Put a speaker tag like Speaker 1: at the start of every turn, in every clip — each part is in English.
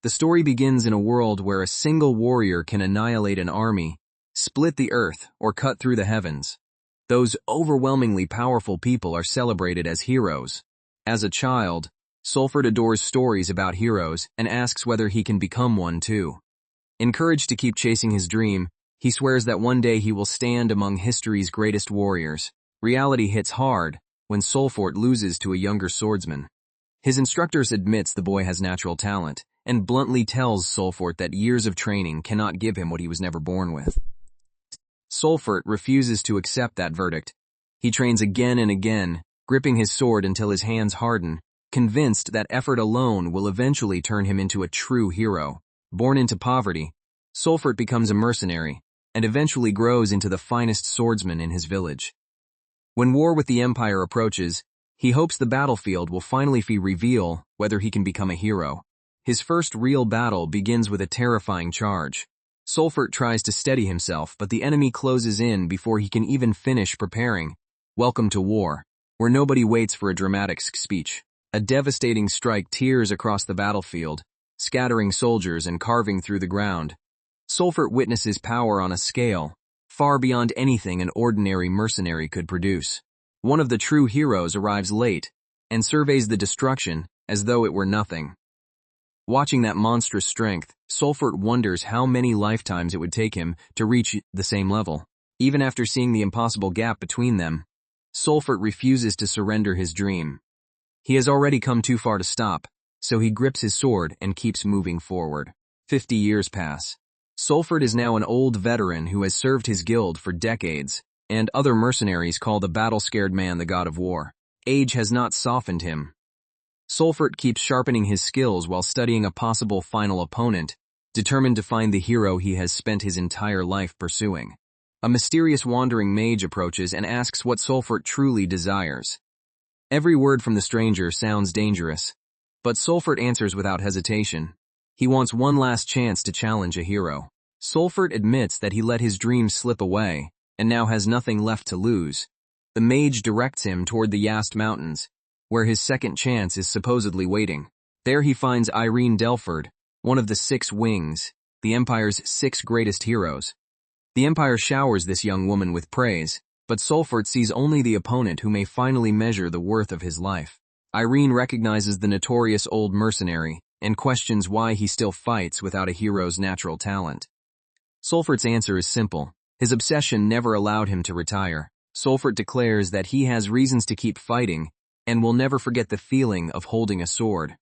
Speaker 1: The story begins in a world where a single warrior can annihilate an army, split the earth, or cut through the heavens. Those overwhelmingly powerful people are celebrated as heroes. As a child, Sulfurt adores stories about heroes and asks whether he can become one too. Encouraged to keep chasing his dream, he swears that one day he will stand among history's greatest warriors. Reality hits hard when Sulfurt loses to a younger swordsman. His instructors admits the boy has natural talent and bluntly tells Sulfurt that years of training cannot give him what he was never born with. Sulfurt refuses to accept that verdict. He trains again and again, gripping his sword until his hands harden, convinced that effort alone will eventually turn him into a true hero. Born into poverty, Sulfurt becomes a mercenary and eventually grows into the finest swordsman in his village. When war with the Empire approaches, he hopes the battlefield will finally reveal whether he can become a hero. His first real battle begins with a terrifying charge. Sulfurt tries to steady himself, but the enemy closes in before he can even finish preparing. Welcome to war, where nobody waits for a dramatic speech. A devastating strike tears across the battlefield, scattering soldiers and carving through the ground. Sulfurt witnesses power on a scale far beyond anything an ordinary mercenary could produce. One of the true heroes arrives late and surveys the destruction as though it were nothing. Watching that monstrous strength, Sulfurt wonders how many lifetimes it would take him to reach the same level. Even after seeing the impossible gap between them, Sulfurt refuses to surrender his dream. He has already come too far to stop, so he grips his sword and keeps moving forward. 50 years pass. Sulfurt is now an old veteran who has served his guild for decades, and other mercenaries call the battle-scared man the god of war. Age has not softened him. Sulfurt keeps sharpening his skills while studying a possible final opponent, determined to find the hero he has spent his entire life pursuing. A mysterious wandering mage approaches and asks what Sulfurt truly desires. Every word from the stranger sounds dangerous, but Sulfurt answers without hesitation. He wants one last chance to challenge a hero. Sulfurt admits that he let his dreams slip away, and now has nothing left to lose. The mage directs him toward the Yast Mountains, where his second chance is supposedly waiting. There he finds Irene Delford, one of the 6 Wings, the Empire's 6 greatest heroes. The Empire showers this young woman with praise, but Sulfurt sees only the opponent who may finally measure the worth of his life. Irene recognizes the notorious old mercenary and questions why he still fights without a hero's natural talent. Sulfurt's answer is simple. His obsession never allowed him to retire. Sulfurt declares that he has reasons to keep fighting and will never forget the feeling of holding a sword.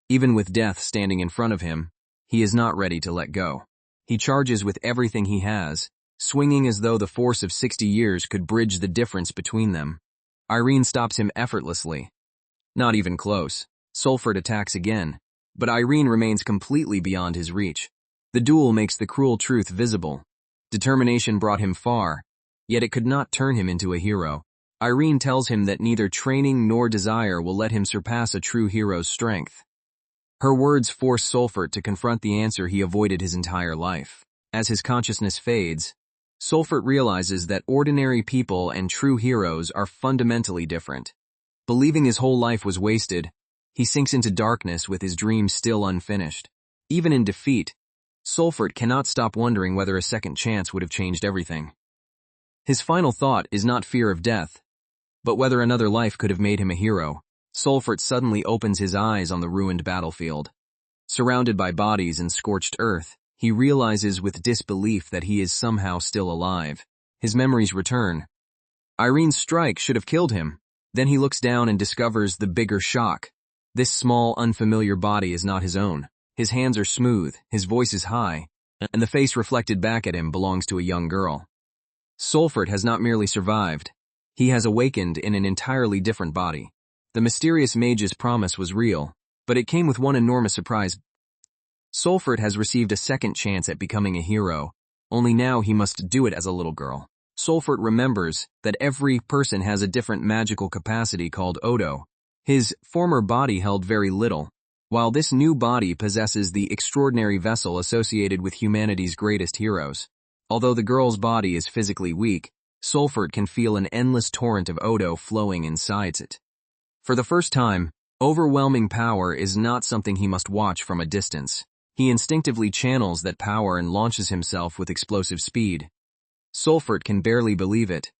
Speaker 1: Even with death standing in front of him, he is not ready to let go. He charges with everything he has, swinging as though the force of 60 years could bridge the difference between them. Irene stops him effortlessly. Not even close. Sulfurt attacks again, but Irene remains completely beyond his reach. The duel makes the cruel truth visible. Determination brought him far, yet it could not turn him into a hero. Irene tells him that neither training nor desire will let him surpass a true hero's strength. Her words force Sulfurt to confront the answer he avoided his entire life. As his consciousness fades, Sulfurt realizes that ordinary people and true heroes are fundamentally different. Believing his whole life was wasted, he sinks into darkness with his dream still unfinished. Even in defeat, Sulfurt cannot stop wondering whether a second chance would have changed everything. His final thought is not fear of death, but whether another life could have made him a hero. Sulfurt suddenly opens his eyes on the ruined battlefield. Surrounded by bodies and scorched earth, he realizes with disbelief that he is somehow still alive. His memories return. Irene's strike should have killed him. Then he looks down and discovers the bigger shock. This small, unfamiliar body is not his own. His hands are smooth, his voice is high, and the face reflected back at him belongs to a young girl. Sulfurt has not merely survived. He has awakened in an entirely different body. The mysterious mage's promise was real, but it came with one enormous surprise. Sulfurt has received a second chance at becoming a hero, only now he must do it as a little girl. Sulfurt remembers that every person has a different magical capacity called Odo. His former body held very little, while this new body possesses the extraordinary vessel associated with humanity's greatest heroes. Although the girl's body is physically weak, Sulfurt can feel an endless torrent of Odo flowing inside it. For the first time, Overwhelming power is not something he must watch from a distance. He instinctively channels that power and launches himself with explosive speed. Sulfurt can barely believe it.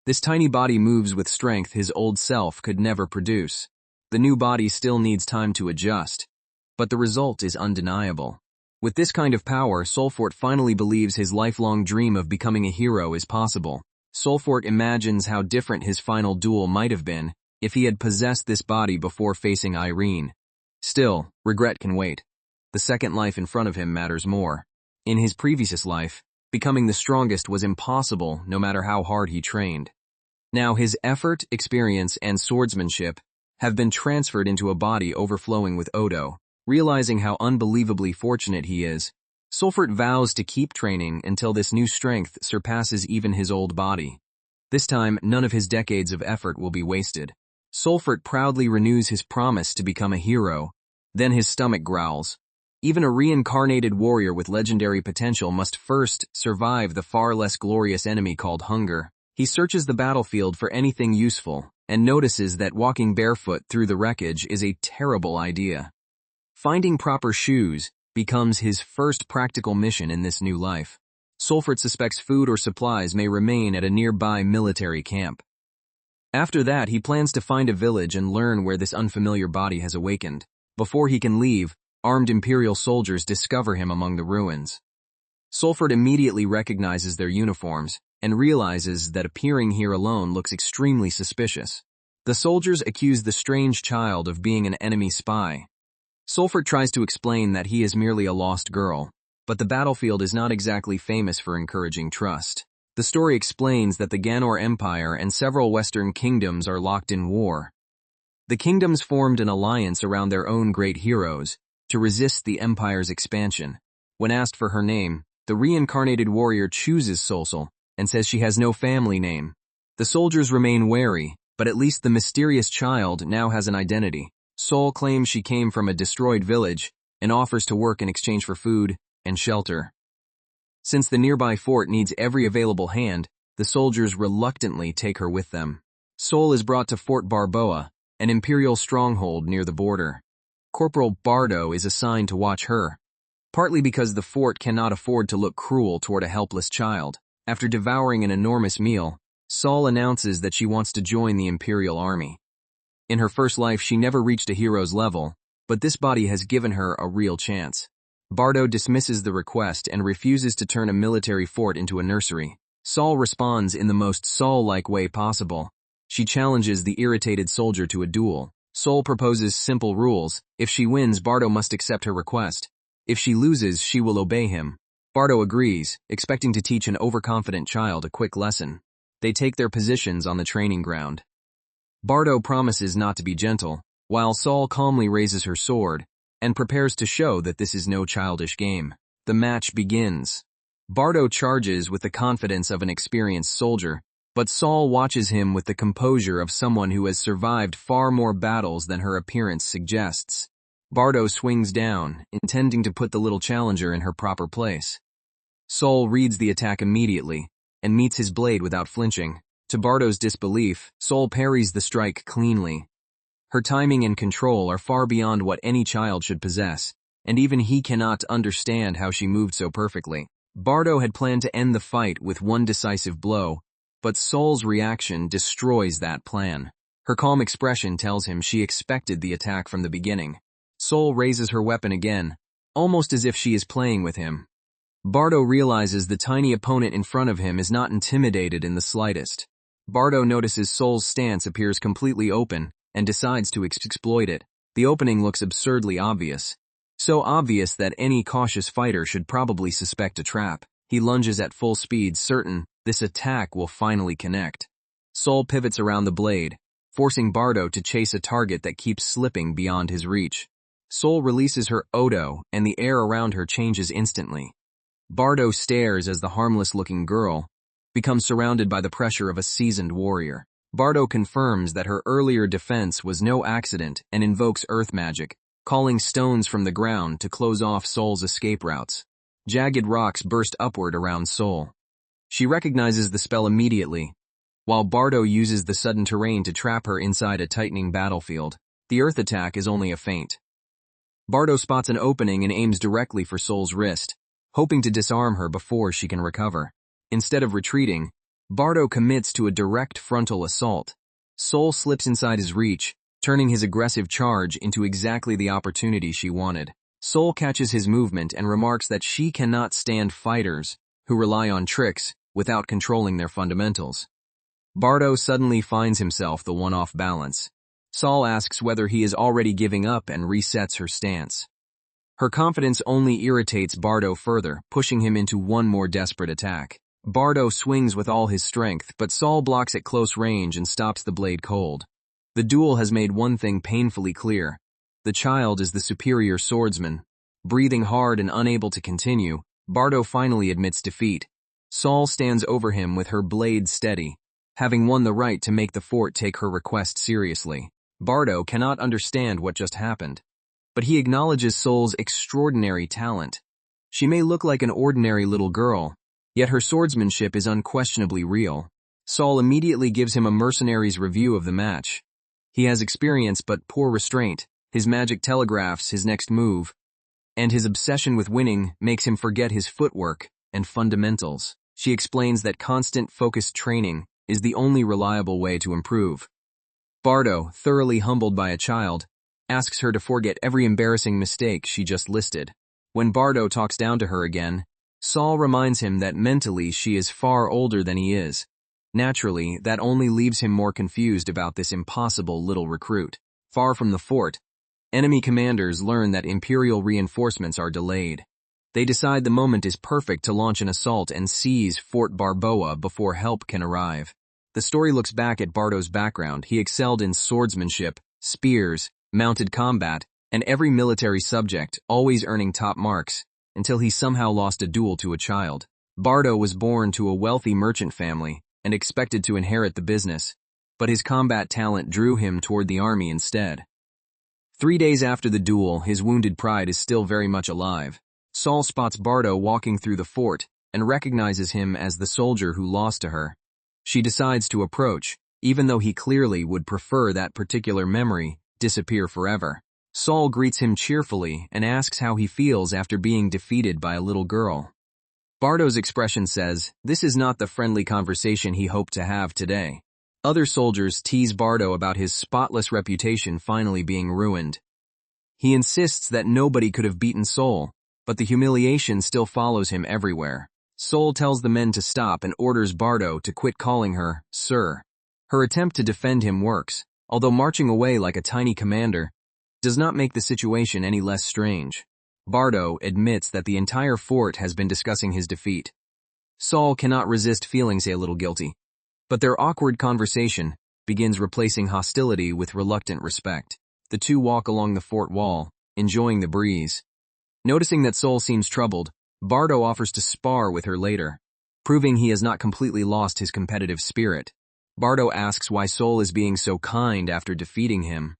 Speaker 1: This tiny body moves with strength his old self could never produce. The new body still needs time to adjust, but the result is undeniable. With this kind of power, Sulfurt finally believes his lifelong dream of becoming a hero is possible. Sulfurt imagines how different his final duel might have been if he had possessed this body before facing Irene. Still, regret can wait. The second life in front of him matters more. In his previous life, becoming the strongest was impossible no matter how hard he trained. Now his effort, experience, and swordsmanship have been transferred into a body overflowing with Odo. Realizing how unbelievably fortunate he is, Sulfurt vows to keep training until this new strength surpasses even his old body. This time, none of his decades of effort will be wasted. Sulfurt proudly renews his promise to become a hero. Then his stomach growls. Even a reincarnated warrior with legendary potential must first survive the far less glorious enemy called hunger. He searches the battlefield for anything useful and notices that walking barefoot through the wreckage is a terrible idea. Finding proper shoes becomes his first practical mission in this new life. Sulfurt suspects food or supplies may remain at a nearby military camp. After that, he plans to find a village and learn where this unfamiliar body has awakened. Before he can leave, armed Imperial soldiers discover him among the ruins. Sulfurt immediately recognizes their uniforms and realizes that appearing here alone looks extremely suspicious. The soldiers accuse the strange child of being an enemy spy. Sulfurt tries to explain that he is merely a lost girl, but the battlefield is not exactly famous for encouraging trust. The story explains that the Ganor Empire and several Western kingdoms are locked in war. The kingdoms formed an alliance around their own great heroes to resist the empire's expansion. When asked for her name, the reincarnated warrior chooses Solsal and says she has no family name. The soldiers remain wary, but at least the mysterious child now has an identity. Sol claims she came from a destroyed village and offers to work in exchange for food and shelter. Since the nearby fort needs every available hand, the soldiers reluctantly take her with them. Sol is brought to Fort Barboa, an imperial stronghold near the border. Corporal Bardo is assigned to watch her, partly because the fort cannot afford to look cruel toward a helpless child. After devouring an enormous meal, Sol announces that she wants to join the imperial army. In her first life, she never reached a hero's level, but this body has given her a real chance. Bardo dismisses the request and refuses to turn a military fort into a nursery. Sol responds in the most Sol-like way possible. She challenges the irritated soldier to a duel. Sol proposes simple rules. If she wins, Bardo must accept her request. If she loses, she will obey him. Bardo agrees, expecting to teach an overconfident child a quick lesson. They take their positions on the training ground. Bardo promises not to be gentle, while Sol calmly raises her sword and prepares to show that this is no childish game. The match begins. Bardo charges with the confidence of an experienced soldier, but Sol watches him with the composure of someone who has survived far more battles than her appearance suggests. Bardo swings down, intending to put the little challenger in her proper place. Sol reads the attack immediately and meets his blade without flinching. To Bardo's disbelief, Sol parries the strike cleanly. Her timing and control are far beyond what any child should possess, and even he cannot understand how she moved so perfectly. Bardo had planned to end the fight with one decisive blow, but Sol's reaction destroys that plan. Her calm expression tells him she expected the attack from the beginning. Sol raises her weapon again, almost as if she is playing with him. Bardo realizes the tiny opponent in front of him is not intimidated in the slightest. Bardo notices Sol's stance appears completely open and decides to exploit it. The opening looks absurdly obvious. So obvious that any cautious fighter should probably suspect a trap. He lunges at full speed, certain this attack will finally connect. Sol pivots around the blade, forcing Bardo to chase a target that keeps slipping beyond his reach. Sol releases her Odo, and the air around her changes instantly. Bardo stares as the harmless-looking girl becomes surrounded by the pressure of a seasoned warrior. Bardo confirms that her earlier defense was no accident and invokes earth magic, calling stones from the ground to close off Sol's escape routes. Jagged rocks burst upward around Sol. She recognizes the spell immediately, while Bardo uses the sudden terrain to trap her inside a tightening battlefield. The earth attack is only a feint. Bardo spots an opening and aims directly for Sol's wrist, hoping to disarm her before she can recover. Instead of retreating, Bardo commits to a direct frontal assault. Sol slips inside his reach, turning his aggressive charge into exactly the opportunity she wanted. Sol catches his movement and remarks that she cannot stand fighters who rely on tricks without controlling their fundamentals. Bardo suddenly finds himself the one off balance. Sol asks whether he is already giving up and resets her stance. Her confidence only irritates Bardo further, pushing him into one more desperate attack. Bardo swings with all his strength, but Sol blocks at close range and stops the blade cold. The duel has made one thing painfully clear. The child is the superior swordsman. Breathing hard and unable to continue, Bardo finally admits defeat. Sol stands over him with her blade steady, having won the right to make the fort take her request seriously. Bardo cannot understand what just happened, but he acknowledges Sol's extraordinary talent. She may look like an ordinary little girl, yet her swordsmanship is unquestionably real. Sol immediately gives him a mercenary's review of the match. He has experience but poor restraint. His magic telegraphs his next move, and his obsession with winning makes him forget his footwork and fundamentals. She explains that constant focused training is the only reliable way to improve. Bardo, thoroughly humbled by a child, asks her to forget every embarrassing mistake she just listed. When Bardo talks down to her again, Sol reminds him that mentally she is far older than he is. Naturally, that only leaves him more confused about this impossible little recruit. Far from the fort, enemy commanders learn that Imperial reinforcements are delayed. They decide the moment is perfect to launch an assault and seize Fort Barboa before help can arrive. The story looks back at Bardo's background. He excelled in swordsmanship, spears, mounted combat, and every military subject, always earning top marks, until he somehow lost a duel to a child. Bardo was born to a wealthy merchant family and expected to inherit the business, but his combat talent drew him toward the army instead. 3 days after the duel, his wounded pride is still very much alive. Sol spots Bardo walking through the fort and recognizes him as the soldier who lost to her. She decides to approach, even though he clearly would prefer that particular memory disappear forever. Sol greets him cheerfully and asks how he feels after being defeated by a little girl. Bardo's expression says, this is not the friendly conversation he hoped to have today. Other soldiers tease Bardo about his spotless reputation finally being ruined. He insists that nobody could have beaten Sol, but the humiliation still follows him everywhere. Sol tells the men to stop and orders Bardo to quit calling her Sir. Her attempt to defend him works, although marching away like a tiny commander does not make the situation any less strange. Bardo admits that the entire fort has been discussing his defeat. Sol cannot resist feeling a little guilty, but their awkward conversation begins replacing hostility with reluctant respect. The two walk along the fort wall, enjoying the breeze. Noticing that Sol seems troubled, Bardo offers to spar with her later, proving he has not completely lost his competitive spirit. Bardo asks why Sol is being so kind after defeating him.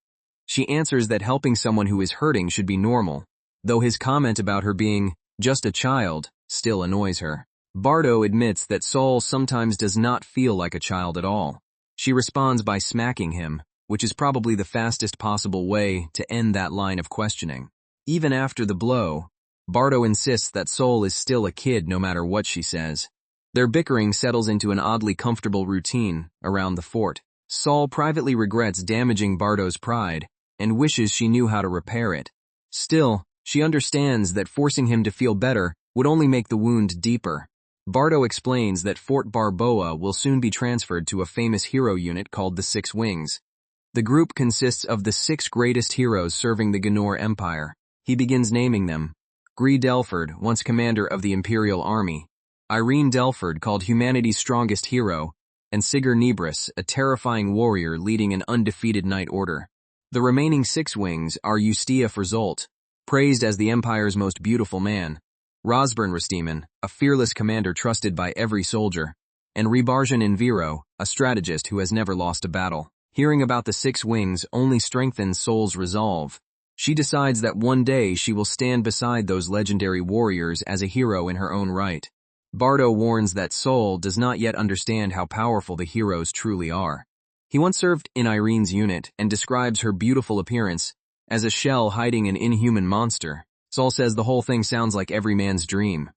Speaker 1: She answers that helping someone who is hurting should be normal, though his comment about her being just a child still annoys her. Bardo admits that Sol sometimes does not feel like a child at all. She responds by smacking him, which is probably the fastest possible way to end that line of questioning. Even after the blow, Bardo insists that Sol is still a kid no matter what she says. Their bickering settles into an oddly comfortable routine around the fort. Sol privately regrets damaging Bardo's pride and wishes she knew how to repair it. Still, she understands that forcing him to feel better would only make the wound deeper. Bardo explains that Fort Barboa will soon be transferred to a famous hero unit called the Six Wings. The group consists of the 6 greatest heroes serving the Gnor Empire. He begins naming them. Gree Delford, once commander of the Imperial Army, Irene Delford, called humanity's strongest hero, and Sigur Nebris, a terrifying warrior leading an undefeated knight order. The remaining 6 wings are Justia Ferzolt, praised as the Empire's most beautiful man, Rosbern Restiman, a fearless commander trusted by every soldier, and Rebarjan Inviro, a strategist who has never lost a battle. Hearing about the 6 wings only strengthens Sol's resolve. She decides that one day she will stand beside those legendary warriors as a hero in her own right. Bardo warns that Sol does not yet understand how powerful the heroes truly are. He once served in Irene's unit and describes her beautiful appearance as a shell hiding an inhuman monster. Sol says the whole thing sounds like every man's dream.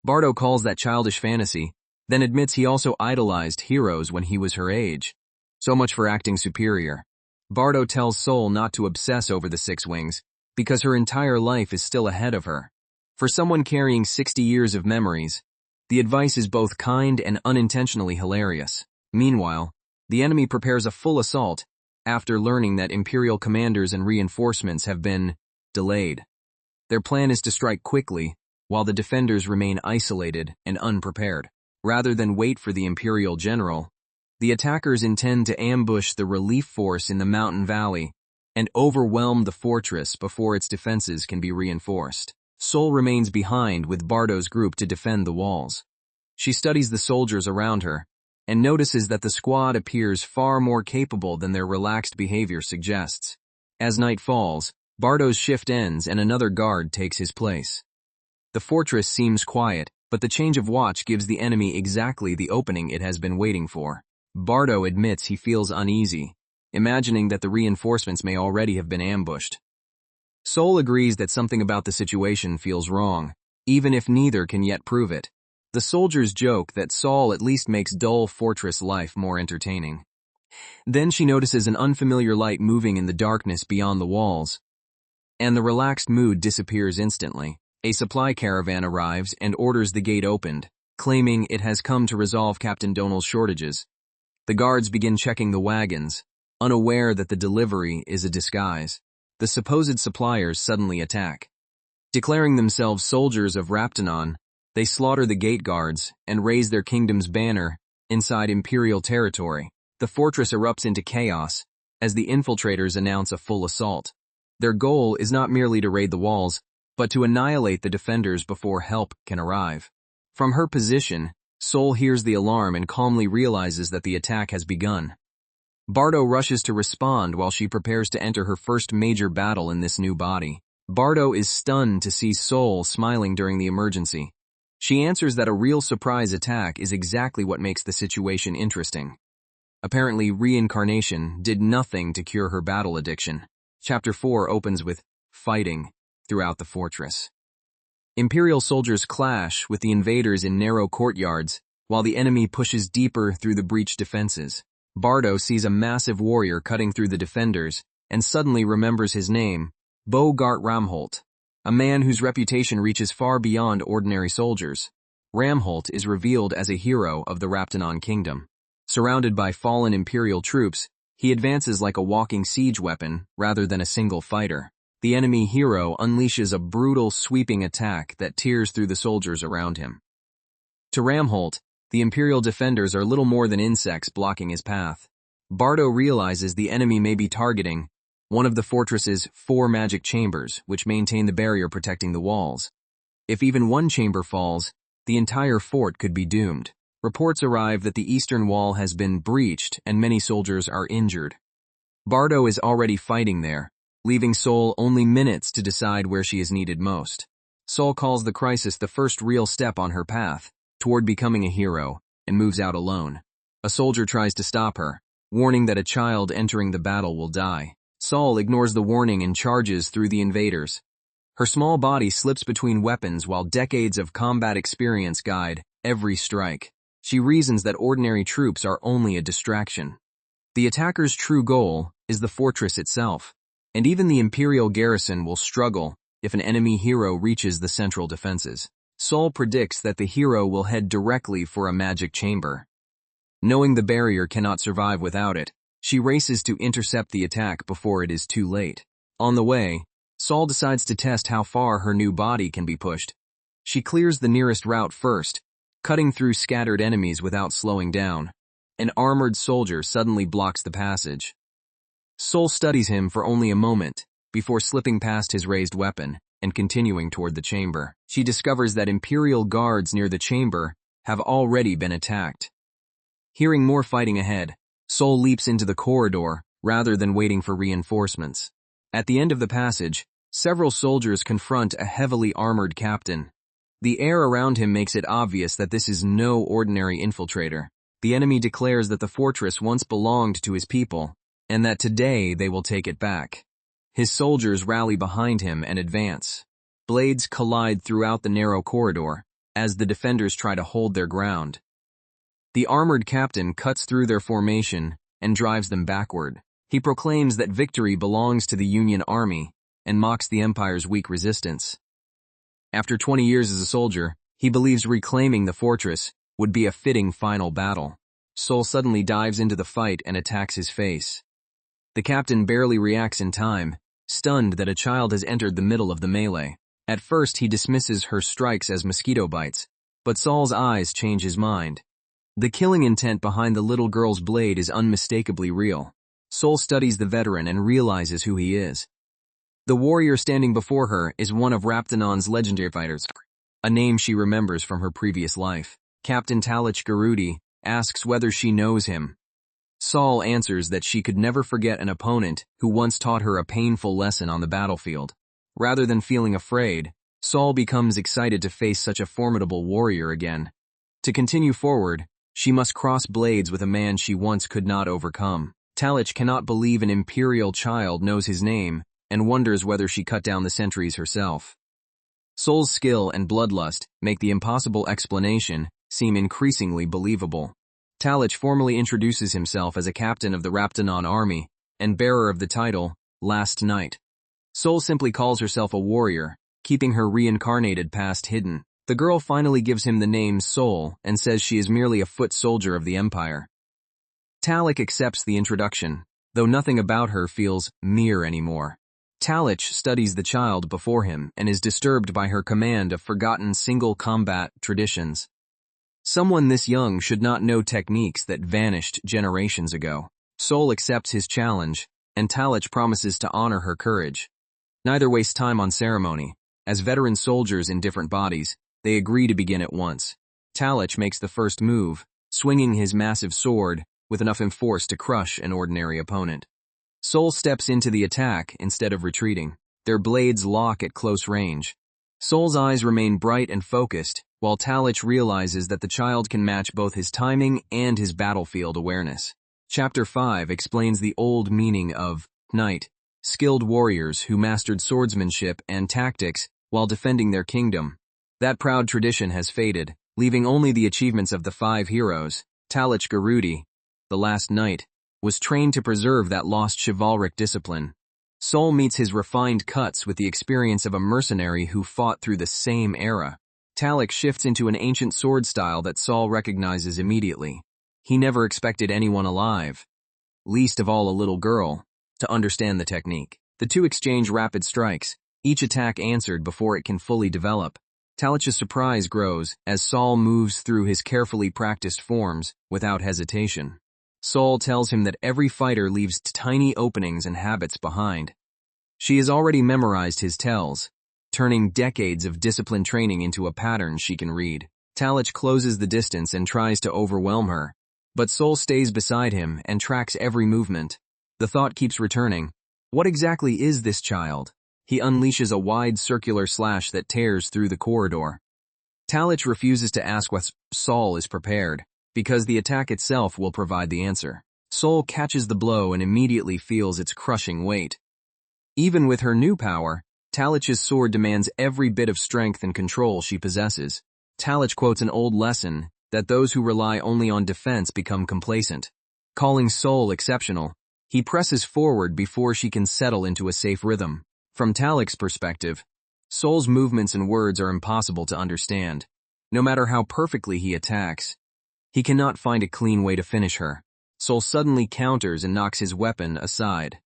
Speaker 1: Bardo calls that childish fantasy, then admits he also idolized heroes when he was her age. So much for acting superior. Bardo tells Sol not to obsess over the Six Wings, because her entire life is still ahead of her. For someone carrying 60 years of memories, the advice is both kind and unintentionally hilarious. Meanwhile, the enemy prepares a full assault after learning that Imperial commanders and reinforcements have been delayed. Their plan is to strike quickly, while the defenders remain isolated and unprepared. Rather than wait for the Imperial general, the attackers intend to ambush the relief force in the mountain valley and overwhelm the fortress before its defenses can be reinforced. Sol remains behind with Bardo's group to defend the walls. She studies the soldiers around her and notices that the squad appears far more capable than their relaxed behavior suggests. As night falls, Bardo's shift ends and another guard takes his place. The fortress seems quiet, but the change of watch gives the enemy exactly the opening it has been waiting for. Bardo admits he feels uneasy, imagining that the reinforcements may already have been ambushed. Sol agrees that something about the situation feels wrong, even if neither can yet prove it. The soldiers joke that Sol at least makes dull fortress life more entertaining. Then she notices an unfamiliar light moving in the darkness beyond the walls, and the relaxed mood disappears instantly. A supply caravan arrives and orders the gate opened, claiming it has come to resolve Captain Donal's shortages. The guards begin checking the wagons, unaware that the delivery is a disguise. The supposed suppliers suddenly attack. Declaring themselves soldiers of Raptanon, they slaughter the gate guards and raise their kingdom's banner inside Imperial territory. The fortress erupts into chaos as the infiltrators announce a full assault. Their goal is not merely to raid the walls, but to annihilate the defenders before help can arrive. From her position, Sol hears the alarm and calmly realizes that the attack has begun. Bardo rushes to respond while she prepares to enter her first major battle in this new body. Bardo is stunned to see Sol smiling during the emergency. She answers that a real surprise attack is exactly what makes the situation interesting. Apparently, reincarnation did nothing to cure her battle addiction. Chapter 4 opens with fighting throughout the fortress. Imperial soldiers clash with the invaders in narrow courtyards, while the enemy pushes deeper through the breached defenses. Bardo sees a massive warrior cutting through the defenders, and suddenly remembers his name, Bogart Ramholt, a man whose reputation reaches far beyond ordinary soldiers. Ramholt is revealed as a hero of the Raptanon kingdom. Surrounded by fallen Imperial troops, he advances like a walking siege weapon rather than a single fighter. The enemy hero unleashes a brutal, sweeping attack that tears through the soldiers around him. To Ramholt, the Imperial defenders are little more than insects blocking his path. Bardo realizes the enemy may be targeting one of the fortress's 4 magic chambers, which maintain the barrier protecting the walls. If even one chamber falls, the entire fort could be doomed. Reports arrive that the eastern wall has been breached and many soldiers are injured. Bardo is already fighting there, leaving Sol only minutes to decide where she is needed most. Sol calls the crisis the first real step on her path toward becoming a hero, and moves out alone. A soldier tries to stop her, warning that a child entering the battle will die. Sol ignores the warning and charges through the invaders. Her small body slips between weapons while decades of combat experience guide every strike. She reasons that ordinary troops are only a distraction. The attacker's true goal is the fortress itself, and even the Imperial garrison will struggle if an enemy hero reaches the central defenses. Sol predicts that the hero will head directly for a magic chamber. Knowing the barrier cannot survive without it, she races to intercept the attack before it is too late. On the way, Sol decides to test how far her new body can be pushed. She clears the nearest route first, cutting through scattered enemies without slowing down. An armored soldier suddenly blocks the passage. Sol studies him for only a moment, before slipping past his raised weapon and continuing toward the chamber. She discovers that Imperial guards near the chamber have already been attacked. Hearing more fighting ahead, Sol leaps into the corridor rather than waiting for reinforcements. At the end of the passage, several soldiers confront a heavily armored captain. The air around him makes it obvious that this is no ordinary infiltrator. The enemy declares that the fortress once belonged to his people, and that today they will take it back. His soldiers rally behind him and advance. Blades collide throughout the narrow corridor, as the defenders try to hold their ground. The armored captain cuts through their formation and drives them backward. He proclaims that victory belongs to the Union army and mocks the Empire's weak resistance. After 20 years as a soldier, he believes reclaiming the fortress would be a fitting final battle. Sol suddenly dives into the fight and attacks his face. The captain barely reacts in time, stunned that a child has entered the middle of the melee. At first, he dismisses her strikes as mosquito bites, but Sol's eyes change his mind. The killing intent behind the little girl's blade is unmistakably real. Sol studies the veteran and realizes who he is. The warrior standing before her is one of Raptanon's legendary fighters, a name she remembers from her previous life. Captain Talich Garudi asks whether she knows him. Sol answers that she could never forget an opponent who once taught her a painful lesson on the battlefield. Rather than feeling afraid, Sol becomes excited to face such a formidable warrior again. To continue forward, she must cross blades with a man she once could not overcome. Talich cannot believe an imperial child knows his name and wonders whether she cut down the sentries herself. Sol's skill and bloodlust make the impossible explanation seem increasingly believable. Talich formally introduces himself as a captain of the Raptanon army and bearer of the title, Last Knight. Sol simply calls herself a warrior, keeping her reincarnated past hidden. The girl finally gives him the name Sol and says she is merely a foot soldier of the Empire. Talich accepts the introduction, though nothing about her feels mere anymore. Talich studies the child before him and is disturbed by her command of forgotten single combat traditions. Someone this young should not know techniques that vanished generations ago. Sol accepts his challenge, and Talich promises to honor her courage. Neither waste time on ceremony. As veteran soldiers in different bodies, they agree to begin at once. Talich makes the first move, swinging his massive sword with enough force to crush an ordinary opponent. Sol steps into the attack instead of retreating. Their blades lock at close range. Sol's eyes remain bright and focused, while Talich realizes that the child can match both his timing and his battlefield awareness. Chapter 5 explains the old meaning of knight, skilled warriors who mastered swordsmanship and tactics while defending their kingdom. That proud tradition has faded, leaving only the achievements of the 5 heroes. Talich Garudi, the last knight, was trained to preserve that lost chivalric discipline. Sol meets his refined cuts with the experience of a mercenary who fought through the same era. Talich shifts into an ancient sword style that Sol recognizes immediately. He never expected anyone alive, least of all a little girl, to understand the technique. The two exchange rapid strikes, each attack answered before it can fully develop. Talich's surprise grows as Sol moves through his carefully practiced forms without hesitation. Sol tells him that every fighter leaves tiny openings and habits behind. She has already memorized his tells, turning decades of disciplined training into a pattern she can read. Talich closes the distance and tries to overwhelm her, but Sol stays beside him and tracks every movement. The thought keeps returning. What exactly is this child? He unleashes a wide circular slash that tears through the corridor. Talich refuses to ask what Sol is prepared, because the attack itself will provide the answer. Sol catches the blow and immediately feels its crushing weight. Even with her new power, Talich's sword demands every bit of strength and control she possesses. Talich quotes an old lesson that those who rely only on defense become complacent. Calling Sol exceptional, he presses forward before she can settle into a safe rhythm. From Talich's perspective, Sol's movements and words are impossible to understand. No matter how perfectly he attacks, he cannot find a clean way to finish her. Sol suddenly counters and knocks his weapon aside.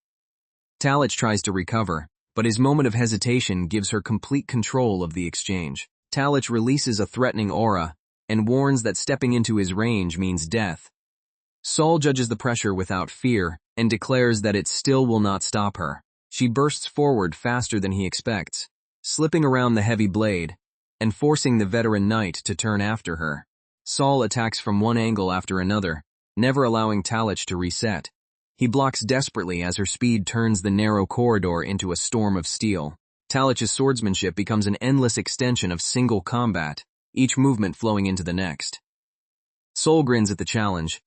Speaker 1: Talich tries to recover, but his moment of hesitation gives her complete control of the exchange. Talich releases a threatening aura and warns that stepping into his range means death. Sol judges the pressure without fear and declares that it still will not stop her. She bursts forward faster than he expects, slipping around the heavy blade and forcing the veteran knight to turn after her. Sol attacks from one angle after another, never allowing Talich to reset. He blocks desperately as her speed turns the narrow corridor into a storm of steel. Talich's swordsmanship becomes an endless extension of single combat, each movement flowing into the next. Sol grins at the challenge.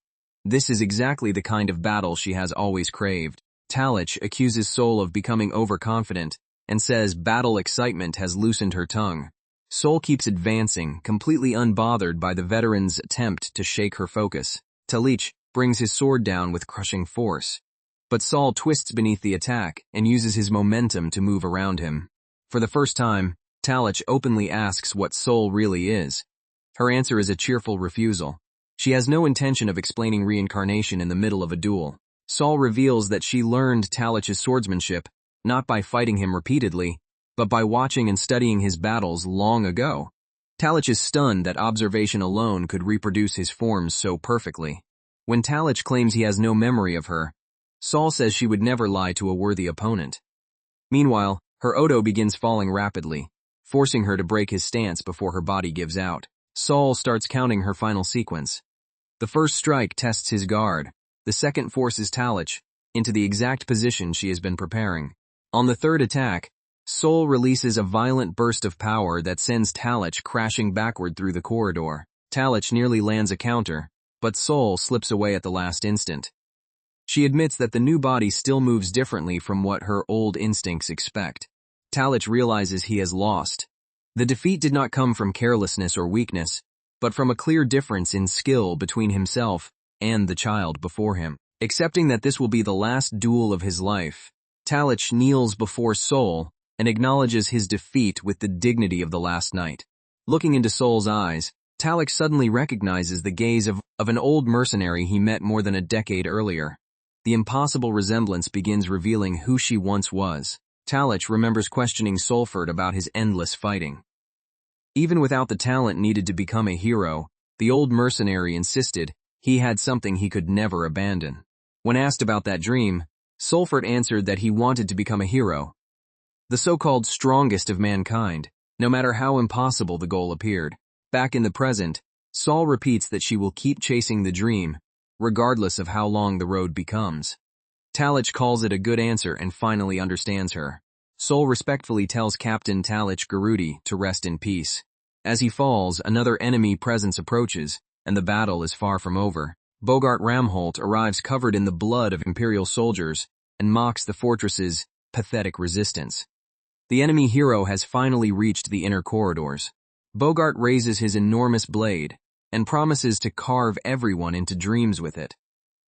Speaker 1: This is exactly the kind of battle she has always craved. Talich accuses Sol of becoming overconfident and says battle excitement has loosened her tongue. Sol keeps advancing, completely unbothered by the veteran's attempt to shake her focus. Talich brings his sword down with crushing force. But Sol twists beneath the attack and uses his momentum to move around him. For the first time, Talich openly asks what Sol really is. Her answer is a cheerful refusal. She has no intention of explaining reincarnation in the middle of a duel. Sol reveals that she learned Talich's swordsmanship, not by fighting him repeatedly, but by watching and studying his battles long ago. Talich is stunned that observation alone could reproduce his forms so perfectly. When Talich claims he has no memory of her, Sol says she would never lie to a worthy opponent. Meanwhile, her Odo begins falling rapidly, forcing her to break his stance before her body gives out. Sol starts counting her final sequence. The first strike tests his guard. The second forces Talich into the exact position she has been preparing. On the third attack, Sol releases a violent burst of power that sends Talich crashing backward through the corridor. Talich nearly lands a counter, but Sol slips away at the last instant. She admits that the new body still moves differently from what her old instincts expect. Talich realizes he has lost. The defeat did not come from carelessness or weakness, but from a clear difference in skill between himself and the child before him. Accepting that this will be the last duel of his life, Talich kneels before Sol and acknowledges his defeat with the dignity of the last night. Looking into Sol's eyes, Talich suddenly recognizes the gaze of an old mercenary he met more than a decade earlier. The impossible resemblance begins revealing who she once was. Talich remembers questioning Solford about his endless fighting. Even without the talent needed to become a hero, the old mercenary insisted he had something he could never abandon. When asked about that dream, Solford answered that he wanted to become a hero, the so-called strongest of mankind, no matter how impossible the goal appeared. Back in the present, Sol repeats that she will keep chasing the dream, regardless of how long the road becomes. Talich calls it a good answer and finally understands her. Sol respectfully tells Captain Talich Garudi to rest in peace. As he falls, another enemy presence approaches, and the battle is far from over. Bogart Ramholt arrives covered in the blood of Imperial soldiers and mocks the fortress's pathetic resistance. The enemy hero has finally reached the inner corridors. Bogart raises his enormous blade and promises to carve everyone into dreams with it.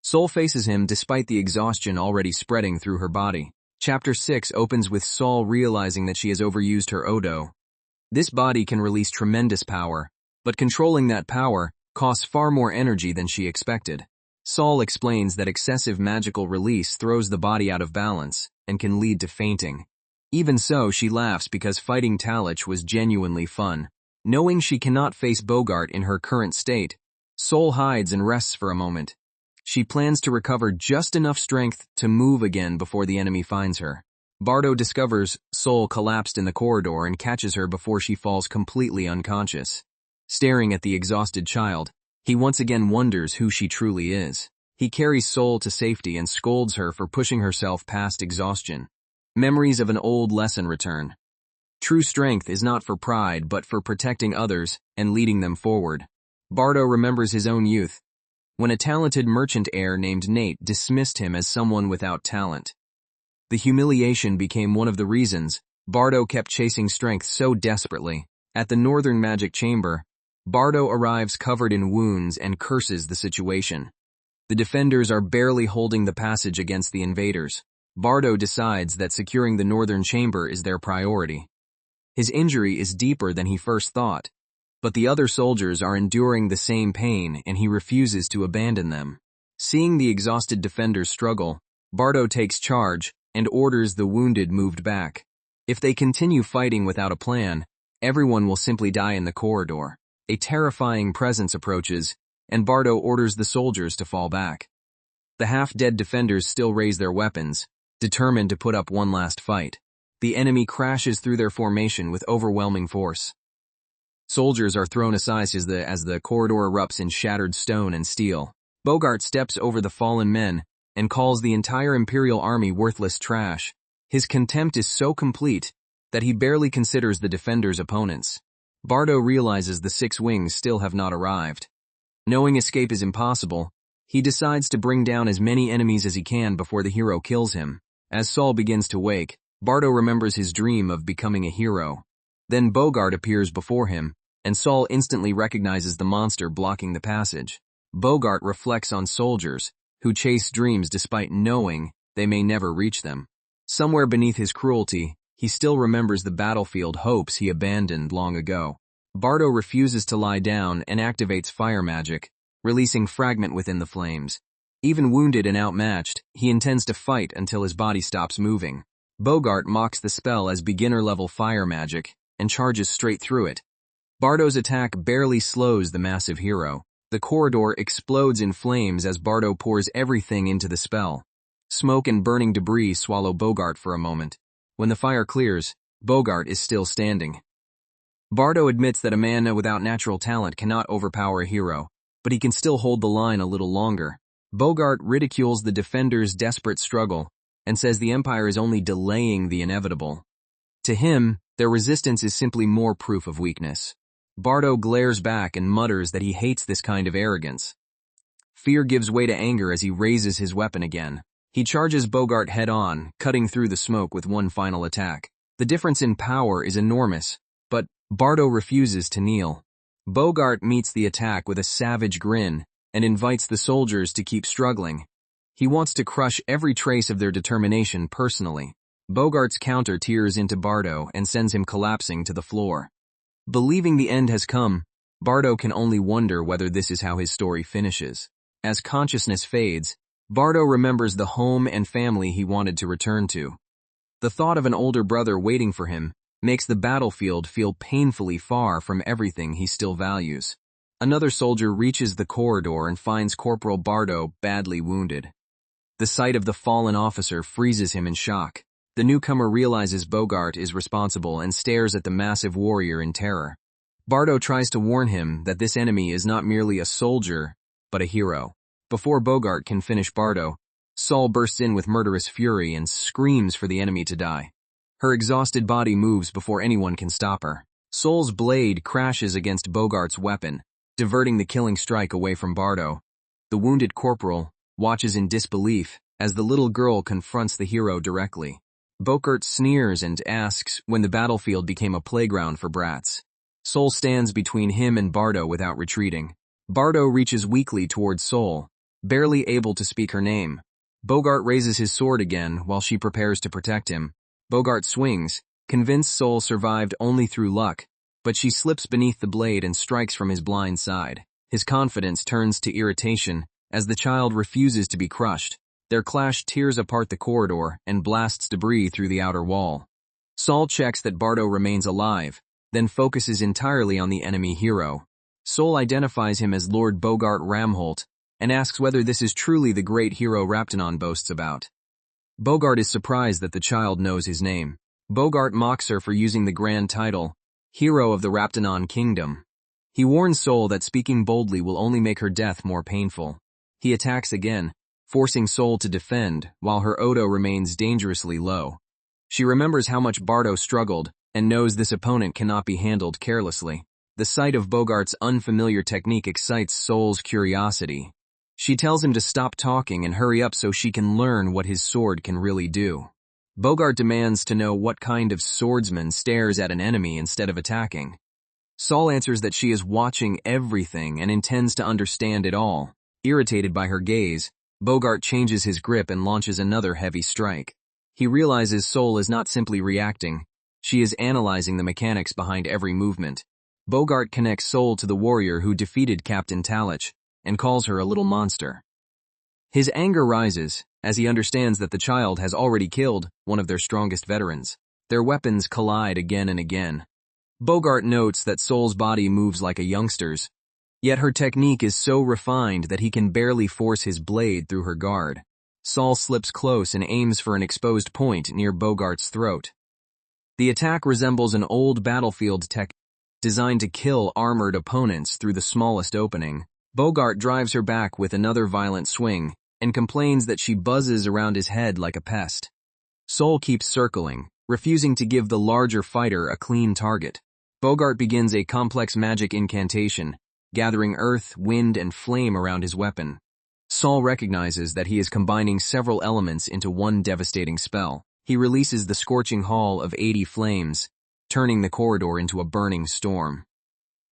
Speaker 1: Sol faces him despite the exhaustion already spreading through her body. Chapter 6 opens with Sol realizing that she has overused her Odo. This body can release tremendous power, but controlling that power costs far more energy than she expected. Sol explains that excessive magical release throws the body out of balance and can lead to fainting. Even so, she laughs because fighting Talich was genuinely fun. Knowing she cannot face Bogart in her current state, Sol hides and rests for a moment. She plans to recover just enough strength to move again before the enemy finds her. Bardo discovers Sol collapsed in the corridor and catches her before she falls completely unconscious. Staring at the exhausted child, he once again wonders who she truly is. He carries Sol to safety and scolds her for pushing herself past exhaustion. Memories of an old lesson return. True strength is not for pride but for protecting others and leading them forward. Bardo remembers his own youth, when a talented merchant heir named Nate dismissed him as someone without talent. The humiliation became one of the reasons Bardo kept chasing strength so desperately. At the Northern Magic Chamber, Bardo arrives covered in wounds and curses the situation. The defenders are barely holding the passage against the invaders. Bardo decides that securing the Northern Chamber is their priority. His injury is deeper than he first thought, but the other soldiers are enduring the same pain and he refuses to abandon them. Seeing the exhausted defenders struggle, Bardo takes charge and orders the wounded moved back. If they continue fighting without a plan, everyone will simply die in the corridor. A terrifying presence approaches, and Bardo orders the soldiers to fall back. The half-dead defenders still raise their weapons, determined to put up one last fight. The enemy crashes through their formation with overwhelming force. Soldiers are thrown aside as the corridor erupts in shattered stone and steel. Bogart steps over the fallen men and calls the entire Imperial army worthless trash. His contempt is so complete that he barely considers the defenders' opponents. Bardo realizes the 6 wings still have not arrived. Knowing escape is impossible, he decides to bring down as many enemies as he can before the hero kills him. As Saul begins to wake, Bardo remembers his dream of becoming a hero. Then Bogart appears before him, and Saul instantly recognizes the monster blocking the passage. Bogart reflects on soldiers who chase dreams despite knowing they may never reach them. Somewhere beneath his cruelty, he still remembers the battlefield hopes he abandoned long ago. Bardo refuses to lie down and activates fire magic, releasing fragment within the flames. Even wounded and outmatched, he intends to fight until his body stops moving. Bogart mocks the spell as beginner-level fire magic and charges straight through it. Bardo's attack barely slows the massive hero. The corridor explodes in flames as Bardo pours everything into the spell. Smoke and burning debris swallow Bogart for a moment. When the fire clears, Bogart is still standing. Bardo admits that a man without natural talent cannot overpower a hero, but he can still hold the line a little longer. Bogart ridicules the defender's desperate struggle and says the Empire is only delaying the inevitable. To him, their resistance is simply more proof of weakness. Bardo glares back and mutters that he hates this kind of arrogance. Fear gives way to anger as he raises his weapon again. He charges Bogart head-on, cutting through the smoke with one final attack. The difference in power is enormous, but Bardo refuses to kneel. Bogart meets the attack with a savage grin and invites the soldiers to keep struggling. He wants to crush every trace of their determination personally. Bogart's counter tears into Bardo and sends him collapsing to the floor. Believing the end has come, Bardo can only wonder whether this is how his story finishes. As consciousness fades, Bardo remembers the home and family he wanted to return to. The thought of an older brother waiting for him makes the battlefield feel painfully far from everything he still values. Another soldier reaches the corridor and finds Corporal Bardo badly wounded. The sight of the fallen officer freezes him in shock. The newcomer realizes Bogart is responsible and stares at the massive warrior in terror. Bardo tries to warn him that this enemy is not merely a soldier, but a hero. Before Bogart can finish Bardo, Saul bursts in with murderous fury and screams for the enemy to die. Her exhausted body moves before anyone can stop her. Saul's blade crashes against Bogart's weapon, diverting the killing strike away from Bardo. The wounded corporal watches in disbelief as the little girl confronts the hero directly. Bogart sneers and asks when the battlefield became a playground for brats. Saul stands between him and Bardo without retreating. Bardo reaches weakly towards Saul, barely able to speak her name. Bogart raises his sword again while she prepares to protect him. Bogart swings, convinced Saul survived only through luck, but she slips beneath the blade and strikes from his blind side. His confidence turns to irritation as the child refuses to be crushed. Their clash tears apart the corridor and blasts debris through the outer wall. Saul checks that Bardo remains alive, then focuses entirely on the enemy hero. Saul identifies him as Lord Bogart Ramholt and asks whether this is truly the great hero Raptanon boasts about. Bogart is surprised that the child knows his name. Bogart mocks her for using the grand title, Hero of the Raptanon Kingdom. He warns Saul that speaking boldly will only make her death more painful. He attacks again, forcing Saul to defend while her Odo remains dangerously low. She remembers how much Bardo struggled and knows this opponent cannot be handled carelessly. The sight of Bogart's unfamiliar technique excites Saul's curiosity. She tells him to stop talking and hurry up so she can learn what his sword can really do. Bogart demands to know what kind of swordsman stares at an enemy instead of attacking. Saul answers that she is watching everything and intends to understand it all. Irritated by her gaze, Bogart changes his grip and launches another heavy strike. He realizes Saul is not simply reacting. She is analyzing the mechanics behind every movement. Bogart connects Saul to the warrior who defeated Captain Talich and calls her a little monster. His anger rises as he understands that the child has already killed one of their strongest veterans. Their weapons collide again and again. Bogart notes that Saul's body moves like a youngster's, yet her technique is so refined that he can barely force his blade through her guard. Saul slips close and aims for an exposed point near Bogart's throat. The attack resembles an old battlefield technique designed to kill armored opponents through the smallest opening. Bogart drives her back with another violent swing and complains that she buzzes around his head like a pest. Saul keeps circling, refusing to give the larger fighter a clean target. Bogart begins a complex magic incantation, gathering earth, wind, and flame around his weapon. Saul recognizes that he is combining several elements into one devastating spell. He releases the scorching haul of 80 flames, turning the corridor into a burning storm.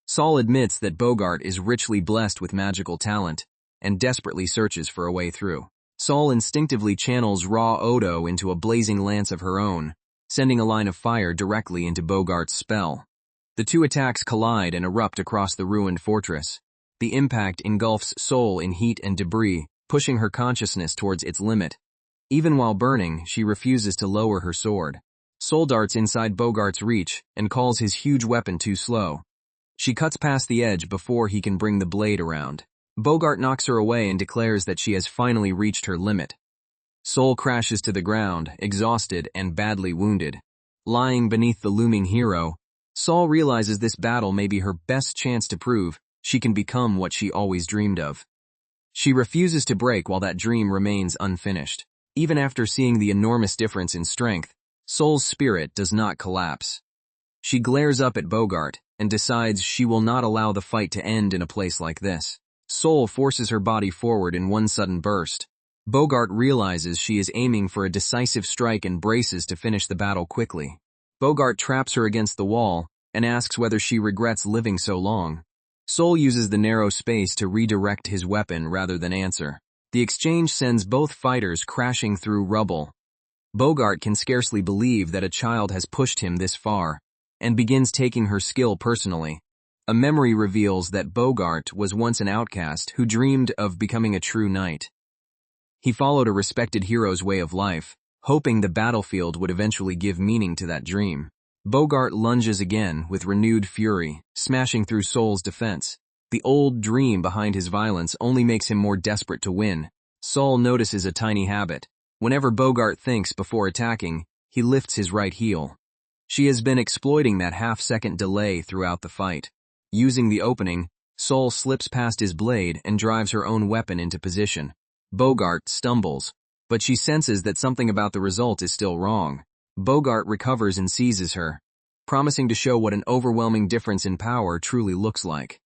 Speaker 1: Saul admits that Bogart is richly blessed with magical talent and desperately searches for a way through. Saul instinctively channels Raw Odo into a blazing lance of her own, sending a line of fire directly into Bogart's spell. The two attacks collide and erupt across the ruined fortress. The impact engulfs Saul in heat and debris, pushing her consciousness towards its limit. Even while burning, she refuses to lower her sword. Saul darts inside Bogart's reach and calls his huge weapon too slow. She cuts past the edge before he can bring the blade around. Bogart knocks her away and declares that she has finally reached her limit. Saul crashes to the ground, exhausted and badly wounded. Lying beneath the looming hero, Saul realizes this battle may be her best chance to prove she can become what she always dreamed of. She refuses to break while that dream remains unfinished. Even after seeing the enormous difference in strength, Saul's spirit does not collapse. She glares up at Bogart and decides she will not allow the fight to end in a place like this. Saul forces her body forward in one sudden burst. Bogart realizes she is aiming for a decisive strike and braces to finish the battle quickly. Bogart traps her against the wall and asks whether she regrets living so long. Saul uses the narrow space to redirect his weapon rather than answer. The exchange sends both fighters crashing through rubble. Bogart can scarcely believe that a child has pushed him this far, and begins taking her skill personally. A memory reveals that Bogart was once an outcast who dreamed of becoming a true knight. He followed a respected hero's way of life, hoping the battlefield would eventually give meaning to that dream. Bogart lunges again with renewed fury, smashing through Saul's defense. The old dream behind his violence only makes him more desperate to win. Saul notices a tiny habit. Whenever Bogart thinks before attacking, he lifts his right heel. She has been exploiting that half-second delay throughout the fight. Using the opening, Saul slips past his blade and drives her own weapon into position. Bogart stumbles, but she senses that something about the result is still wrong. Bogart recovers and seizes her, promising to show what an overwhelming difference in power truly looks like.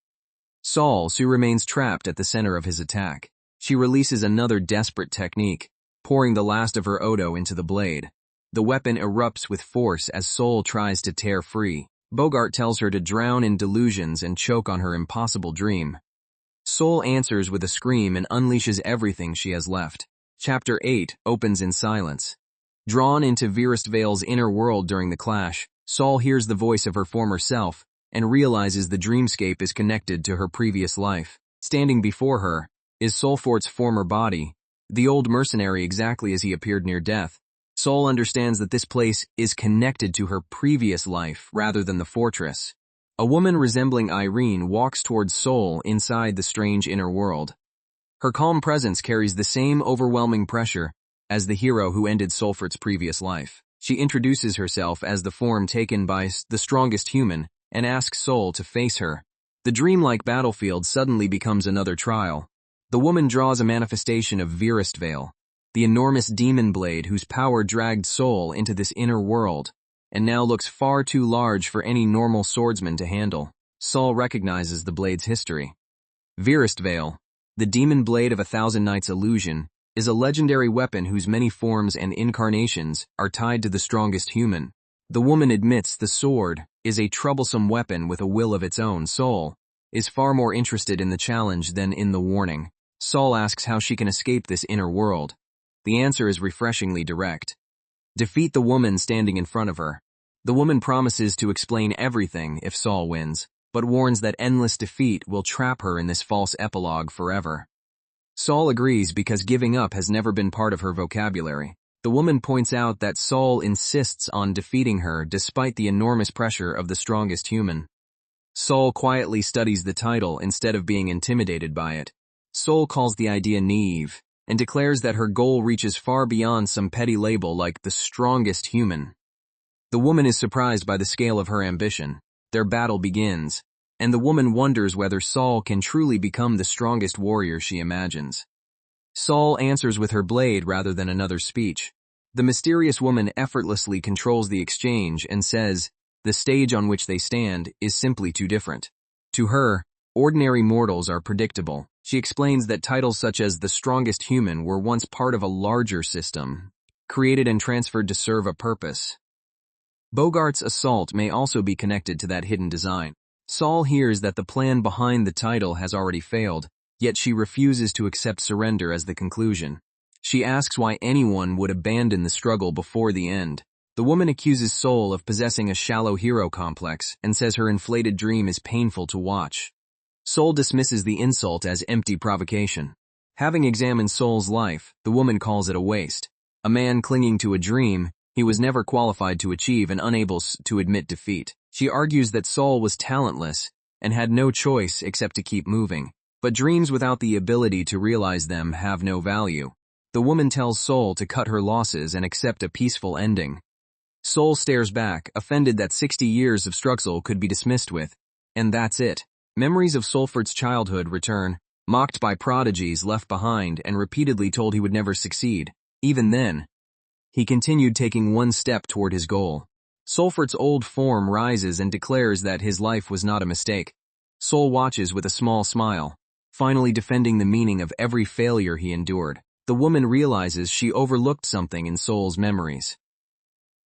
Speaker 1: Saul remains trapped at the center of his attack. She releases another desperate technique, pouring the last of her Odo into the blade. The weapon erupts with force as Saul tries to tear free. Bogart tells her to drown in delusions and choke on her impossible dream. Saul answers with a scream and unleashes everything she has left. Chapter 8 opens in silence. Drawn into Velastvale's inner world during the clash, Saul hears the voice of her former self and realizes the dreamscape is connected to her previous life. Standing before her is Solfort's former body, the old mercenary exactly as he appeared near death. Saul understands that this place is connected to her previous life rather than the fortress. A woman resembling Irene walks towards Saul inside the strange inner world. Her calm presence carries the same overwhelming pressure as the hero who ended Solfort's previous life. She introduces herself as the form taken by the strongest human and asks Saul to face her. The dreamlike battlefield suddenly becomes another trial. The woman draws a manifestation of Velastvale, the enormous demon blade whose power dragged Saul into this inner world, and now looks far too large for any normal swordsman to handle. Saul recognizes the blade's history. Velastvale, the demon blade of 1,000 Nights' illusion, is a legendary weapon whose many forms and incarnations are tied to the strongest human. The woman admits the sword is a troublesome weapon with a will of its own. Saul is far more interested in the challenge than in the warning. Saul asks how she can escape this inner world. The answer is refreshingly direct. Defeat the woman standing in front of her. The woman promises to explain everything if Saul wins, but warns that endless defeat will trap her in this false epilogue forever. Saul agrees because giving up has never been part of her vocabulary. The woman points out that Saul insists on defeating her despite the enormous pressure of the strongest human. Saul quietly studies the title instead of being intimidated by it. Saul calls the idea naive and declares that her goal reaches far beyond some petty label like the strongest human. The woman is surprised by the scale of her ambition. Their battle begins, and the woman wonders whether Saul can truly become the strongest warrior she imagines. Saul answers with her blade rather than another speech. The mysterious woman effortlessly controls the exchange and says, the stage on which they stand is simply too different. To her, Ordinary mortals are predictable. She explains that titles such as the strongest human were once part of a larger system, created and transferred to serve a purpose. Bogart's assault may also be connected to that hidden design. Saul hears that the plan behind the title has already failed, yet she refuses to accept surrender as the conclusion. She asks why anyone would abandon the struggle before the end. The woman accuses Saul of possessing a shallow hero complex and says her inflated dream is painful to watch. Saul dismisses the insult as empty provocation. Having examined Saul's life, the woman calls it a waste. A man clinging to a dream he was never qualified to achieve and unable to admit defeat. She argues that Saul was talentless and had no choice except to keep moving. But dreams without the ability to realize them have no value. The woman tells Saul to cut her losses and accept a peaceful ending. Saul stares back, offended that 60 years of struggle could be dismissed with, and that's it. Memories of Sulfurt's childhood return, mocked by prodigies left behind and repeatedly told he would never succeed. Even then, he continued taking one step toward his goal. Sulfurt's old form rises and declares that his life was not a mistake. Saul watches with a small smile, finally defending the meaning of every failure he endured. The woman realizes she overlooked something in Saul's memories.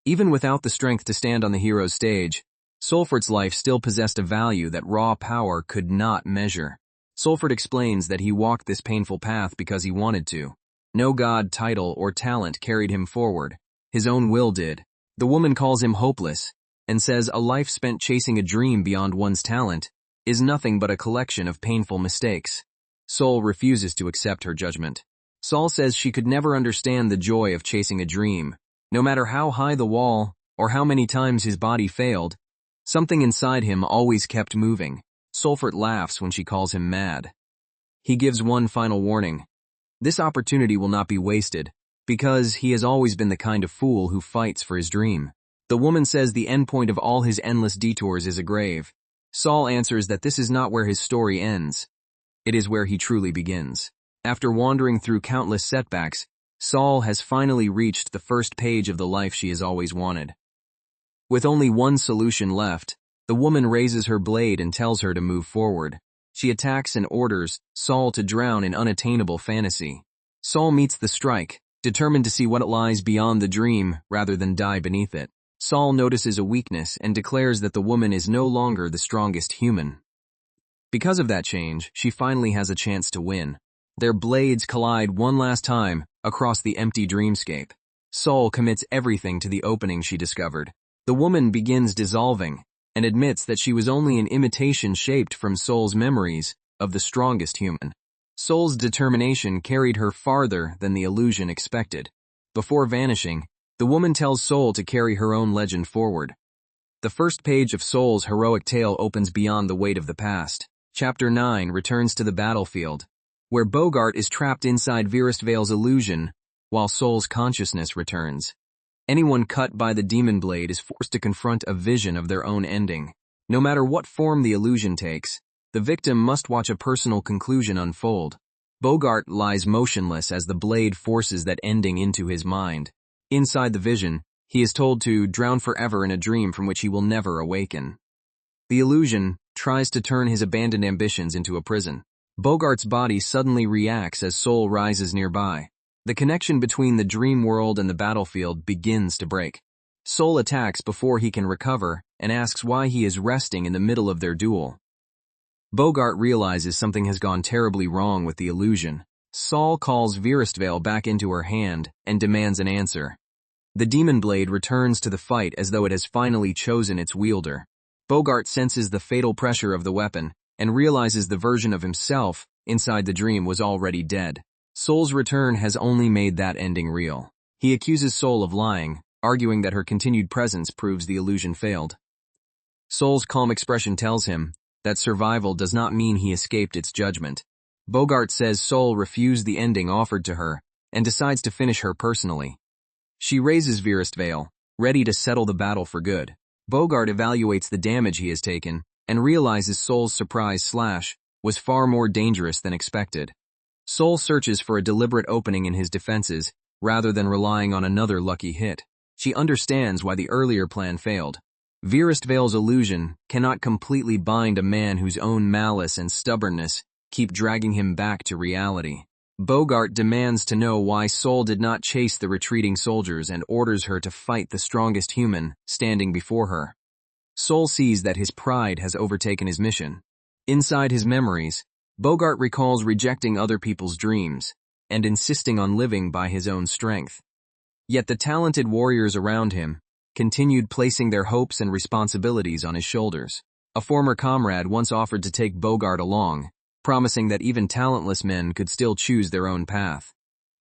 Speaker 1: Even without the strength to stand on the hero's stage, Sulfurt's life still possessed a value that raw power could not measure. Sulfurt explains that he walked this painful path because he wanted to. No god, title, or talent carried him forward. His own will did. The woman calls him hopeless and says a life spent chasing a dream beyond one's talent is nothing but a collection of painful mistakes. Saul refuses to accept her judgment. Saul says she could never understand the joy of chasing a dream. No matter how high the wall or how many times his body failed, something inside him always kept moving. Sulfurt laughs when she calls him mad. He gives one final warning. This opportunity will not be wasted, because he has always been the kind of fool who fights for his dream. The woman says the endpoint of all his endless detours is a grave. Saul answers that this is not where his story ends. It is where he truly begins. After wandering through countless setbacks, Saul has finally reached the first page of the life she has always wanted. With only one solution left, the woman raises her blade and tells her to move forward. She attacks and orders Saul to drown in unattainable fantasy. Saul meets the strike, determined to see what lies beyond the dream rather than die beneath it. Saul notices a weakness and declares that the woman is no longer the strongest human. Because of that change, she finally has a chance to win. Their blades collide one last time across the empty dreamscape. Saul commits everything to the opening she discovered. The woman begins dissolving and admits that she was only an imitation shaped from Saul's memories of the strongest human. Saul's determination carried her farther than the illusion expected. Before vanishing, the woman tells Saul to carry her own legend forward. The first page of Saul's heroic tale opens beyond the weight of the past. Chapter 9 returns to the battlefield, where Bogart is trapped inside Virustvale's illusion, while Saul's consciousness returns. Anyone cut by the demon blade is forced to confront a vision of their own ending. No matter what form the illusion takes, the victim must watch a personal conclusion unfold. Bogart lies motionless as the blade forces that ending into his mind. Inside the vision, he is told to drown forever in a dream from which he will never awaken. The illusion tries to turn his abandoned ambitions into a prison. Bogart's body suddenly reacts as Saul rises nearby. The connection between the dream world and the battlefield begins to break. Saul attacks before he can recover and asks why he is resting in the middle of their duel. Bogart realizes something has gone terribly wrong with the illusion. Saul calls Virustvale back into her hand and demands an answer. The demon blade returns to the fight as though it has finally chosen its wielder. Bogart senses the fatal pressure of the weapon and realizes the version of himself inside the dream was already dead. Saul's return has only made that ending real. He accuses Saul of lying, arguing that her continued presence proves the illusion failed. Saul's calm expression tells him that survival does not mean he escaped its judgment. Bogart says Saul refused the ending offered to her and decides to finish her personally. She raises Virustvale, ready to settle the battle for good. Bogart evaluates the damage he has taken and realizes Saul's surprise slash was far more dangerous than expected. Saul searches for a deliberate opening in his defenses rather than relying on another lucky hit. She understands why the earlier plan failed. Veil's illusion cannot completely bind a man whose own malice and stubbornness keep dragging him back to reality. Bogart demands to know why Soul did not chase the retreating soldiers and orders her to fight the strongest human standing before her. Soul sees that his pride has overtaken his mission. Inside his memories, Bogart recalls rejecting other people's dreams and insisting on living by his own strength. Yet the talented warriors around him continued placing their hopes and responsibilities on his shoulders. A former comrade once offered to take Bogart along, promising that even talentless men could still choose their own path.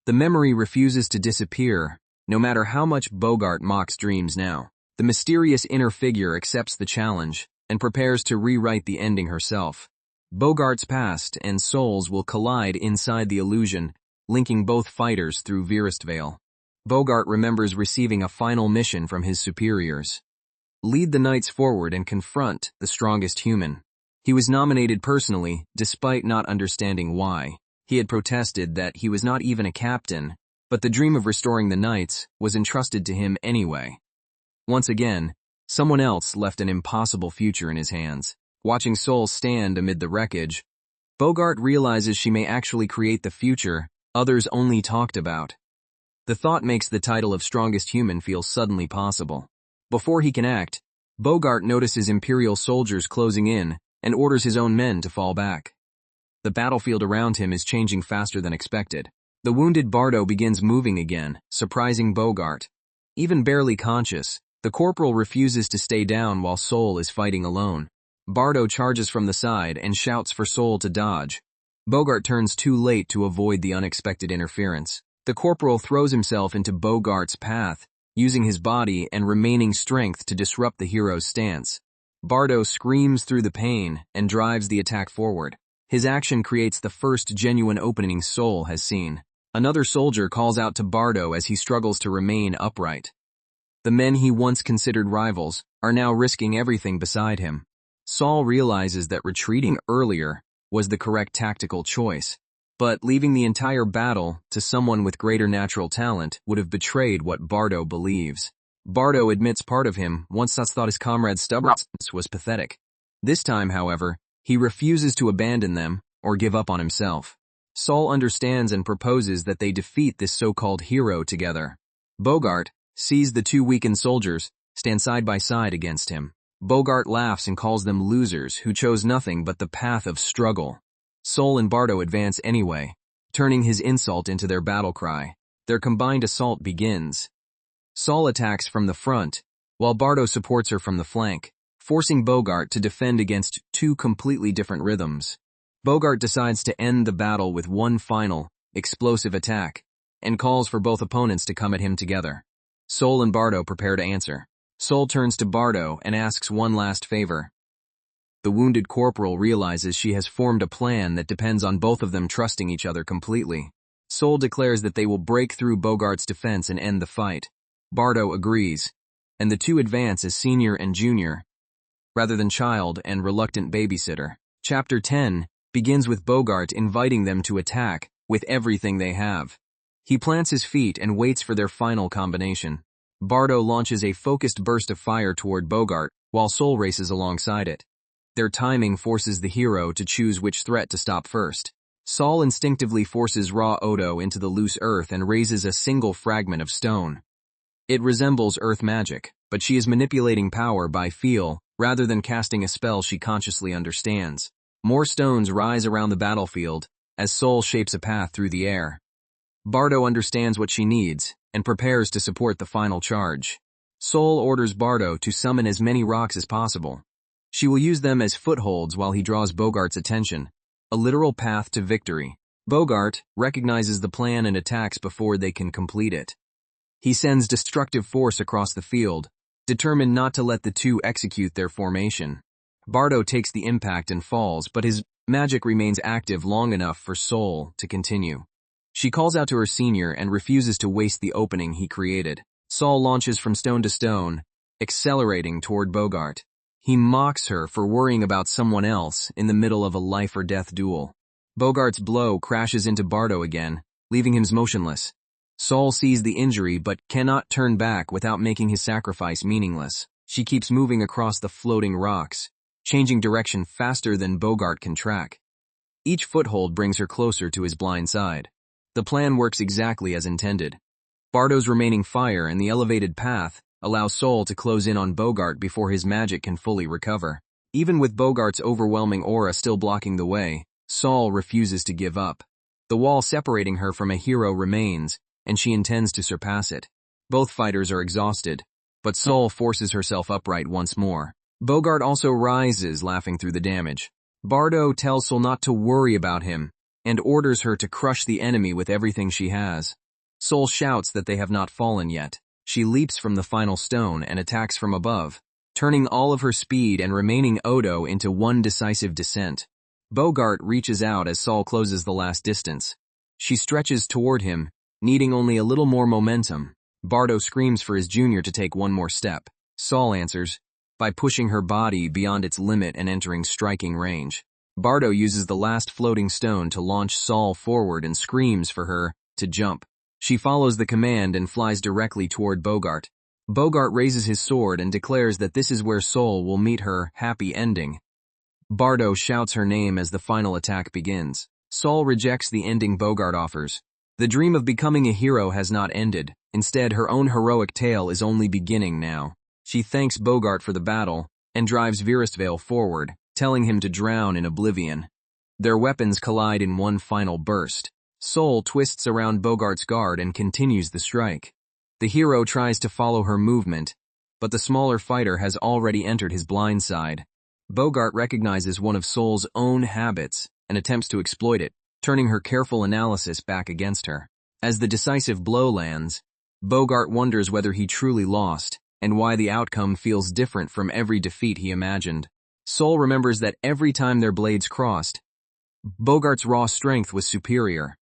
Speaker 1: The memory refuses to disappear, no matter how much Bogart mocks dreams now. The mysterious inner figure accepts the challenge and prepares to rewrite the ending herself. Bogart's past and souls will collide inside the illusion, linking both fighters through Veil. Bogart remembers receiving a final mission from his superiors. Lead the knights forward and confront the strongest human. He was nominated personally, despite not understanding why. He had protested that he was not even a captain, but the dream of restoring the knights was entrusted to him anyway. Once again, someone else left an impossible future in his hands. Watching Soul stand amid the wreckage, Bogart realizes she may actually create the future others only talked about. The thought makes the title of Strongest Human feel suddenly possible. Before he can act, Bogart notices Imperial soldiers closing in and orders his own men to fall back. The battlefield around him is changing faster than expected. The wounded Bardo begins moving again, surprising Bogart. Even barely conscious, the corporal refuses to stay down while Soul is fighting alone. Bardo charges from the side and shouts for Soul to dodge. Bogart turns too late to avoid the unexpected interference. The corporal throws himself into Bogart's path, using his body and remaining strength to disrupt the hero's stance. Bardo screams through the pain and drives the attack forward. His action creates the first genuine opening Soul has seen. Another soldier calls out to Bardo as he struggles to remain upright. The men he once considered rivals are now risking everything beside him. Saul realizes that retreating earlier was the correct tactical choice, but leaving the entire battle to someone with greater natural talent would have betrayed what Bardo believes. Bardo admits part of him once thought his comrade's stubbornness was pathetic. This time, however, he refuses to abandon them or give up on himself. Saul understands and proposes that they defeat this so-called hero together. Bogart sees the two weakened soldiers stand side by side against him. Bogart laughs and calls them losers who chose nothing but the path of struggle. Soul and Bardo advance anyway, turning his insult into their battle cry. Their combined assault begins. Saul attacks from the front, while Bardo supports her from the flank, forcing Bogart to defend against two completely different rhythms. Bogart decides to end the battle with one final, explosive attack, and calls for both opponents to come at him together. Soul and Bardo prepare to answer. Soul turns to Bardo and asks one last favor. The wounded corporal realizes she has formed a plan that depends on both of them trusting each other completely. Soul declares that they will break through Bogart's defense and end the fight. Bardo agrees, and the two advance as senior and junior, rather than child and reluctant babysitter. Chapter 10 begins with Bogart inviting them to attack with everything they have. He plants his feet and waits for their final combination. Bardo launches a focused burst of fire toward Bogart, while Soul races alongside it. Their timing forces the hero to choose which threat to stop first. Saul instinctively forces Raw Odo into the loose earth and raises a single fragment of stone. It resembles earth magic, but she is manipulating power by feel rather than casting a spell she consciously understands. More stones rise around the battlefield as Soul shapes a path through the air. Bardo understands what she needs and prepares to support the final charge. Soul orders Bardo to summon as many rocks as possible. She will use them as footholds while he draws Bogart's attention, a literal path to victory. Bogart recognizes the plan and attacks before they can complete it. He sends destructive force across the field, determined not to let the two execute their formation. Bardo takes the impact and falls, but his magic remains active long enough for Soul to continue. She calls out to her senior and refuses to waste the opening he created. Saul launches from stone to stone, accelerating toward Bogart. He mocks her for worrying about someone else in the middle of a life-or-death duel. Bogart's blow crashes into Bardo again, leaving him motionless. Saul sees the injury but cannot turn back without making his sacrifice meaningless. She keeps moving across the floating rocks, changing direction faster than Bogart can track. Each foothold brings her closer to his blind side. The plan works exactly as intended. Bardo's remaining fire and the elevated path allow Sol to close in on Bogart before his magic can fully recover. Even with Bogart's overwhelming aura still blocking the way, Sol refuses to give up. The wall separating her from a hero remains, and she intends to surpass it. Both fighters are exhausted, but Sol forces herself upright once more. Bogart also rises, laughing through the damage. Bardo tells Sol not to worry about him, and orders her to crush the enemy with everything she has. Sol shouts that they have not fallen yet. She leaps from the final stone and attacks from above, turning all of her speed and remaining Odo into one decisive descent. Bogart reaches out as Sol closes the last distance. She stretches toward him, needing only a little more momentum. Bardo screams for his junior to take one more step. Sol answers by pushing her body beyond its limit and entering striking range. Bardo uses the last floating stone to launch Sol forward and screams for her to jump. She follows the command and flies directly toward Bogart. Bogart raises his sword and declares that this is where Sol will meet her happy ending. Bardo shouts her name as the final attack begins. Sol rejects the ending Bogart offers. The dream of becoming a hero has not ended. Instead, her own heroic tale is only beginning now. She thanks Bogart for the battle and drives Virastvale forward, telling him to drown in oblivion. Their weapons collide in one final burst. Sol twists around Bogart's guard and continues the strike. The hero tries to follow her movement, but the smaller fighter has already entered his blind side. Bogart recognizes one of Sol's own habits and attempts to exploit it, turning her careful analysis back against her. As the decisive blow lands, Bogart wonders whether he truly lost, and why the outcome feels different from every defeat he imagined. Sol remembers that every time their blades crossed, Bogart's raw strength was superior.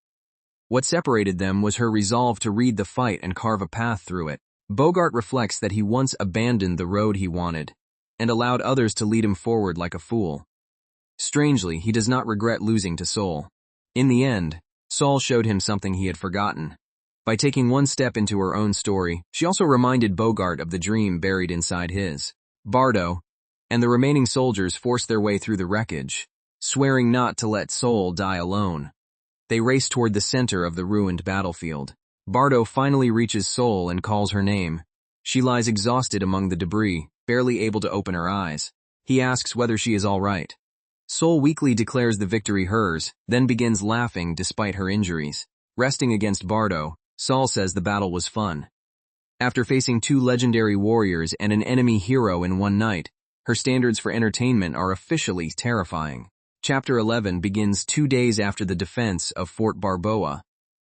Speaker 1: What separated them was her resolve to read the fight and carve a path through it. Bogart reflects that he once abandoned the road he wanted, and allowed others to lead him forward like a fool. Strangely, he does not regret losing to Sol. In the end, Sol showed him something he had forgotten. By taking one step into her own story, she also reminded Bogart of the dream buried inside his. Bardo and the remaining soldiers force their way through the wreckage, swearing not to let Sol die alone. They race toward the center of the ruined battlefield. Bardo finally reaches Sol and calls her name. She lies exhausted among the debris, barely able to open her eyes. He asks whether she is all right. Sol weakly declares the victory hers, then begins laughing despite her injuries. Resting against Bardo, Sol says the battle was fun. After facing two legendary warriors and an enemy hero in one night, her standards for entertainment are officially terrifying. Chapter 11 begins 2 days after the defense of Fort Barboa.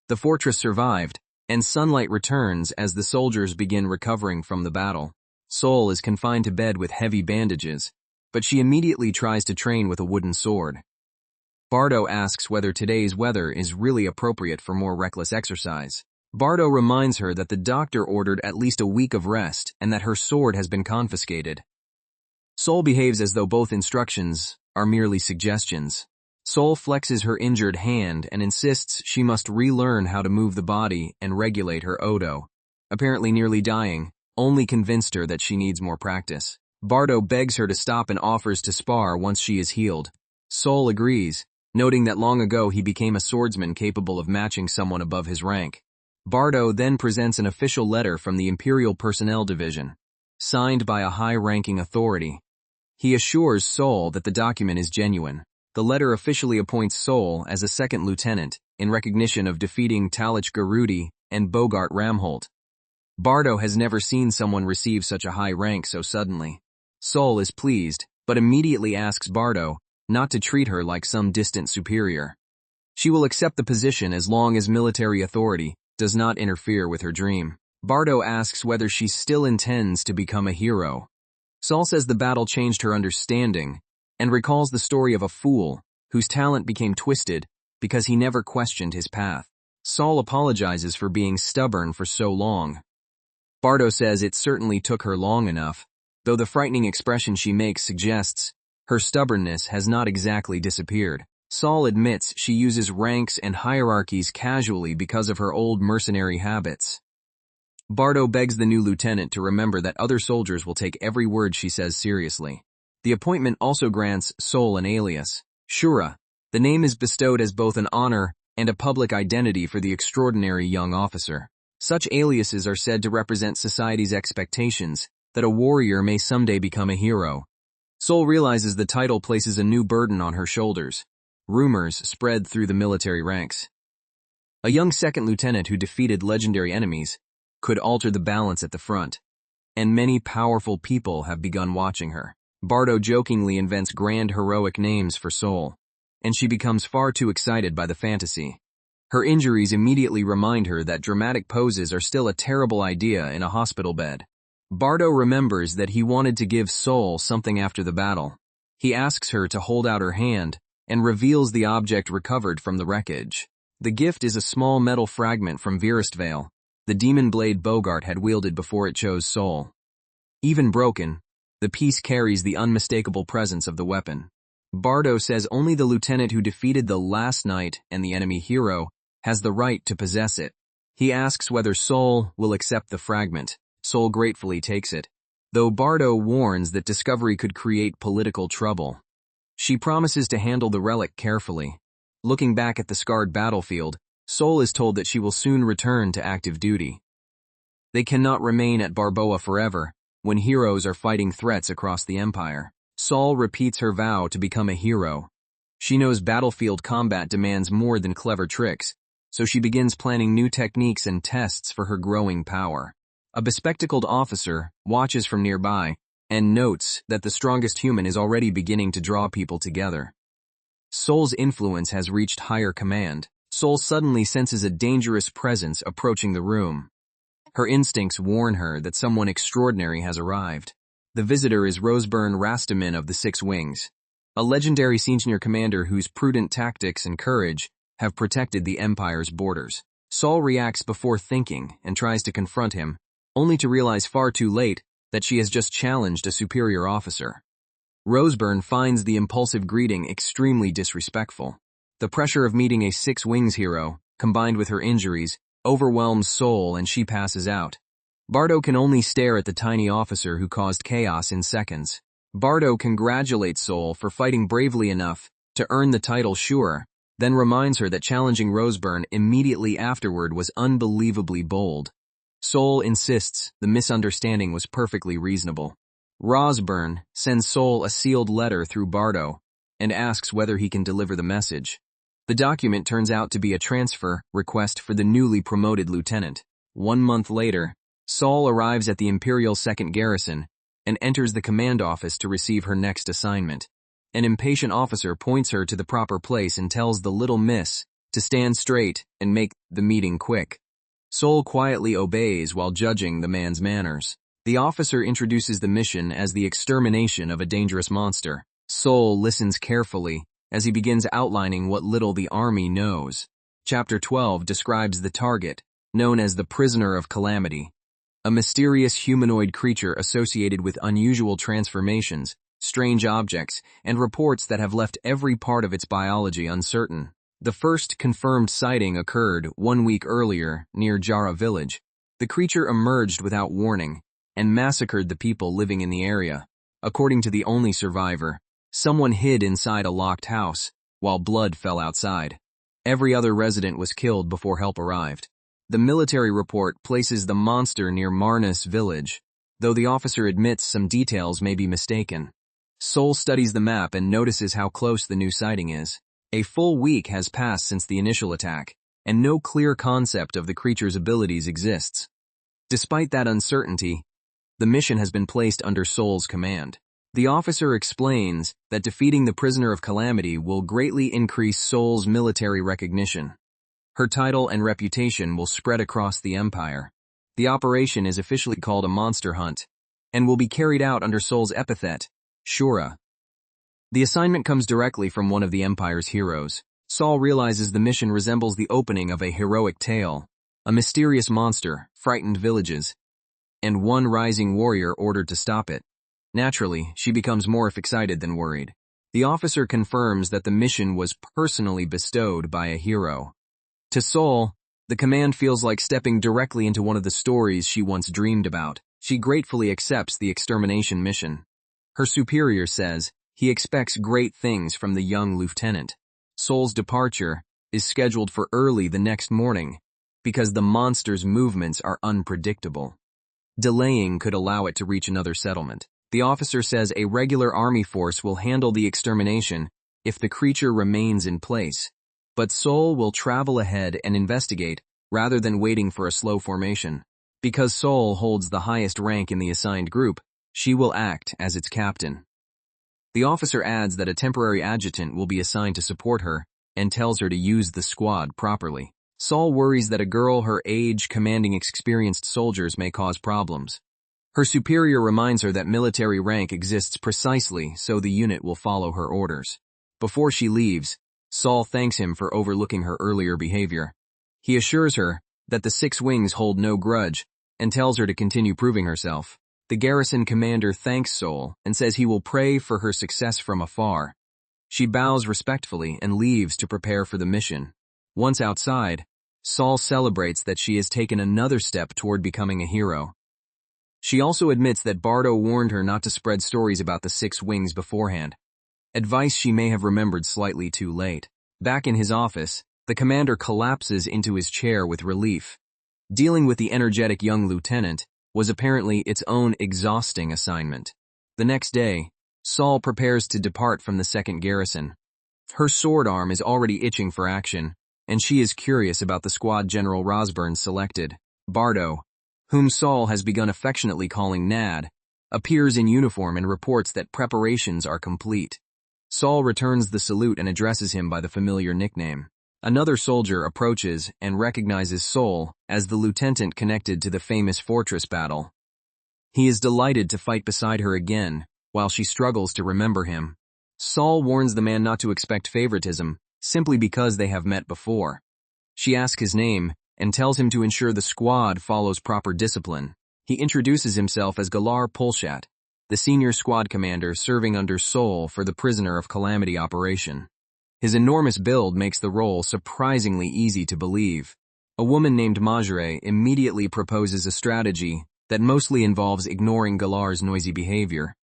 Speaker 1: The fortress survived, and sunlight returns as the soldiers begin recovering from the battle. Sol is confined to bed with heavy bandages, but she immediately tries to train with a wooden sword. Bardo asks whether today's weather is really appropriate for more reckless exercise. Bardo reminds her that the doctor ordered at least a week of rest and that her sword has been confiscated. Sol behaves as though both instructions are merely suggestions. Sol flexes her injured hand and insists she must relearn how to move the body and regulate her Odo. Apparently nearly dying, only convinced her that she needs more practice. Bardo begs her to stop and offers to spar once she is healed. Sol agrees, noting that long ago he became a swordsman capable of matching someone above his rank. Bardo then presents an official letter from the Imperial Personnel Division, signed by a high-ranking authority. He assures Sol that the document is genuine. The letter officially appoints Sol as a second lieutenant in recognition of defeating Talich Garudi and Bogart Ramholt. Bardo has never seen someone receive such a high rank so suddenly. Sol is pleased, but immediately asks Bardo not to treat her like some distant superior. She will accept the position as long as military authority does not interfere with her dream. Bardo asks whether she still intends to become a hero. Sol says the battle changed her understanding and recalls the story of a fool whose talent became twisted because he never questioned his path. Sol apologizes for being stubborn for so long. Bardo says it certainly took her long enough, though the frightening expression she makes suggests her stubbornness has not exactly disappeared. Sol admits she uses ranks and hierarchies casually because of her old mercenary habits. Bardo begs the new lieutenant to remember that other soldiers will take every word she says seriously. The appointment also grants Sol an alias, Shura. The name is bestowed as both an honor and a public identity for the extraordinary young officer. Such aliases are said to represent society's expectations that a warrior may someday become a hero. Sol realizes the title places a new burden on her shoulders. Rumors spread through the military ranks. A young second lieutenant who defeated legendary enemies could alter the balance at the front, and many powerful people have begun watching her. Bardo jokingly invents grand heroic names for Sol, and she becomes far too excited by the fantasy. Her injuries immediately remind her that dramatic poses are still a terrible idea in a hospital bed. Bardo remembers that he wanted to give Sol something after the battle. He asks her to hold out her hand and reveals the object recovered from the wreckage. The gift is a small metal fragment from Virustvale, the demon blade Bogart had wielded before it chose Sol. Even broken, the piece carries the unmistakable presence of the weapon. Bardo says only the lieutenant who defeated the last knight and the enemy hero has the right to possess it. He asks whether Sol will accept the fragment. Sol gratefully takes it, though Bardo warns that discovery could create political trouble. She promises to handle the relic carefully. Looking back at the scarred battlefield, Sol is told that she will soon return to active duty. They cannot remain at Barboa forever when heroes are fighting threats across the Empire. Sol repeats her vow to become a hero. She knows battlefield combat demands more than clever tricks, so she begins planning new techniques and tests for her growing power. A bespectacled officer watches from nearby and notes that the strongest human is already beginning to draw people together. Sol's influence has reached higher command. Sol suddenly senses a dangerous presence approaching the room. Her instincts warn her that someone extraordinary has arrived. The visitor is Roseburn Rastamin of the Six Wings, a legendary senior commander whose prudent tactics and courage have protected the Empire's borders. Sol reacts before thinking and tries to confront him, only to realize far too late that she has just challenged a superior officer. Roseburn finds the impulsive greeting extremely disrespectful. The pressure of meeting a Six Wings hero, combined with her injuries, overwhelms Sol and she passes out. Bardo can only stare at the tiny officer who caused chaos in seconds. Bardo congratulates Sol for fighting bravely enough to earn the title Shura, then reminds her that challenging Roseburn immediately afterward was unbelievably bold. Sol insists the misunderstanding was perfectly reasonable. Roseburn sends Sol a sealed letter through Bardo and asks whether he can deliver the message. The document turns out to be a transfer request for the newly promoted lieutenant. 1 month later, Sol arrives at the Imperial 2nd Garrison and enters the command office to receive her next assignment. An impatient officer points her to the proper place and tells the little miss to stand straight and make the meeting quick. Sol quietly obeys while judging the man's manners. The officer introduces the mission as the extermination of a dangerous monster. Sol listens carefully as he begins outlining what little the army knows. Chapter 12 describes the target, known as the Prisoner of Calamity, a mysterious humanoid creature associated with unusual transformations, strange objects, and reports that have left every part of its biology uncertain. The first confirmed sighting occurred 1 week earlier near Jara village. The creature emerged without warning and massacred the people living in the area. According to the only survivor, someone hid inside a locked house while blood fell outside. Every other resident was killed before help arrived. The military report places the monster near Marnus village, though the officer admits some details may be mistaken. Sol studies the map and notices how close the new sighting is. A full week has passed since the initial attack, and no clear concept of the creature's abilities exists. Despite that uncertainty, the mission has been placed under Sol's command. The officer explains that defeating the Prisoner of Calamity will greatly increase Sol's military recognition. Her title and reputation will spread across the Empire. The operation is officially called a monster hunt, and will be carried out under Sol's epithet, Shura. The assignment comes directly from one of the Empire's heroes. Sol realizes the mission resembles the opening of a heroic tale. A mysterious monster frightened villages, and one rising warrior ordered to stop it. Naturally, she becomes more excited than worried. The officer confirms that the mission was personally bestowed by a hero. To Sol, The command feels like stepping directly into one of the stories she once dreamed about. She gratefully accepts the extermination mission. Her superior says he expects great things from the young lieutenant. Sol's departure is scheduled for early the next morning because the monster's movements are unpredictable. Delaying could allow it to reach another settlement. The officer says a regular army force will handle the extermination if the creature remains in place, but Sol will travel ahead and investigate rather than waiting for a slow formation. Because Sol holds the highest rank in the assigned group, she will act as its captain. The officer adds that a temporary adjutant will be assigned to support her and tells her to use the squad properly. Sol worries that a girl her age commanding experienced soldiers may cause problems. Her superior reminds her that military rank exists precisely so the unit will follow her orders. Before she leaves, Sol thanks him for overlooking her earlier behavior. He assures her that the 6 Wings hold no grudge and tells her to continue proving herself. The garrison commander thanks Sol and says he will pray for her success from afar. She bows respectfully and leaves to prepare for the mission. Once outside, Sol celebrates that she has taken another step toward becoming a hero. She also admits that Bardo warned her not to spread stories about the 6 Wings beforehand, advice she may have remembered slightly too late. Back in his office, the commander collapses into his chair with relief. Dealing with the energetic young lieutenant was apparently its own exhausting assignment. The next day, Sol prepares to depart from the 2nd Garrison. Her sword arm is already itching for action, and she is curious about the squad General Rosburn selected. Bardo, whom Sol has begun affectionately calling Nad, appears in uniform and reports that preparations are complete. Sol returns the salute and addresses him by the familiar nickname. Another soldier approaches and recognizes Sol as the lieutenant connected to the famous fortress battle. He is delighted to fight beside her again, while she struggles to remember him. Sol warns the man not to expect favoritism, simply because they have met before. She asks his name and tells him to ensure the squad follows proper discipline. He introduces himself as Galar Pulshat, the senior squad commander serving under Sol for the Prisoner of Calamity operation. His enormous build makes the role surprisingly easy to believe. A woman named Majere immediately proposes a strategy that mostly involves ignoring Galar's noisy behavior.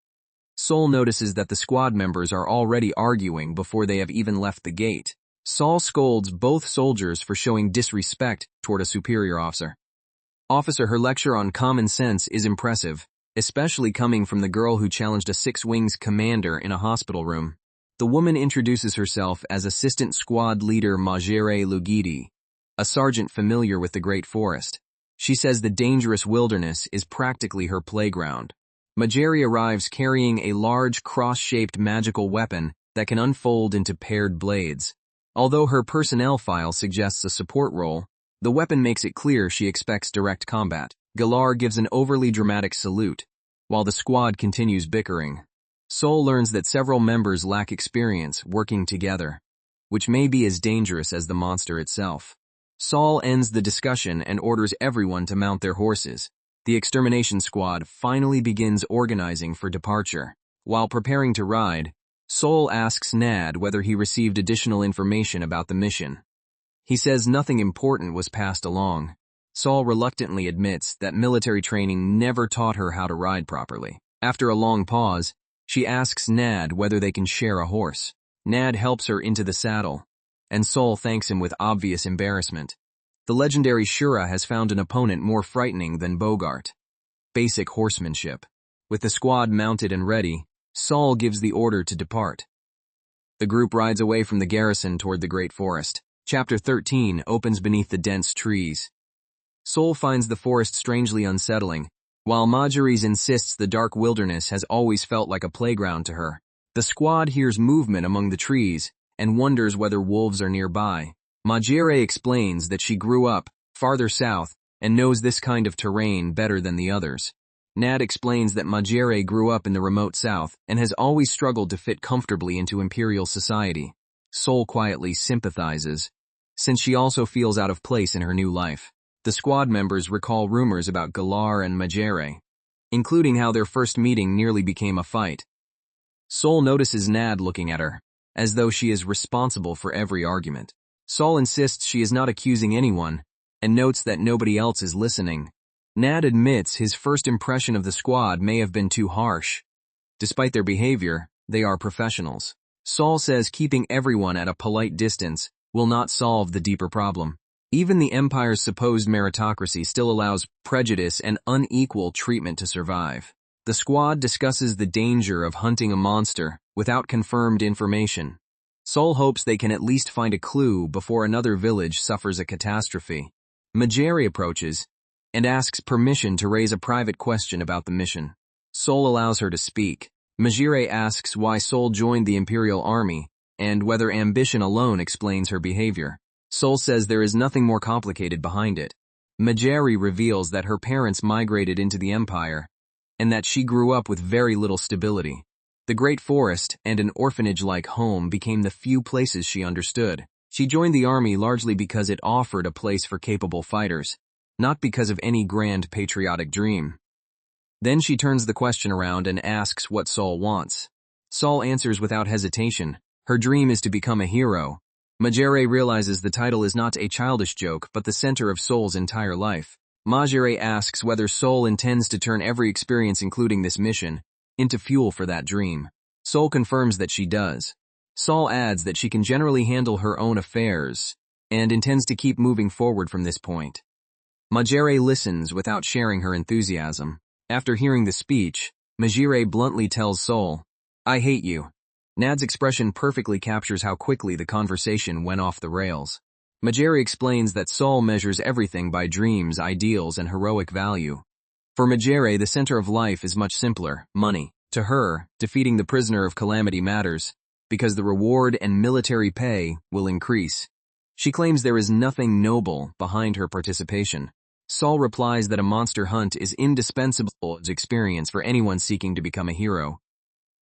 Speaker 1: Sol notices that the squad members are already arguing before they have even left the gate. Sol scolds both soldiers for showing disrespect toward a superior officer. Her lecture on common sense is impressive, especially coming from the girl who challenged a 6 Wings commander in a hospital room. The woman introduces herself as Assistant Squad Leader Majere Lugidi, a sergeant familiar with the Great Forest. She says the dangerous wilderness is practically her playground. Majere arrives carrying a large cross-shaped magical weapon that can unfold into paired blades. Although her personnel file suggests a support role, the weapon makes it clear she expects direct combat. Galar gives an overly dramatic salute, while the squad continues bickering. Sol learns that several members lack experience working together, which may be as dangerous as the monster itself. Sol ends the discussion and orders everyone to mount their horses. The extermination squad finally begins organizing for departure. While preparing to ride, Sol asks Nad whether he received additional information about the mission. He says nothing important was passed along. Sol reluctantly admits that military training never taught her how to ride properly. After a long pause, she asks Nad whether they can share a horse. Nad helps her into the saddle, and Sol thanks him with obvious embarrassment. The legendary Shura has found an opponent more frightening than Bogart. Basic horsemanship. With the squad mounted and ready, Sol gives the order to depart. The group rides away from the garrison toward the Great Forest. Chapter 13 opens beneath the dense trees. Sol finds the forest strangely unsettling, while Majeres insists the dark wilderness has always felt like a playground to her. The squad hears movement among the trees and wonders whether wolves are nearby. Majere explains that she grew up farther south and knows this kind of terrain better than the others. Nad explains that Majere grew up in the remote south and has always struggled to fit comfortably into imperial society. Sol quietly sympathizes, since she also feels out of place in her new life. The squad members recall rumors about Galar and Majere, including how their first meeting nearly became a fight. Sol notices Nad looking at her, as though she is responsible for every argument. Sol insists she is not accusing anyone, and notes that nobody else is listening. Nad admits his first impression of the squad may have been too harsh. Despite their behavior, they are professionals. Saul says keeping everyone at a polite distance will not solve the deeper problem. Even the Empire's supposed meritocracy still allows prejudice and unequal treatment to survive. The squad discusses the danger of hunting a monster without confirmed information. Saul hopes they can at least find a clue before another village suffers a catastrophe. Majeri approaches and asks permission to raise a private question about the mission. Saul allows her to speak. Majere asks why Saul joined the Imperial Army and whether ambition alone explains her behavior. Saul says there is nothing more complicated behind it. Majeri reveals that her parents migrated into the Empire and that she grew up with very little stability. The Great Forest and an orphanage-like home became the few places she understood. She joined the army largely because it offered a place for capable fighters, not because of any grand patriotic dream. Then she turns the question around and asks what Saul wants. Saul answers without hesitation. Her dream is to become a hero. Majere realizes the title is not a childish joke but the center of Saul's entire life. Majere asks whether Saul intends to turn every experience including this mission into fuel for that dream. Saul confirms that she does. Saul adds that she can generally handle her own affairs and intends to keep moving forward from this point. Majere listens without sharing her enthusiasm. After hearing the speech, Majere bluntly tells Saul, "I hate you." Nad's expression perfectly captures how quickly the conversation went off the rails. Majere explains that Saul measures everything by dreams, ideals, and heroic value. For Majere, the center of life is much simpler, money. To her, defeating the prisoner of calamity matters, because the reward and military pay will increase. She claims there is nothing noble behind her participation. Saul replies that a monster hunt is indispensable as experience for anyone seeking to become a hero.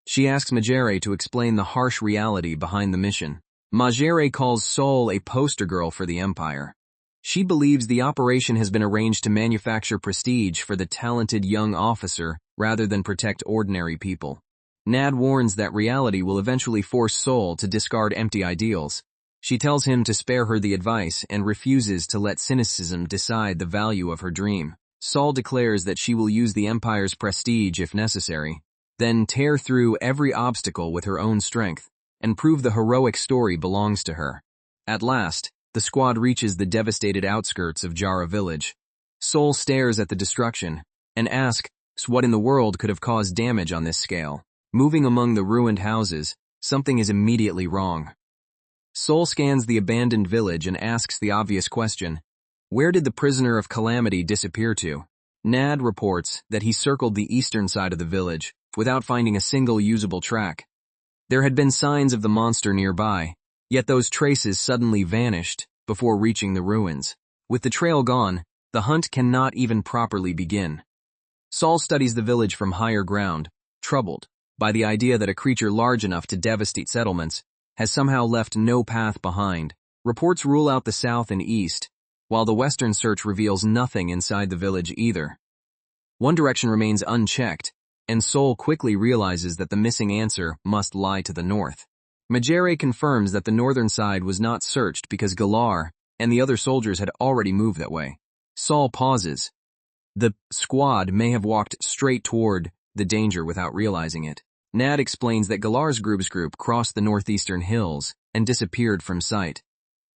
Speaker 1: She asks Majere to explain the harsh reality behind the mission. Majere calls Saul a poster girl for the Empire. She believes the operation has been arranged to manufacture prestige for the talented young officer rather than protect ordinary people. Nad warns that reality will eventually force Saul to discard empty ideals. She tells him to spare her the advice and refuses to let cynicism decide the value of her dream. Saul declares that she will use the Empire's prestige if necessary, then tear through every obstacle with her own strength and prove the heroic story belongs to her. At last, the squad reaches the devastated outskirts of Jara village. Saul stares at the destruction and asks what in the world could have caused damage on this scale. Moving among the ruined houses, something is immediately wrong. Saul scans the abandoned village and asks the obvious question, where did the prisoner of calamity disappear to? Nad reports that he circled the eastern side of the village without finding a single usable track. There had been signs of the monster nearby, yet those traces suddenly vanished before reaching the ruins. With the trail gone, the hunt cannot even properly begin. Saul studies the village from higher ground, troubled by the idea that a creature large enough to devastate settlements has somehow left no path behind. Reports rule out the south and east, while the western search reveals nothing inside the village either. One direction remains unchecked, and Saul quickly realizes that the missing answer must lie to the north. Majere confirms that the northern side was not searched because Galar and the other soldiers had already moved that way. Saul pauses. The squad may have walked straight toward the danger without realizing it. Nad explains that Galar's group crossed the northeastern hills and disappeared from sight.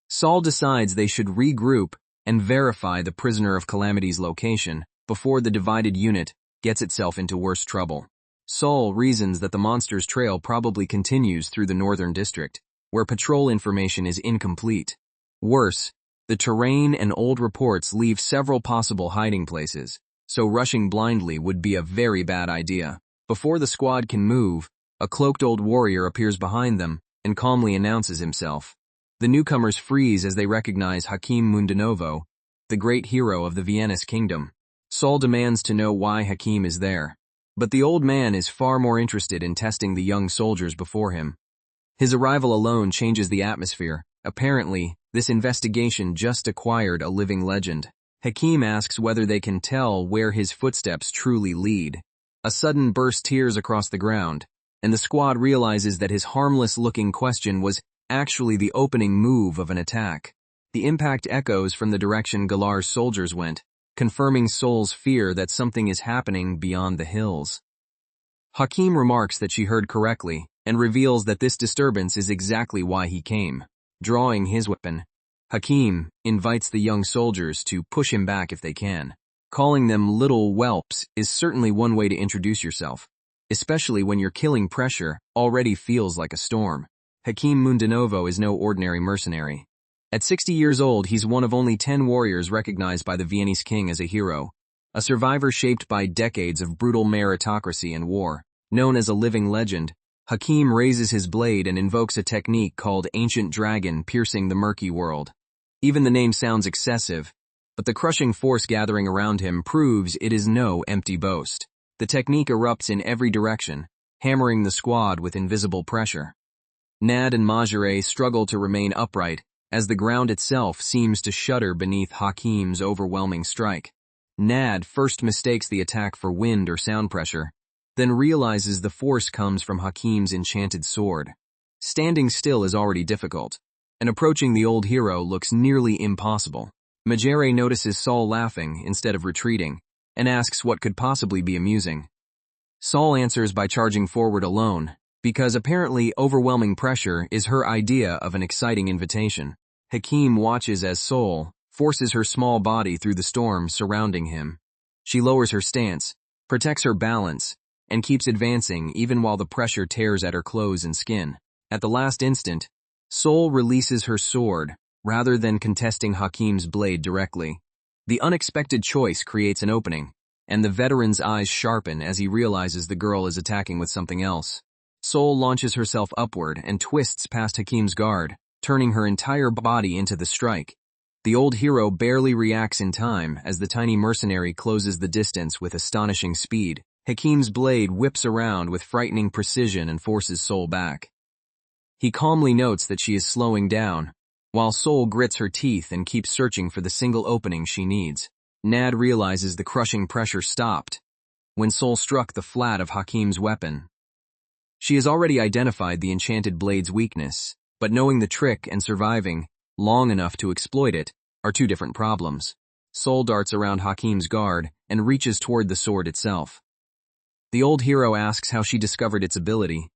Speaker 1: Saul decides they should regroup and verify the prisoner of calamity's location before the divided unit gets itself into worse trouble. Saul reasons that the monster's trail probably continues through the northern district, where patrol information is incomplete. Worse, the terrain and old reports leave several possible hiding places, so rushing blindly would be a very bad idea. Before the squad can move, a cloaked old warrior appears behind them and calmly announces himself. The newcomers freeze as they recognize Hakim Mundanovo, the great hero of the Viennese kingdom. Saul demands to know why Hakim is there, but the old man is far more interested in testing the young soldiers before him. His arrival alone changes the atmosphere. Apparently, this investigation just acquired a living legend. Hakim asks whether they can tell where his footsteps truly lead. A sudden burst tears across the ground, and the squad realizes that his harmless-looking question was actually the opening move of an attack. The impact echoes from the direction Galar's soldiers went, confirming Sol's fear that something is happening beyond the hills. Hakim remarks that she heard correctly and reveals that this disturbance is exactly why he came. Drawing his weapon, Hakim invites the young soldiers to push him back if they can. Calling them little whelps is certainly one way to introduce yourself, especially when your killing pressure already feels like a storm. Hakim Mundanovo is no ordinary mercenary. At 60 years old, he's one of only 10 warriors recognized by the Viennese king as a hero, a survivor shaped by decades of brutal meritocracy and war. Known as a living legend, Hakim raises his blade and invokes a technique called Ancient Dragon Piercing the Murky World. Even the name sounds excessive, but the crushing force gathering around him proves it is no empty boast. The technique erupts in every direction, hammering the squad with invisible pressure. Nad and Majere struggle to remain upright, as the ground itself seems to shudder beneath Hakim's overwhelming strike. Nad first mistakes the attack for wind or sound pressure, then realizes the force comes from Hakim's enchanted sword. Standing still is already difficult, and approaching the old hero looks nearly impossible. Majere notices Sol laughing instead of retreating, and asks what could possibly be amusing. Sol answers by charging forward alone, because apparently overwhelming pressure is her idea of an exciting invitation. Hakim watches as Sol forces her small body through the storm surrounding him. She lowers her stance, protects her balance, and keeps advancing even while the pressure tears at her clothes and skin. At the last instant, Sol releases her sword, rather than contesting Hakim's blade directly. The unexpected choice creates an opening, and the veteran's eyes sharpen as he realizes the girl is attacking with something else. Sol launches herself upward and twists past Hakim's guard, turning her entire body into the strike. The old hero barely reacts in time as the tiny mercenary closes the distance with astonishing speed. Hakim's blade whips around with frightening precision and forces Sol back. He calmly notes that she is slowing down, while Sol grits her teeth and keeps searching for the single opening she needs. Nad realizes the crushing pressure stopped when Sol struck the flat of Hakim's weapon. She has already identified the enchanted blade's weakness, but knowing the trick and surviving long enough to exploit it are two different problems. Sol darts around Hakim's guard and reaches toward the sword itself. The old hero asks how she discovered its ability,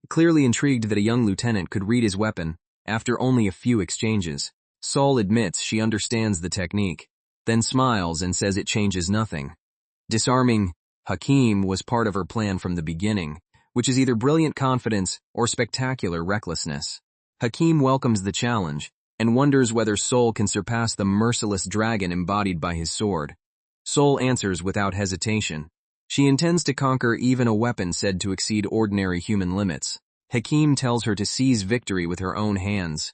Speaker 1: clearly intrigued that a young lieutenant could read his weapon after only a few exchanges. Sol admits she understands the technique, then smiles and says it changes nothing. Disarming Hakim was part of her plan from the beginning, which is either brilliant confidence or spectacular recklessness. Hakim welcomes the challenge and wonders whether Sol can surpass the merciless dragon embodied by his sword. Sol answers without hesitation. She intends to conquer even a weapon said to exceed ordinary human limits. Hakim tells her to seize victory with her own hands.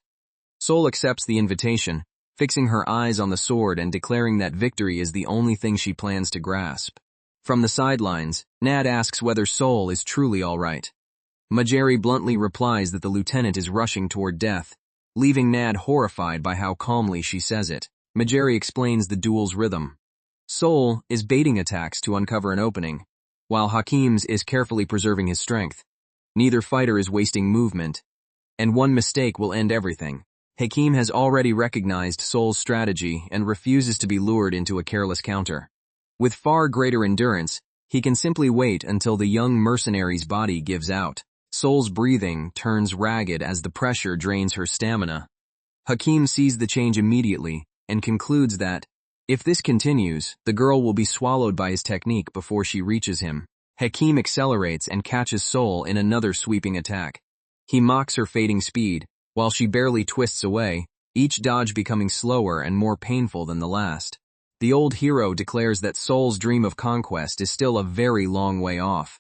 Speaker 1: Sol accepts the invitation, fixing her eyes on the sword and declaring that victory is the only thing she plans to grasp. From the sidelines, Nad asks whether Sol is truly all right. Majere bluntly replies that the lieutenant is rushing toward death, leaving Nad horrified by how calmly she says it. Majere explains the duel's rhythm. Sol is baiting attacks to uncover an opening, while Hakim's is carefully preserving his strength. Neither fighter is wasting movement, and one mistake will end everything. Hakim has already recognized Sol's strategy and refuses to be lured into a careless counter. With far greater endurance, he can simply wait until the young mercenary's body gives out. Sol's breathing turns ragged as the pressure drains her stamina. Hakim sees the change immediately and concludes that, if this continues, the girl will be swallowed by his technique before she reaches him. Hakim accelerates and catches Sol in another sweeping attack. He mocks her fading speed, while she barely twists away, each dodge becoming slower and more painful than the last. The old hero declares that Sol's dream of conquest is still a very long way off.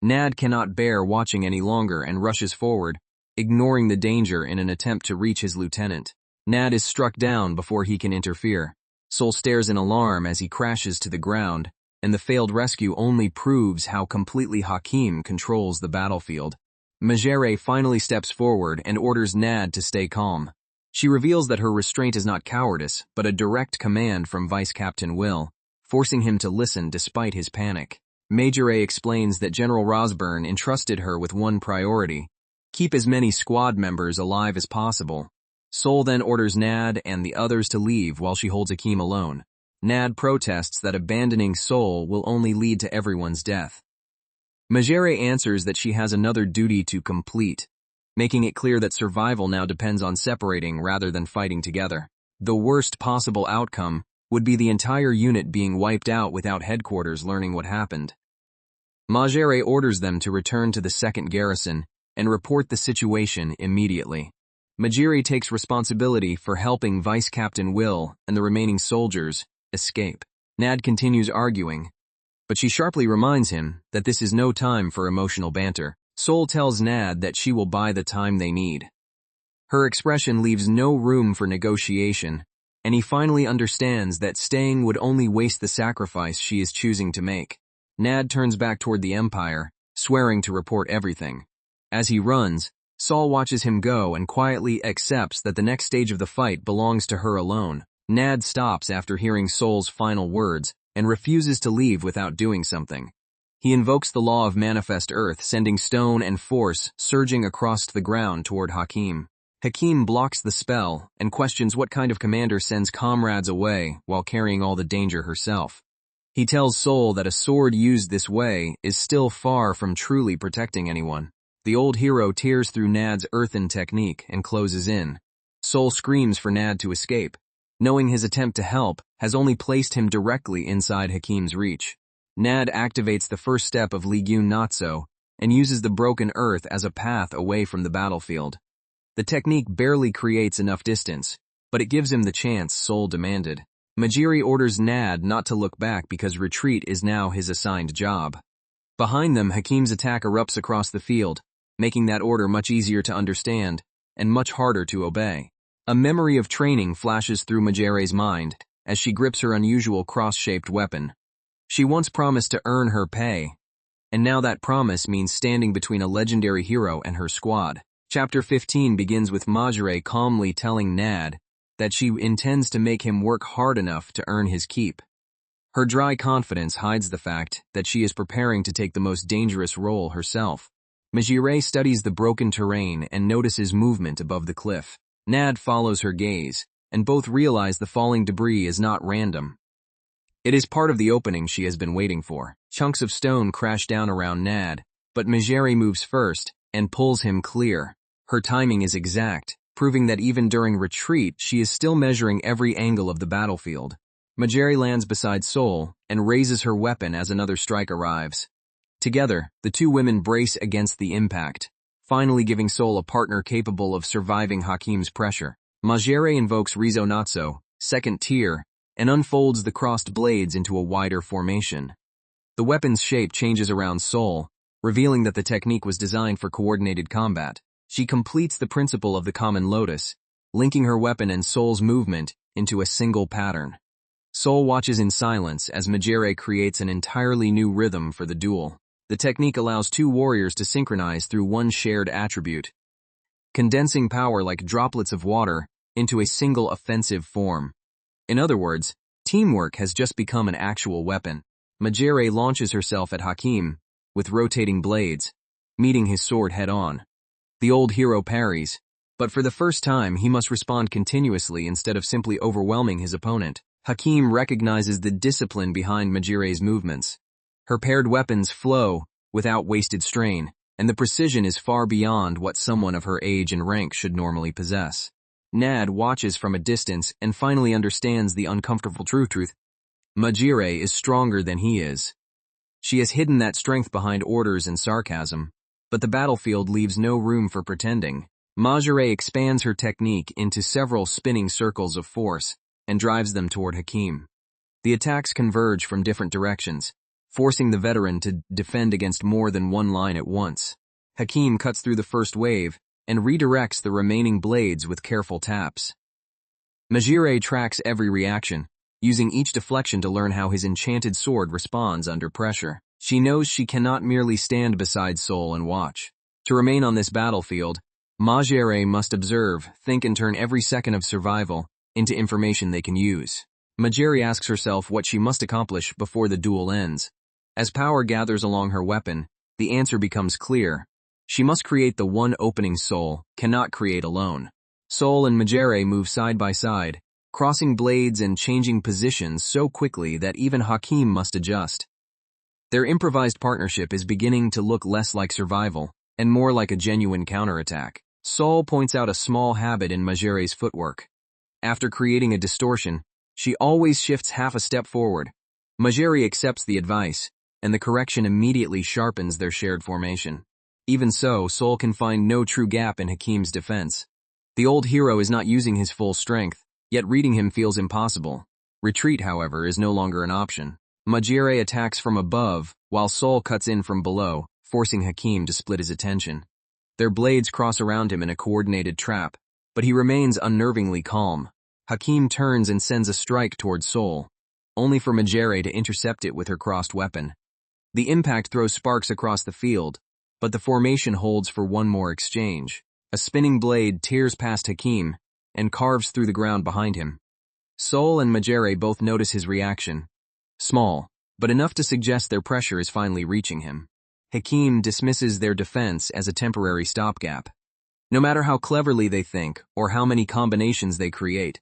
Speaker 1: Nad cannot bear watching any longer and rushes forward, ignoring the danger in an attempt to reach his lieutenant. Nad is struck down before he can interfere. Sol stares in alarm as he crashes to the ground, and the failed rescue only proves how completely Hakim controls the battlefield. Majere finally steps forward and orders Nad to stay calm. She reveals that her restraint is not cowardice, but a direct command from Vice Captain Will, forcing him to listen despite his panic. Majere explains that General Rosburn entrusted her with one priority: keep as many squad members alive as possible. Sol then orders Nad and the others to leave while she holds Hakim alone. Nad protests that abandoning Sol will only lead to everyone's death. Majere answers that she has another duty to complete, making it clear that survival now depends on separating rather than fighting together. The worst possible outcome would be the entire unit being wiped out without headquarters learning what happened. Majere orders them to return to the second garrison and report the situation immediately. Majiri takes responsibility for helping Vice Captain Will and the remaining soldiers escape. Nad continues arguing, but she sharply reminds him that this is no time for emotional banter. Sol tells Nad that she will buy the time they need. Her expression leaves no room for negotiation, and he finally understands that staying would only waste the sacrifice she is choosing to make. Nad turns back toward the Empire, swearing to report everything. As he runs, Sol watches him go and quietly accepts that the next stage of the fight belongs to her alone. Nad stops after hearing Sol's final words and refuses to leave without doing something. He invokes the law of manifest earth, sending stone and force surging across the ground toward Hakim. Hakim blocks the spell and questions what kind of commander sends comrades away while carrying all the danger herself. He tells Sol that a sword used this way is still far from truly protecting anyone. The old hero tears through Nad's earthen technique and closes in. Sol screams for Nad to escape, knowing his attempt to help has only placed him directly inside Hakim's reach. Nad activates the first step of Ligyun Natso and uses the broken earth as a path away from the battlefield. The technique barely creates enough distance, but it gives him the chance Sol demanded. Majiri orders Nad not to look back because retreat is now his assigned job. Behind them, Hakim's attack erupts across the field, making that order much easier to understand and much harder to obey. A memory of training flashes through Majere's mind as she grips her unusual cross-shaped weapon. She once promised to earn her pay, and now that promise means standing between a legendary hero and her squad. Chapter 15 begins with Majere calmly telling Nad that she intends to make him work hard enough to earn his keep. Her dry confidence hides the fact that she is preparing to take the most dangerous role herself. Majere studies the broken terrain and notices movement above the cliff. Nad follows her gaze, and both realize the falling debris is not random. It is part of the opening she has been waiting for. Chunks of stone crash down around Nad, but Majere moves first and pulls him clear. Her timing is exact, proving that even during retreat she is still measuring every angle of the battlefield. Majere lands beside Sol and raises her weapon as another strike arrives. Together, the two women brace against the impact, finally giving Sol a partner capable of surviving Hakim's pressure. Majere invokes Rizo Natso, second tier, and unfolds the crossed blades into a wider formation. The weapon's shape changes around Sol, revealing that the technique was designed for coordinated combat. She completes the principle of the common lotus, linking her weapon and Sol's movement into a single pattern. Sol watches in silence as Majere creates an entirely new rhythm for the duel. The technique allows two warriors to synchronize through one shared attribute, condensing power like droplets of water into a single offensive form. In other words, teamwork has just become an actual weapon. Majere launches herself at Hakim with rotating blades, meeting his sword head-on. The old hero parries, but for the first time he must respond continuously instead of simply overwhelming his opponent. Hakim recognizes the discipline behind Majire's movements. Her paired weapons flow without wasted strain, and the precision is far beyond what someone of her age and rank should normally possess. Nad watches from a distance and finally understands the uncomfortable truth. Majere is stronger than he is. She has hidden that strength behind orders and sarcasm, but the battlefield leaves no room for pretending. Majere expands her technique into several spinning circles of force and drives them toward Hakim. The attacks converge from different directions, forcing the veteran to defend against more than one line at once. Hakim cuts through the first wave and redirects the remaining blades with careful taps. Majere tracks every reaction, using each deflection to learn how his enchanted sword responds under pressure. She knows she cannot merely stand beside Sol and watch. To remain on this battlefield, Majere must observe, think, and turn every second of survival into information they can use. Majere asks herself what she must accomplish before the duel ends. As power gathers along her weapon, the answer becomes clear. She must create the one opening Sol cannot create alone. Sol and Majere move side by side, crossing blades and changing positions so quickly that even Hakim must adjust. Their improvised partnership is beginning to look less like survival and more like a genuine counterattack. Sol points out a small habit in Majere's footwork. After creating a distortion, she always shifts half a step forward. Majere accepts the advice, and the correction immediately sharpens their shared formation. Even so, Sol can find no true gap in Hakim's defense. The old hero is not using his full strength, yet reading him feels impossible. Retreat, however, is no longer an option. Majere attacks from above, while Sol cuts in from below, forcing Hakim to split his attention. Their blades cross around him in a coordinated trap, but he remains unnervingly calm. Hakim turns and sends a strike towards Sol, only for Majere to intercept it with her crossed weapon. The impact throws sparks across the field, but the formation holds for one more exchange. A spinning blade tears past Hakim and carves through the ground behind him. Sol and Majere both notice his reaction. Small, but enough to suggest their pressure is finally reaching him. Hakim dismisses their defense as a temporary stopgap. No matter how cleverly they think or how many combinations they create,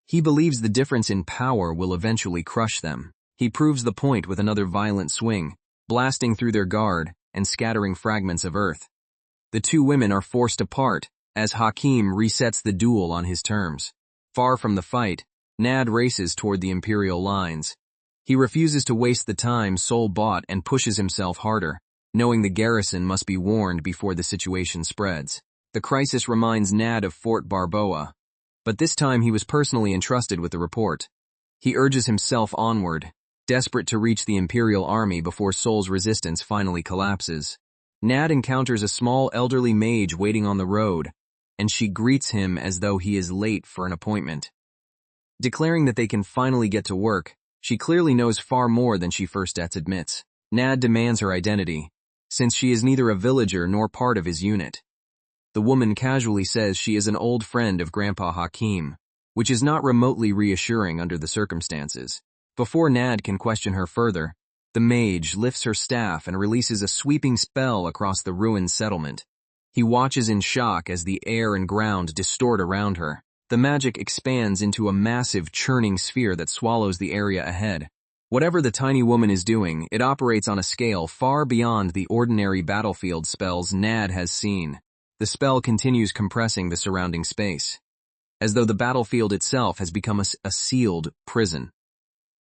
Speaker 1: he believes the difference in power will eventually crush them. He proves the point with another violent swing, blasting through their guard and scattering fragments of earth. The two women are forced apart as Hakim resets the duel on his terms. Far from the fight, Nad races toward the Imperial lines. He refuses to waste the time Sol bought and pushes himself harder, knowing the garrison must be warned before the situation spreads. The crisis reminds Nad of Fort Barboa, but this time he was personally entrusted with the report. He urges himself onward, desperate to reach the Imperial army before Sol's resistance finally collapses. Nad encounters a small elderly mage waiting on the road, and she greets him as though he is late for an appointment. Declaring that they can finally get to work, she clearly knows far more than she first admits. Nad demands her identity, since she is neither a villager nor part of his unit. The woman casually says she is an old friend of Grandpa Hakim, which is not remotely reassuring under the circumstances. Before Nad can question her further, the mage lifts her staff and releases a sweeping spell across the ruined settlement. He watches in shock as the air and ground distort around her. The magic expands into a massive churning sphere that swallows the area ahead. Whatever the tiny woman is doing, it operates on a scale far beyond the ordinary battlefield spells Nad has seen. The spell continues compressing the surrounding space, as though the battlefield itself has become a sealed prison.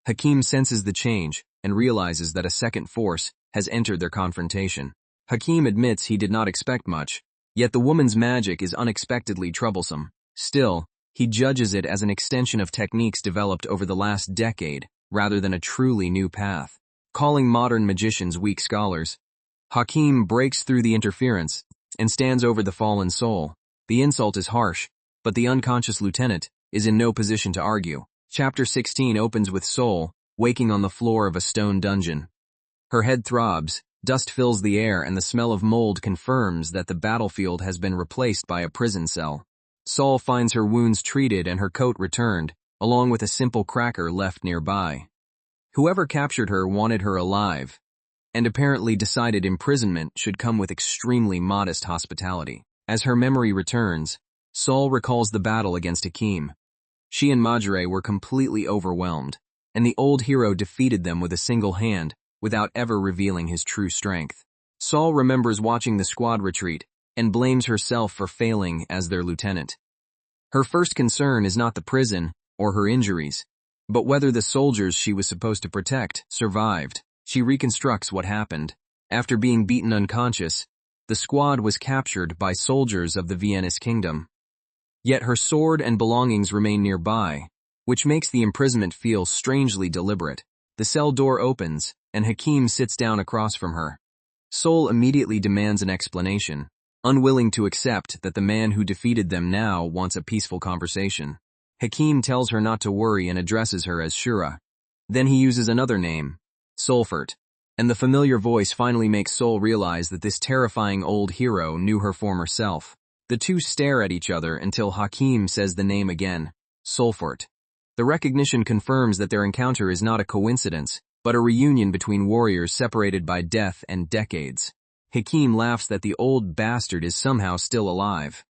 Speaker 1: Hakim senses the change and realizes that a second force has entered their confrontation. Hakim admits he did not expect much, yet the woman's magic is unexpectedly troublesome. Still, he judges it as an extension of techniques developed over the last decade, rather than a truly new path. Calling modern magicians weak scholars, Hakim breaks through the interference and stands over the fallen soul. The insult is harsh, but the unconscious lieutenant is in no position to argue. Chapter 16 opens with Sol waking on the floor of a stone dungeon. Her head throbs, dust fills the air, and the smell of mold confirms that the battlefield has been replaced by a prison cell. Sol finds her wounds treated and her coat returned, along with a simple cracker left nearby. Whoever captured her wanted her alive, and apparently decided imprisonment should come with extremely modest hospitality. As her memory returns, Sol recalls the battle against Hakim. She and Majere were completely overwhelmed, and the old hero defeated them with a single hand, without ever revealing his true strength. Sol remembers watching the squad retreat, and blames herself for failing as their lieutenant. Her first concern is not the prison or her injuries, but whether the soldiers she was supposed to protect survived. She reconstructs what happened. After being beaten unconscious, the squad was captured by soldiers of the Viennese kingdom. Yet her sword and belongings remain nearby, which makes the imprisonment feel strangely deliberate. The cell door opens, and Hakim sits down across from her. Sol immediately demands an explanation, unwilling to accept that the man who defeated them now wants a peaceful conversation. Hakim tells her not to worry and addresses her as Shura. Then he uses another name, Solfert, and the familiar voice finally makes Sol realize that this terrifying old hero knew her former self. The two stare at each other until Hakim says the name again, Solfert. The recognition confirms that their encounter is not a coincidence, but a reunion between warriors separated by death and decades. Hakim laughs that the old bastard is somehow still alive.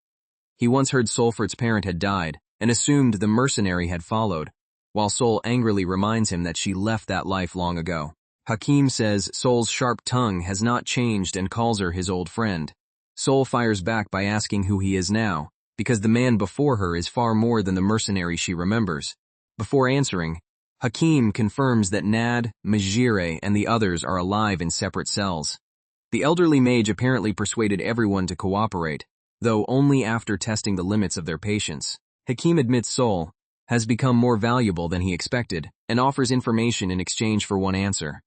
Speaker 1: He once heard Sulfurt's parent had died and assumed the mercenary had followed, while Sol angrily reminds him that she left that life long ago. Hakim says Sol's sharp tongue has not changed and calls her his old friend. Sol fires back by asking who he is now, because the man before her is far more than the mercenary she remembers. Before answering, Hakim confirms that Nad, Majire, and the others are alive in separate cells. The elderly mage apparently persuaded everyone to cooperate, though only after testing the limits of their patience. Hakim admits Sol has become more valuable than he expected and offers information in exchange for one answer.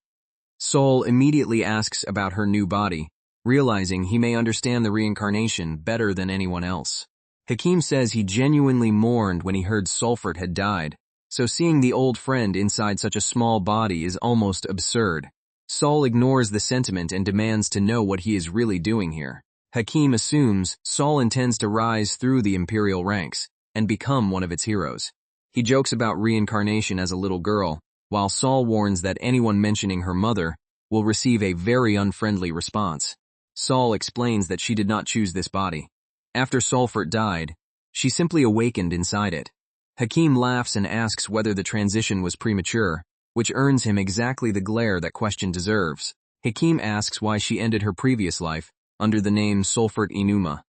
Speaker 1: Sol immediately asks about her new body, realizing he may understand the reincarnation better than anyone else. Hakim says he genuinely mourned when he heard Sulfurt had died, so seeing the old friend inside such a small body is almost absurd. Sol ignores the sentiment and demands to know what he is really doing here. Hakim assumes Sol intends to rise through the imperial ranks and become one of its heroes. He jokes about reincarnation as a little girl, while Sol warns that anyone mentioning her mother will receive a very unfriendly response. Sol explains that she did not choose this body. After Sulfurt died, she simply awakened inside it. Hakim laughs and asks whether the transition was premature, which earns him exactly the glare that question deserves. Hakim asks why she ended her previous life under the name Sulfurt Enuma.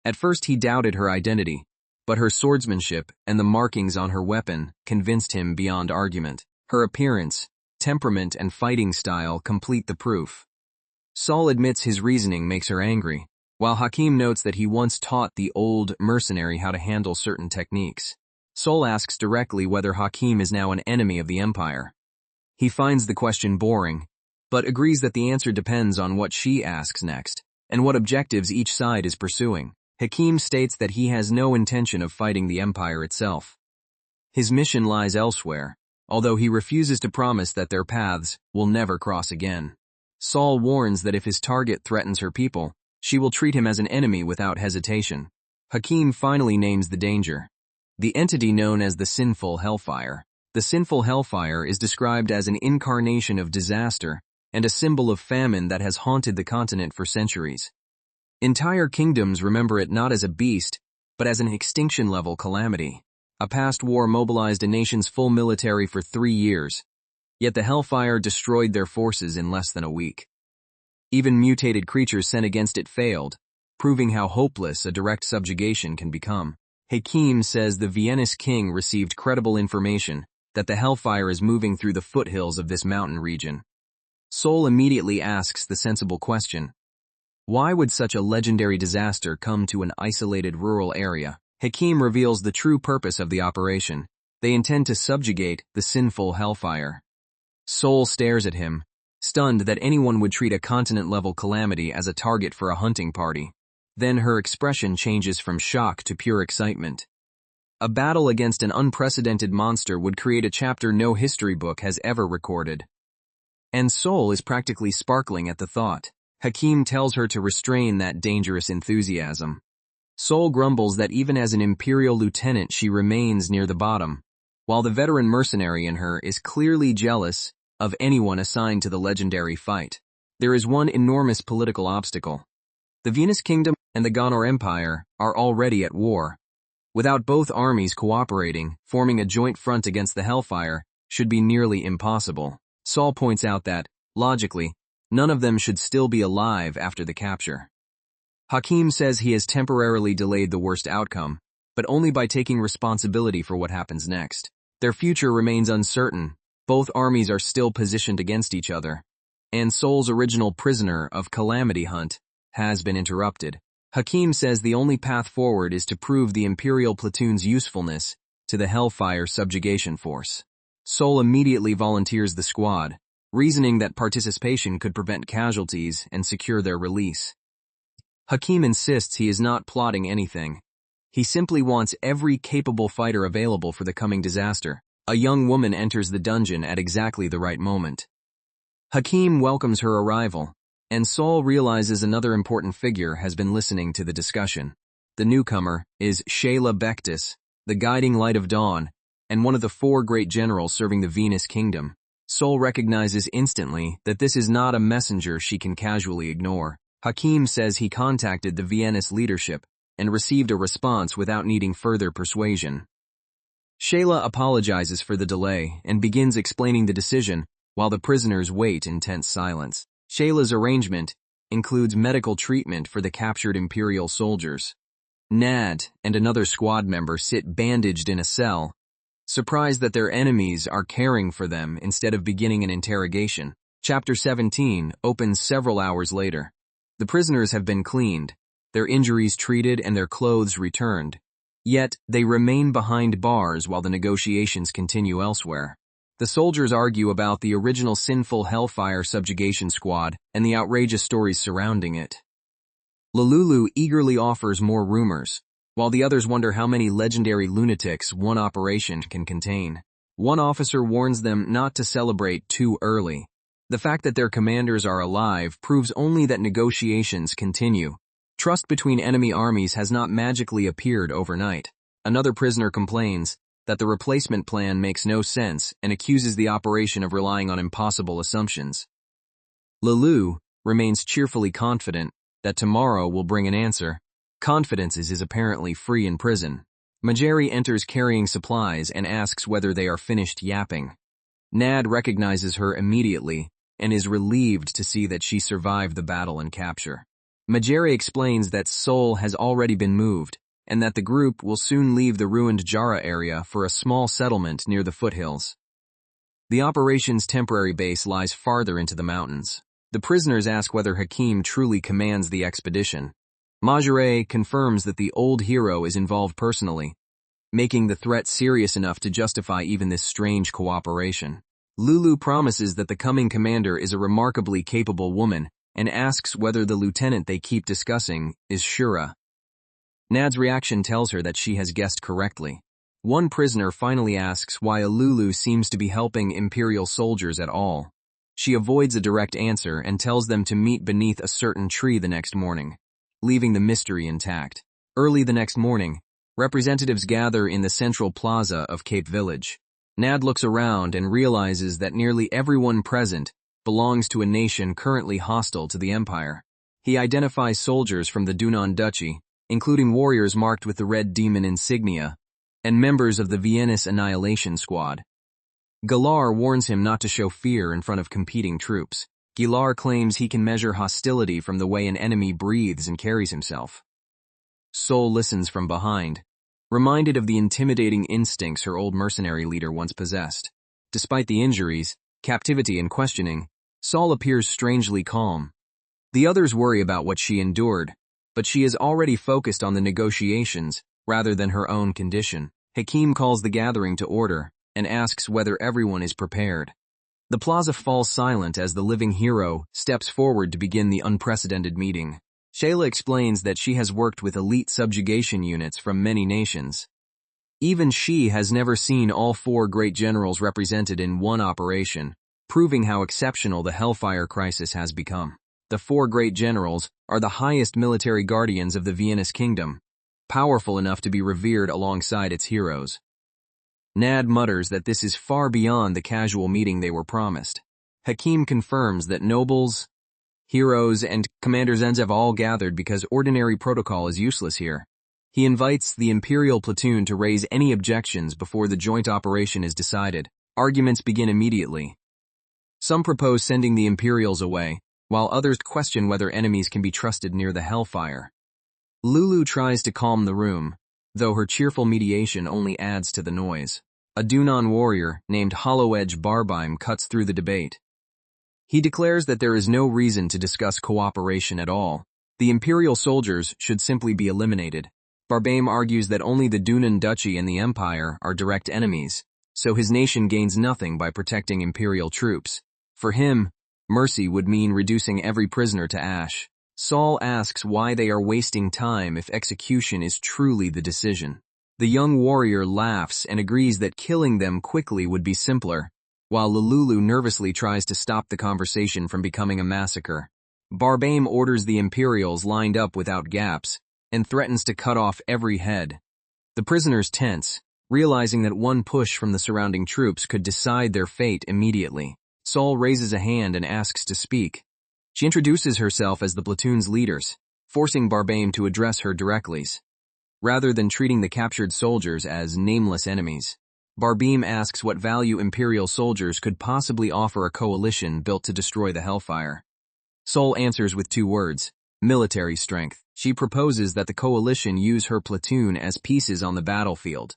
Speaker 1: At first he doubted her identity, but her swordsmanship and the markings on her weapon convinced him beyond argument. Her appearance, temperament, and fighting style complete the proof. Sol admits his reasoning makes her angry, while Hakim notes that he once taught the old mercenary how to handle certain techniques. Sol asks directly whether Hakim is now an enemy of the Empire. He finds the question boring, but agrees that the answer depends on what she asks next, and what objectives each side is pursuing. Hakim states that he has no intention of fighting the Empire itself. His mission lies elsewhere, although he refuses to promise that their paths will never cross again. Sol warns that if his target threatens her people, she will treat him as an enemy without hesitation. Hakim finally names the danger: the entity known as the Sinful Hellfire. The Sinful Hellfire is described as an incarnation of disaster and a symbol of famine that has haunted the continent for centuries. Entire kingdoms remember it not as a beast, but as an extinction-level calamity. A past war mobilized a nation's full military for 3 years, yet the Hellfire destroyed their forces in less than a week. Even mutated creatures sent against it failed, proving how hopeless a direct subjugation can become. Hakim says the Viennese king received credible information that the Hellfire is moving through the foothills of this mountain region. Sol immediately asks the sensible question: why would such a legendary disaster come to an isolated rural area? Hakim reveals the true purpose of the operation. They intend to subjugate the Sinful Hellfire. Sol stares at him, stunned that anyone would treat a continent-level calamity as a target for a hunting party. Then her expression changes from shock to pure excitement. A battle against an unprecedented monster would create a chapter no history book has ever recorded. And Sol is practically sparkling at the thought. Hakim tells her to restrain that dangerous enthusiasm. Sol grumbles that even as an imperial lieutenant she remains near the bottom, while the veteran mercenary in her is clearly jealous of anyone assigned to the legendary fight. There is one enormous political obstacle. The Venus Kingdom and the Gonor Empire are already at war. Without both armies cooperating, forming a joint front against the Hellfire should be nearly impossible. Sol points out that, logically, none of them should still be alive after the capture. Hakim says he has temporarily delayed the worst outcome, but only by taking responsibility for what happens next. Their future remains uncertain. Both armies are still positioned against each other, and Sol's original prisoner of Calamity Hunt has been interrupted. Hakim says the only path forward is to prove the Imperial platoon's usefulness to the Hellfire subjugation force. Sol immediately volunteers the squad, reasoning that participation could prevent casualties and secure their release. Hakim insists he is not plotting anything. He simply wants every capable fighter available for the coming disaster. A young woman enters the dungeon at exactly the right moment. Hakim welcomes her arrival, and Sol realizes another important figure has been listening to the discussion. The newcomer is Shayla Bektis, the guiding light of dawn, and one of the 4 great generals serving the Venus Kingdom. Sol recognizes instantly that this is not a messenger she can casually ignore. Hakim says he contacted the Viennese leadership and received a response without needing further persuasion. Shayla apologizes for the delay and begins explaining the decision while the prisoners wait in tense silence. Shayla's arrangement includes medical treatment for the captured Imperial soldiers. Nad and another squad member sit bandaged in a cell, surprised that their enemies are caring for them instead of beginning an interrogation. Chapter 17 opens several hours later. The prisoners have been cleaned, their injuries treated, and their clothes returned. Yet, they remain behind bars while the negotiations continue elsewhere. The soldiers argue about the original sinful Hellfire subjugation squad and the outrageous stories surrounding it. Lululu eagerly offers more rumors, while the others wonder how many legendary lunatics one operation can contain. One officer warns them not to celebrate too early. The fact that their commanders are alive proves only that negotiations continue. Trust between enemy armies has not magically appeared overnight. Another prisoner complains that the replacement plan makes no sense and accuses the operation of relying on impossible assumptions. Lulu remains cheerfully confident that tomorrow will bring an answer. Confidence is apparently free in prison. Majeri enters carrying supplies and asks whether they are finished yapping. Nad recognizes her immediately and is relieved to see that she survived the battle and capture. Majeri explains that Sol has already been moved, and that the group will soon leave the ruined Jara area for a small settlement near the foothills. The operation's temporary base lies farther into the mountains. The prisoners ask whether Hakim truly commands the expedition. Majere confirms that the old hero is involved personally, making the threat serious enough to justify even this strange cooperation. Lulu promises that the coming commander is a remarkably capable woman, and asks whether the lieutenant they keep discussing is Shura. Nad's reaction tells her that she has guessed correctly. One prisoner finally asks why Lulu seems to be helping Imperial soldiers at all. She avoids a direct answer and tells them to meet beneath a certain tree the next morning, leaving the mystery intact. Early the next morning, representatives gather in the central plaza of Cape Village. Nad looks around and realizes that nearly everyone present belongs to a nation currently hostile to the Empire. He identifies soldiers from the Dunan Duchy, including warriors marked with the Red Demon insignia, and members of the Vienna's Annihilation Squad. Galar warns him not to show fear in front of competing troops. Galar claims he can measure hostility from the way an enemy breathes and carries himself. Sol listens from behind, reminded of the intimidating instincts her old mercenary leader once possessed. Despite the injuries, captivity, and questioning, Sol appears strangely calm. The others worry about what she endured, but she is already focused on the negotiations rather than her own condition. Hakim calls the gathering to order and asks whether everyone is prepared. The plaza falls silent as the living hero steps forward to begin the unprecedented meeting. Shayla explains that she has worked with elite subjugation units from many nations. Even she has never seen all four great generals represented in one operation, proving how exceptional the Hellfire crisis has become. The four great generals are the highest military guardians of the Vienna's kingdom, powerful enough to be revered alongside its heroes. Nad mutters that this is far beyond the casual meeting they were promised. Hakim confirms that nobles, heroes, and commanders have all gathered because ordinary protocol is useless here. He invites the Imperial platoon to raise any objections before the joint operation is decided. Arguments begin immediately. Some propose sending the Imperials away, while others question whether enemies can be trusted near the Hellfire. Lulu tries to calm the room, though her cheerful mediation only adds to the noise. A Dunan warrior named Hollowedge Barbeim cuts through the debate. He declares that there is no reason to discuss cooperation at all. The Imperial soldiers should simply be eliminated. Barbeim argues that only the Dunan Duchy and the Empire are direct enemies, so his nation gains nothing by protecting Imperial troops. For him, mercy would mean reducing every prisoner to ash. Saul asks why they are wasting time if execution is truly the decision. The young warrior laughs and agrees that killing them quickly would be simpler, while Lululu nervously tries to stop the conversation from becoming a massacre. Barbeim orders the Imperials lined up without gaps, and threatens to cut off every head. The prisoners tense, realizing that one push from the surrounding troops could decide their fate immediately. Saul raises a hand and asks to speak. She introduces herself as the platoon's leaders, forcing Barbeim to address her directly. rather than treating the captured soldiers as nameless enemies. Barbeam asks what value Imperial soldiers could possibly offer a coalition built to destroy the Hellfire. Sol answers with 2 words: military strength. She proposes that the coalition use her platoon as pieces on the battlefield.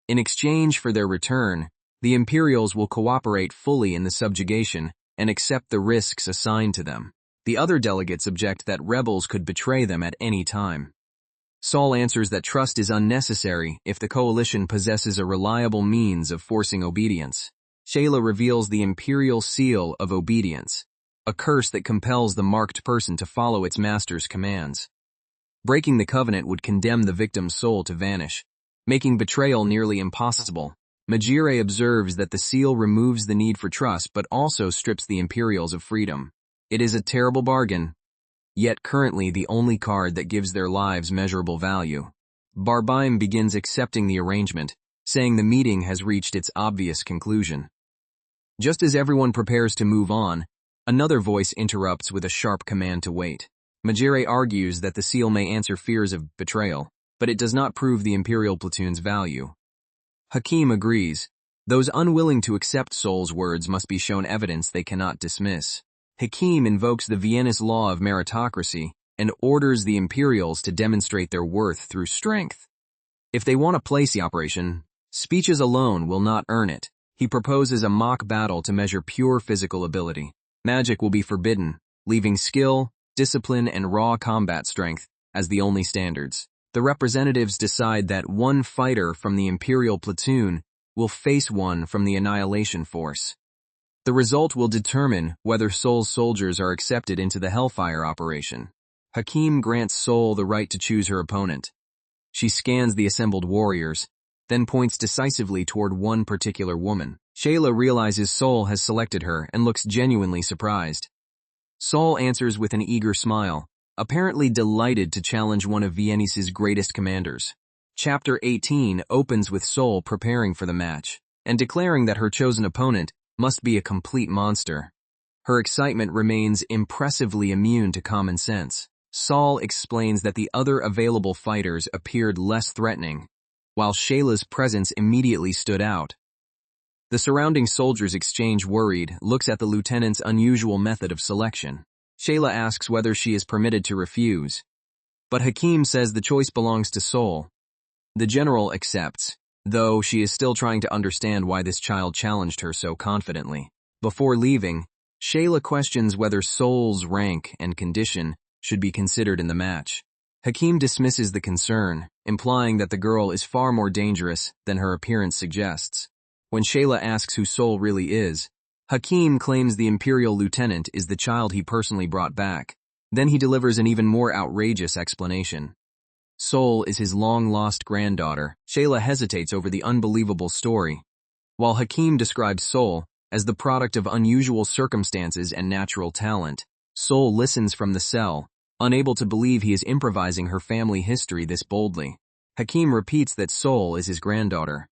Speaker 1: In exchange for their return, the Imperials will cooperate fully in the subjugation and accept the risks assigned to them. The other delegates object that rebels could betray them at any time. Sol answers that trust is unnecessary if the coalition possesses a reliable means of forcing obedience. Shayla reveals the Imperial Seal of Obedience, a curse that compels the marked person to follow its master's commands. Breaking the covenant would condemn the victim's soul to vanish, making betrayal nearly impossible. Majire observes that the seal removes the need for trust but also strips the Imperials of freedom. It is a terrible bargain, yet currently the only card that gives their lives measurable value. Barbeam begins accepting the arrangement, saying the meeting has reached its obvious conclusion. Just as everyone prepares to move on, another voice interrupts with a sharp command to wait. Majire argues that the seal may answer fears of betrayal, but it does not prove the Imperial platoon's value. Hakim agrees. Those unwilling to accept Sol's words must be shown evidence they cannot dismiss. Hakim invokes the Viennese law of meritocracy and orders the Imperials to demonstrate their worth through strength. If they want to place the operation, speeches alone will not earn it. He proposes a mock battle to measure pure physical ability. Magic will be forbidden, leaving skill, discipline, and raw combat strength as the only standards. The representatives decide that one fighter from the Imperial platoon will face one from the Annihilation Force. The result will determine whether Sol's soldiers are accepted into the Hellfire operation. Hakim grants Sol the right to choose her opponent. She scans the assembled warriors, then points decisively toward one particular woman. Shayla realizes Sol has selected her and looks genuinely surprised. Sol answers with an eager smile, apparently delighted to challenge one of Viennese's greatest commanders. Chapter 18 opens with Sol preparing for the match and declaring that her chosen opponent must be a complete monster. Her excitement remains impressively immune to common sense. Sol explains that the other available fighters appeared less threatening, while Shayla's presence immediately stood out. The surrounding soldiers exchange worried looks at the lieutenant's unusual method of selection. Shayla asks whether she is permitted to refuse, but Hakim says the choice belongs to Sol. The general accepts, though she is still trying to understand why this child challenged her so confidently. Before leaving, Shayla questions whether Sol's rank and condition should be considered in the match. Hakim dismisses the concern, implying that the girl is far more dangerous than her appearance suggests. When Shayla asks who Sol really is, Hakim claims the Imperial lieutenant is the child he personally brought back. Then he delivers an even more outrageous explanation. Sol is his long-lost granddaughter. Shayla hesitates over the unbelievable story, while Hakim describes Sol as the product of unusual circumstances and natural talent. Sol listens from the cell, unable to believe he is improvising her family history this boldly. Hakim repeats that Sol is his granddaughter.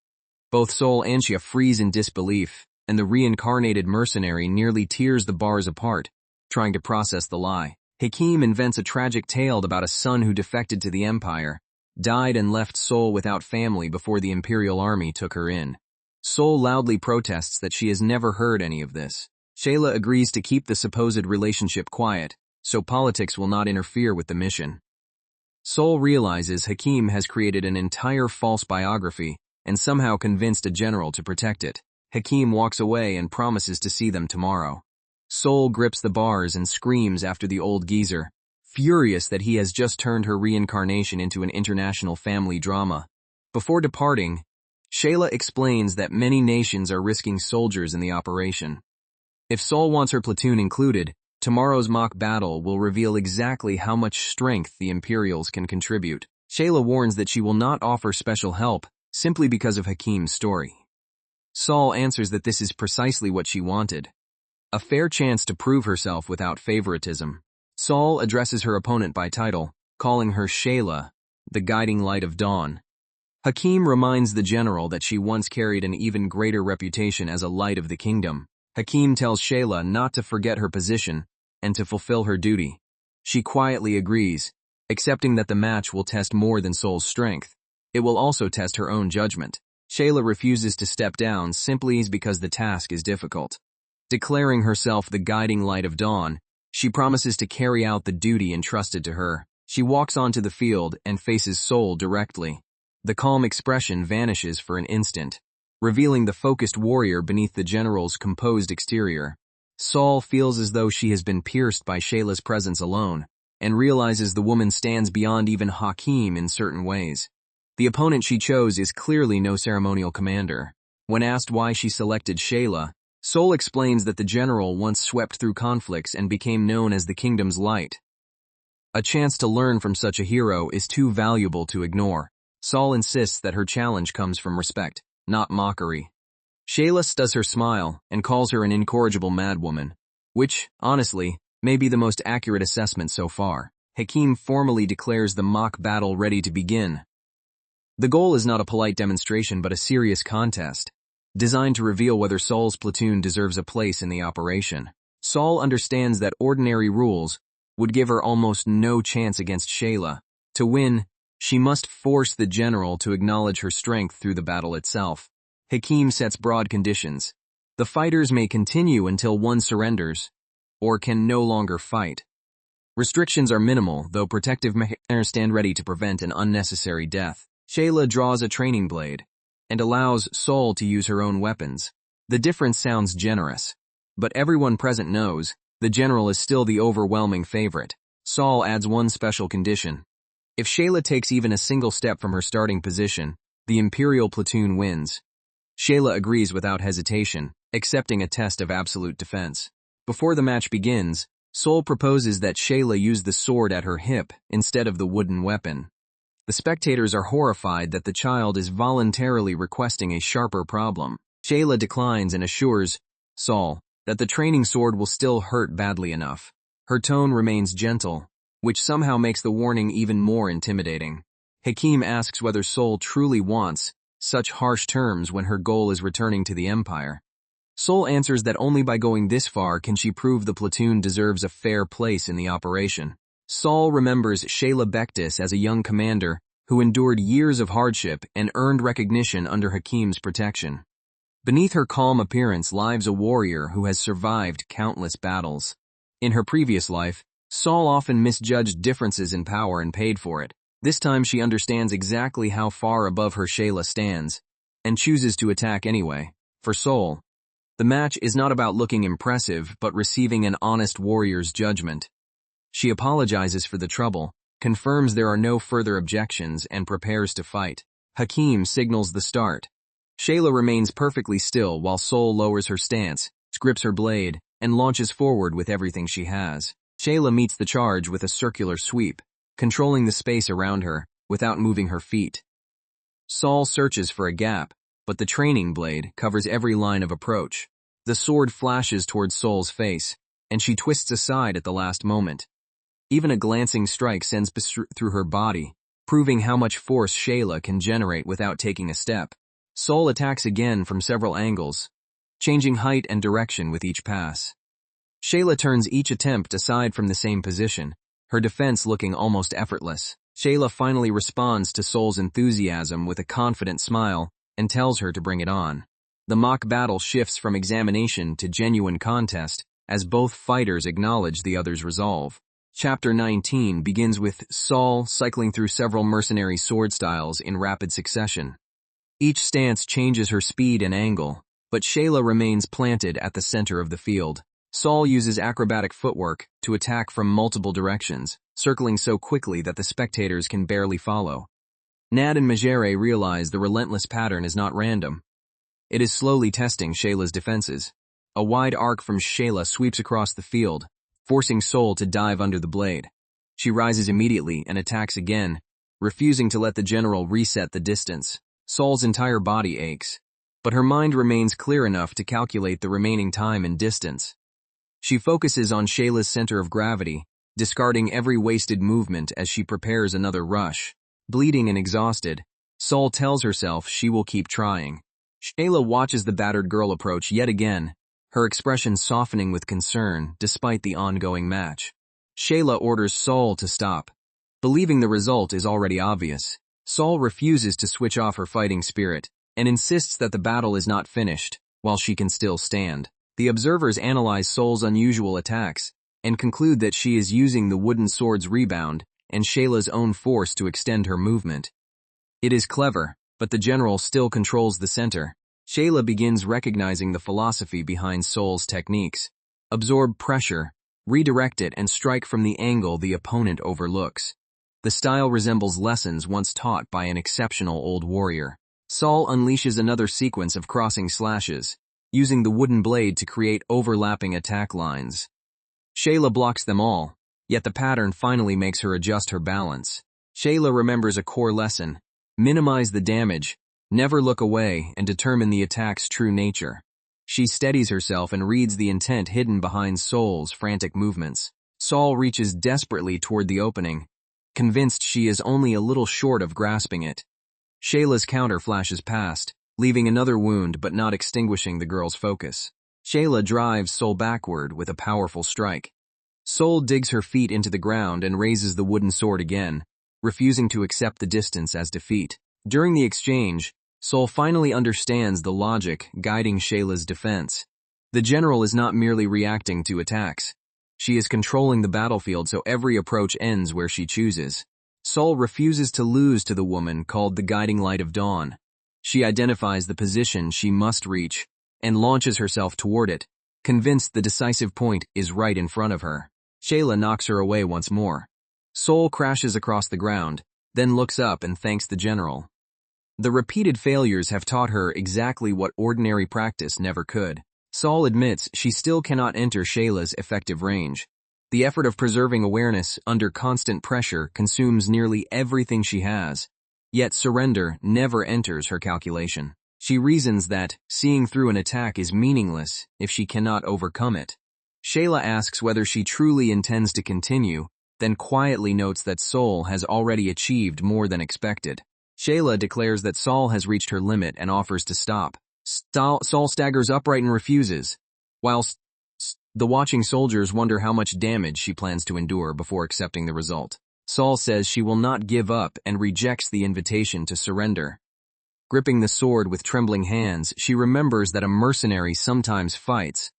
Speaker 1: Both Sol and Shia freeze in disbelief, and the reincarnated mercenary nearly tears the bars apart, trying to process the lie. Hakim invents a tragic tale about a son who defected to the Empire, died and left Sol without family before the Imperial army took her in. Sol loudly protests that she has never heard any of this. Shayla agrees to keep the supposed relationship quiet, so politics will not interfere with the mission. Sol realizes Hakim has created an entire false biography and somehow convinced a general to protect it. Hakim walks away and promises to see them tomorrow. Sol grips the bars and screams after the old geezer, furious that he has just turned her reincarnation into an international family drama. Before departing, Shayla explains that many nations are risking soldiers in the operation. If Sol wants her platoon included, tomorrow's mock battle will reveal exactly how much strength the Imperials can contribute. Shayla warns that she will not offer special help simply because of Hakim's story. Sol answers that this is precisely what she wanted. A fair chance to prove herself without favoritism. Sol addresses her opponent by title, calling her Shayla, the guiding light of dawn. Hakim reminds the general that she once carried an even greater reputation as a light of the kingdom. Hakim tells Shayla not to forget her position and to fulfill her duty. She quietly agrees, accepting that the match will test more than Sol's strength. it will also test her own judgment. Shayla refuses to step down simply because the task is difficult. Declaring herself the guiding light of dawn, she promises to carry out the duty entrusted to her. She walks onto the field and faces Sol directly. The calm expression vanishes for an instant, revealing the focused warrior beneath the general's composed exterior. Sol feels as though she has been pierced by Shayla's presence alone, and realizes the woman stands beyond even Hakim in certain ways. The opponent she chose is clearly no ceremonial commander. When asked why she selected Shayla, Sol explains that the general once swept through conflicts and became known as the kingdom's light. A chance to learn from such a hero is too valuable to ignore. Sol insists that her challenge comes from respect, not mockery. Shayla does her smile and calls her an incorrigible madwoman, which, honestly, may be the most accurate assessment so far. Hakim formally declares the mock battle ready to begin. The goal is not a polite demonstration but a serious contest, designed to reveal whether Sol's platoon deserves a place in the operation. Sol understands that ordinary rules would give her almost no chance against Shayla. To win, she must force the general to acknowledge her strength through the battle itself. Hakim sets broad conditions. The fighters may continue until one surrenders, or can no longer fight. Restrictions are minimal, though protective measures stand ready to prevent an unnecessary death. Shayla draws a training blade, and allows Sol to use her own weapons. The difference sounds generous, but everyone present knows the general is still the overwhelming favorite. Sol adds one special condition. If Shayla takes even a single step from her starting position, the Imperial platoon wins. Shayla agrees without hesitation, accepting a test of absolute defense. Before the match begins, Sol proposes that Shayla use the sword at her hip instead of the wooden weapon. The spectators are horrified that the child is voluntarily requesting a sharper problem. Shayla declines and assures Sol that the training sword will still hurt badly enough. Her tone remains gentle, which somehow makes the warning even more intimidating. Hakim asks whether Sol truly wants such harsh terms when her goal is returning to the Empire. Sol answers that only by going this far can she prove the platoon deserves a fair place in the operation. Sol remembers Shayla Bektis as a young commander who endured years of hardship and earned recognition under Hakim's protection. Beneath her calm appearance lies a warrior who has survived countless battles. In her previous life, Sol often misjudged differences in power and paid for it. This time she understands exactly how far above her Shayla stands, and chooses to attack anyway. For Sol, the match is not about looking impressive but receiving an honest warrior's judgment. She apologizes for the trouble, confirms there are no further objections, and prepares to fight. Hakim signals the start. Shayla remains perfectly still while Sol lowers her stance, grips her blade, and launches forward with everything she has. Shayla meets the charge with a circular sweep, controlling the space around her without moving her feet. Sol searches for a gap, but the training blade covers every line of approach. The sword flashes towards Sol's face, and she twists aside at the last moment. Even a glancing strike sends through her body, proving how much force Shayla can generate without taking a step. Sol attacks again from several angles, changing height and direction with each pass. Shayla turns each attempt aside from the same position, her defense looking almost effortless. Shayla finally responds to Sol's enthusiasm with a confident smile and tells her to bring it on. The mock battle shifts from examination to genuine contest as both fighters acknowledge the other's resolve. Chapter 19 begins with Sol cycling through several mercenary sword styles in rapid succession. Each stance changes her speed and angle, but Shayla remains planted at the center of the field. Sol uses acrobatic footwork to attack from multiple directions, circling so quickly that the spectators can barely follow. Nad and Majere realize the relentless pattern is not random. It is slowly testing Shayla's defenses. A wide arc from Shayla sweeps across the field, forcing Sol to dive under the blade. She rises immediately and attacks again, refusing to let the general reset the distance. Sol's entire body aches, but her mind remains clear enough to calculate the remaining time and distance. She focuses on Shayla's center of gravity, discarding every wasted movement as she prepares another rush. Bleeding and exhausted, Sol tells herself she will keep trying. Shayla watches the battered girl approach yet again, her expression softening with concern despite the ongoing match. Shayla orders Sol to stop, believing the result is already obvious. Sol refuses to switch off her fighting spirit and insists that the battle is not finished, while she can still stand. The observers analyze Sol's unusual attacks and conclude that she is using the wooden sword's rebound and Shayla's own force to extend her movement. It is clever, but the general still controls the center. Shayla begins recognizing the philosophy behind Sol's techniques. Absorb pressure, redirect it, and strike from the angle the opponent overlooks. The style resembles lessons once taught by an exceptional old warrior. Sol unleashes another sequence of crossing slashes, using the wooden blade to create overlapping attack lines. Shayla blocks them all, yet the pattern finally makes her adjust her balance. Shayla remembers a core lesson: minimize the damage, never look away, and determine the attack's true nature. She steadies herself and reads the intent hidden behind Sol's frantic movements. Sol reaches desperately toward the opening, convinced she is only a little short of grasping it. Shayla's counter flashes past, leaving another wound but not extinguishing the girl's focus. Shayla drives Sol backward with a powerful strike. Sol digs her feet into the ground and raises the wooden sword again, refusing to accept the distance as defeat. During the exchange, Sol finally understands the logic guiding Shayla's defense. The general is not merely reacting to attacks. She is controlling the battlefield so every approach ends where she chooses. Sol refuses to lose to the woman called the Guiding Light of Dawn. She identifies the position she must reach and launches herself toward it, convinced the decisive point is right in front of her. Shayla knocks her away once more. Sol crashes across the ground, then looks up and thanks the general. The repeated failures have taught her exactly what ordinary practice never could. Sol admits she still cannot enter Shayla's effective range. The effort of preserving awareness under constant pressure consumes nearly everything she has, yet surrender never enters her calculation. She reasons that seeing through an attack is meaningless if she cannot overcome it. Shayla asks whether she truly intends to continue, then quietly notes that Sol has already achieved more than expected. Shayla declares that Sol has reached her limit and offers to stop. Sol staggers upright and refuses, while the watching soldiers wonder how much damage she plans to endure before accepting the result. Sol says she will not give up and rejects the invitation to surrender. Gripping the sword with trembling hands, she remembers that a mercenary sometimes fights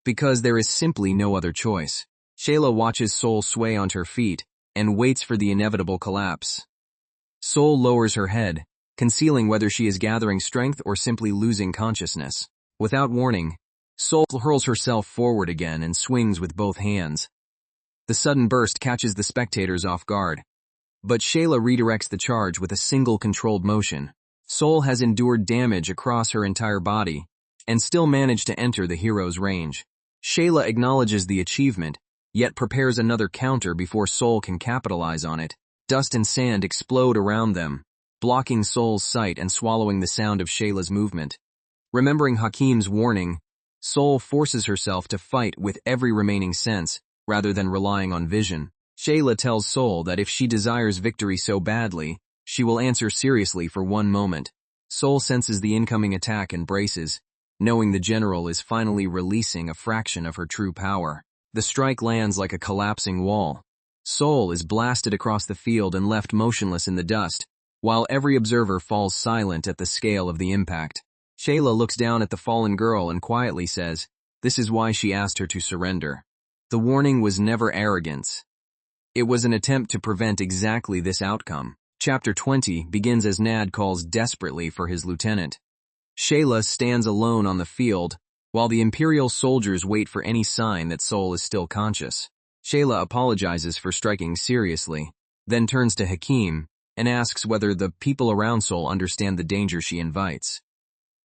Speaker 1: because there is simply no other choice. Shayla watches Sol sway onto her feet and waits for the inevitable collapse. Sol lowers her head, concealing whether she is gathering strength or simply losing consciousness. Without warning, Sol hurls herself forward again and swings with both hands. The sudden burst catches the spectators off guard, but Shayla redirects the charge with a single controlled motion. Sol has endured damage across her entire body and still managed to enter the hero's range. Shayla acknowledges the achievement, yet prepares another counter before Sol can capitalize on it. Dust and sand explode around them, blocking Sol's sight and swallowing the sound of Shayla's movement. Remembering Hakim's warning, Sol forces herself to fight with every remaining sense, rather than relying on vision. Shayla tells Sol that if she desires victory so badly, she will answer seriously for one moment. Sol senses the incoming attack and braces, knowing the general is finally releasing a fraction of her true power. The strike lands like a collapsing wall. Sol is blasted across the field and left motionless in the dust, while every observer falls silent at the scale of the impact. Shayla looks down at the fallen girl and quietly says, this is why she asked her to surrender. The warning was never arrogance. It was an attempt to prevent exactly this outcome. Chapter 20 begins as Nad calls desperately for his lieutenant. Shayla stands alone on the field, while the Imperial soldiers wait for any sign that Sol is still conscious. Shayla apologizes for striking seriously, then turns to Hakim and asks whether the people around Sol understand the danger she invites.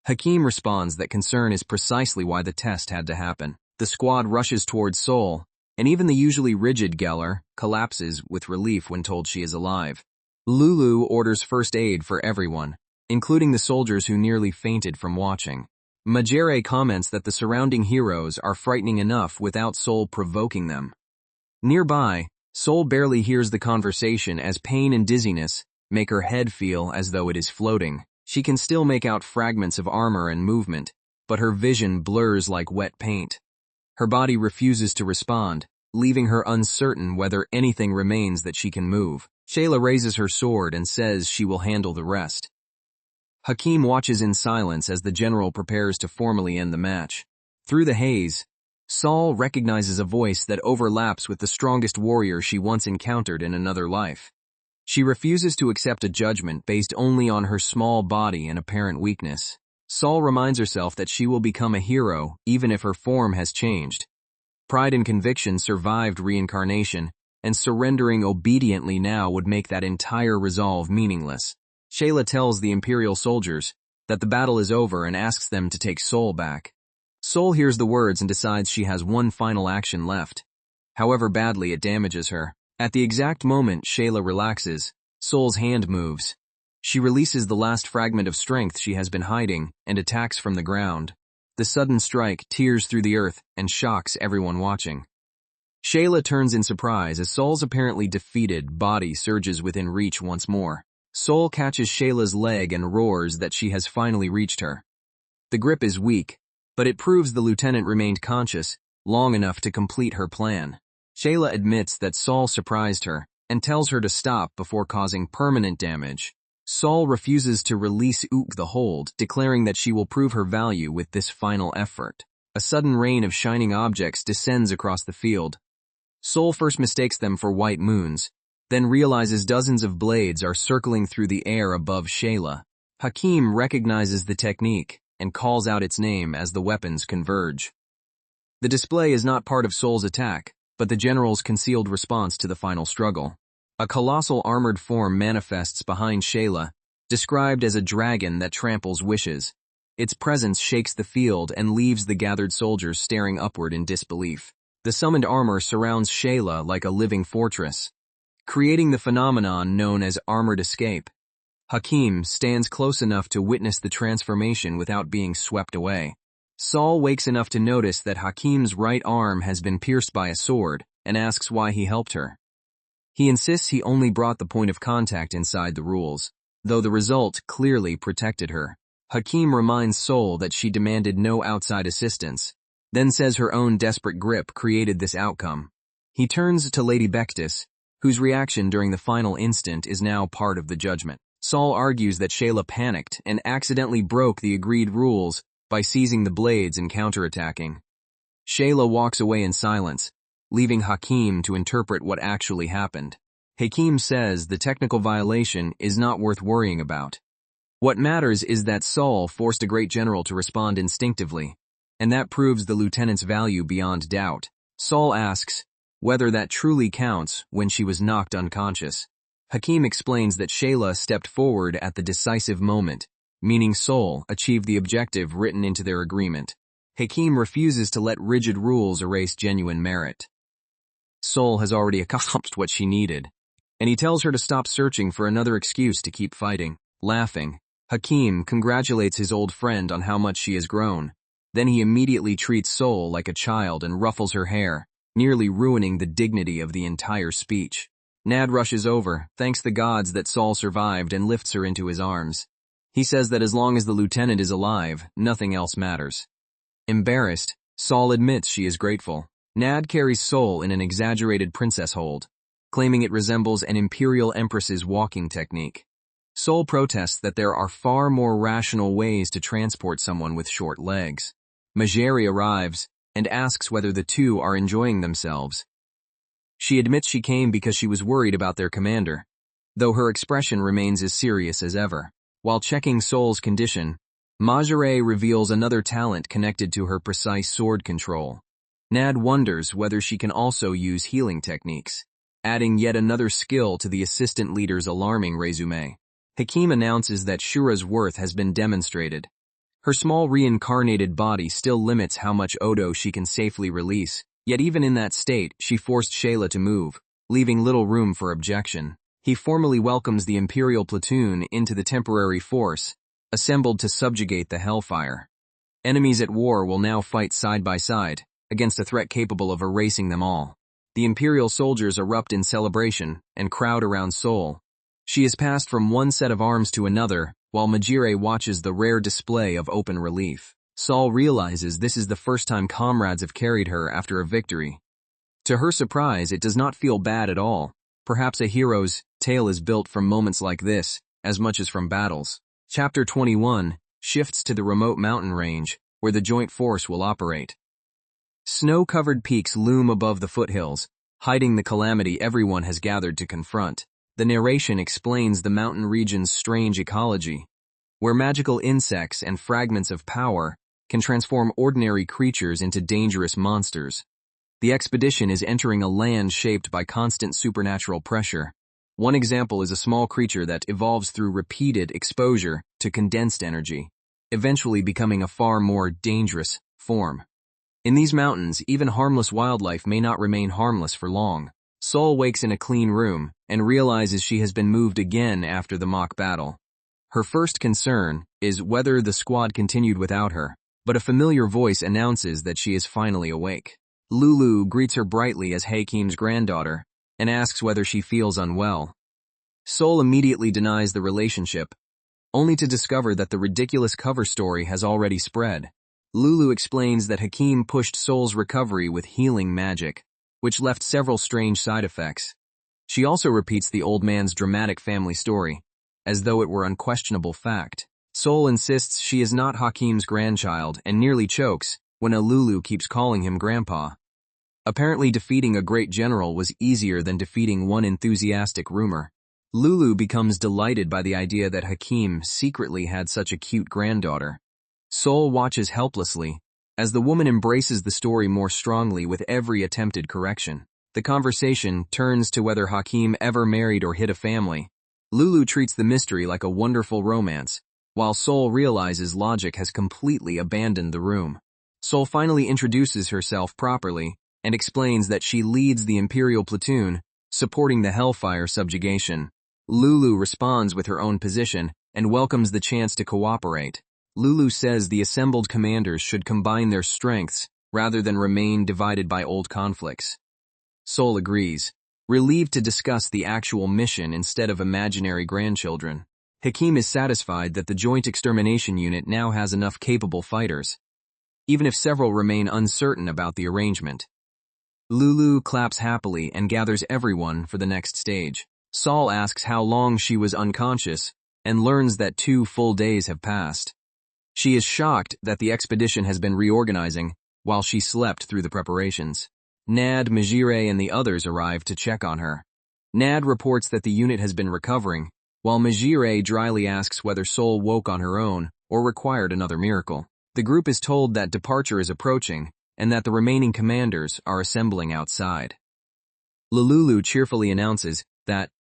Speaker 1: Hakim responds that concern is precisely why the test had to happen. The squad rushes towards Sol, and even the usually rigid Geller collapses with relief when told she is alive. Lulu orders first aid for everyone, including the soldiers who nearly fainted from watching. Majere comments that the surrounding heroes are frightening enough without Sol provoking them. Nearby, Sol barely hears the conversation as pain and dizziness make her head feel as though it is floating. She can still make out fragments of armor and movement, but her vision blurs like wet paint. Her body refuses to respond, leaving her uncertain whether anything remains that she can move. Shayla raises her sword and says she will handle the rest. Hakim watches in silence as the general prepares to formally end the match. Through the haze, Saul recognizes a voice that overlaps with the strongest warrior she once encountered in another life. She refuses to accept a judgment based only on her small body and apparent weakness. Saul reminds herself that she will become a hero even if her form has changed. Pride and conviction survived reincarnation, and surrendering obediently now would make that entire resolve meaningless. Shayla tells the Imperial soldiers that the battle is over and asks them to take Sol back. Sol hears the words and decides she has one final action left. However badly it damages her. At the exact moment Shayla relaxes, Sol's hand moves. She releases the last fragment of strength she has been hiding and attacks from the ground. The sudden strike tears through the earth and shocks everyone watching. Shayla turns in surprise as Sol's apparently defeated body surges within reach once more. Sol catches Shayla's leg and roars that she has finally reached her. The grip is weak, but it proves the lieutenant remained conscious long enough to complete her plan. Shayla admits that Sol surprised her and tells her to stop before causing permanent damage. Sol refuses to release the hold, declaring that she will prove her value with this final effort. A sudden rain of shining objects descends across the field. Sol first mistakes them for white moons, then realizes dozens of blades are circling through the air above Shayla. Hakim recognizes the technique and calls out its name as the weapons converge. The display is not part of Sol's attack, but the general's concealed response to the final struggle. A colossal armored form manifests behind Shayla, described as a dragon that tramples wishes. Its presence shakes the field and leaves the gathered soldiers staring upward in disbelief. The summoned armor surrounds Shayla like a living fortress, creating the phenomenon known as armored escape. Hakim stands close enough to witness the transformation without being swept away. Saul wakes enough to notice that Hakim's right arm has been pierced by a sword and asks why he helped her. He insists he only brought the point of contact inside the rules, though the result clearly protected her. Hakim reminds Sol that she demanded no outside assistance, then says her own desperate grip created this outcome. He turns to Lady Bektis, whose reaction during the final instant is now part of the judgment. Saul argues that Shayla panicked and accidentally broke the agreed rules by seizing the blades and counterattacking. Shayla walks away in silence, leaving Hakim to interpret what actually happened. Hakim says the technical violation is not worth worrying about. What matters is that Saul forced a great general to respond instinctively, and that proves the lieutenant's value beyond doubt. Saul asks whether that truly counts when she was knocked unconscious. Hakim explains that Shayla stepped forward at the decisive moment, meaning Sol achieved the objective written into their agreement. Hakim refuses to let rigid rules erase genuine merit. Sol has already accomplished what she needed, and he tells her to stop searching for another excuse to keep fighting. Laughing, Hakim congratulates his old friend on how much she has grown. Then he immediately treats Sol like a child and ruffles her hair, nearly ruining the dignity of the entire speech. Nad rushes over, thanks the gods that Sol survived, and lifts her into his arms. He says that as long as the lieutenant is alive, nothing else matters. Embarrassed, Sol admits she is grateful. Nad carries Sol in an exaggerated princess hold, claiming it resembles an imperial empress's walking technique. Sol protests that there are far more rational ways to transport someone with short legs. Mercenary arrives and asks whether the two are enjoying themselves. She admits she came because she was worried about their commander, though her expression remains as serious as ever. While checking Sol's condition, Mercenary reveals another talent connected to her precise sword control. Nad wonders whether she can also use healing techniques, adding yet another skill to the assistant leader's alarming resume. Hakim announces that Shura's worth has been demonstrated. Her small reincarnated body still limits how much Odo she can safely release, yet even in that state, she forced Shayla to move, leaving little room for objection. He formally welcomes the Imperial platoon into the temporary force, assembled to subjugate the Hellfire. Enemies at war will now fight side by side, against a threat capable of erasing them all. The Imperial soldiers erupt in celebration and crowd around Sol. She is passed from one set of arms to another, while Mercenary watches the rare display of open relief. Sol realizes this is the first time comrades have carried her after a victory. To her surprise, it does not feel bad at all. Perhaps a hero's tale is built from moments like this, as much as from battles. Chapter 21 shifts to the remote mountain range, where the joint force will operate. Snow-covered peaks loom above the foothills, hiding the calamity everyone has gathered to confront. The narration explains the mountain region's strange ecology, where magical insects and fragments of power can transform ordinary creatures into dangerous monsters. The expedition is entering a land shaped by constant supernatural pressure. One example is a small creature that evolves through repeated exposure to condensed energy, eventually becoming a far more dangerous form. In these mountains, even harmless wildlife may not remain harmless for long. Sol wakes in a clean room and realizes she has been moved again after the mock battle. Her first concern is whether the squad continued without her, but a familiar voice announces that she is finally awake. Lulu greets her brightly as Hakim's granddaughter and asks whether she feels unwell. Sol immediately denies the relationship, only to discover that the ridiculous cover story has already spread. Lulu explains that Hakim pushed Sol's recovery with healing magic, which left several strange side effects. She also repeats the old man's dramatic family story, as though it were unquestionable fact. Sol insists she is not Hakim's grandchild and nearly chokes when Lulu keeps calling him grandpa. Apparently defeating a great general was easier than defeating one enthusiastic rumor. Lulu becomes delighted by the idea that Hakim secretly had such a cute granddaughter. Sol watches helplessly as the woman embraces the story more strongly with every attempted correction. The conversation turns to whether Hakim ever married or hid a family. Lulu treats the mystery like a wonderful romance, while Sol realizes logic has completely abandoned the room. Sol finally introduces herself properly and explains that she leads the Imperial platoon, supporting the Hellfire subjugation. Lulu responds with her own position and welcomes the chance to cooperate. Lulu says the assembled commanders should combine their strengths rather than remain divided by old conflicts. Sol agrees, relieved to discuss the actual mission instead of imaginary grandchildren. Hakim is satisfied that the Joint Extermination Unit now has enough capable fighters, even if several remain uncertain about the arrangement. Lulu claps happily and gathers everyone for the next stage. Sol asks how long she was unconscious and learns that 2 full days have passed. She is shocked that the expedition has been reorganizing while she slept through the preparations. Nad, Majire, and the others arrive to check on her. Nad reports that the unit has been recovering, while Majire dryly asks whether Sol woke on her own or required another miracle. The group is told that departure is approaching and that the remaining commanders are assembling outside. Lulu cheerfully announces that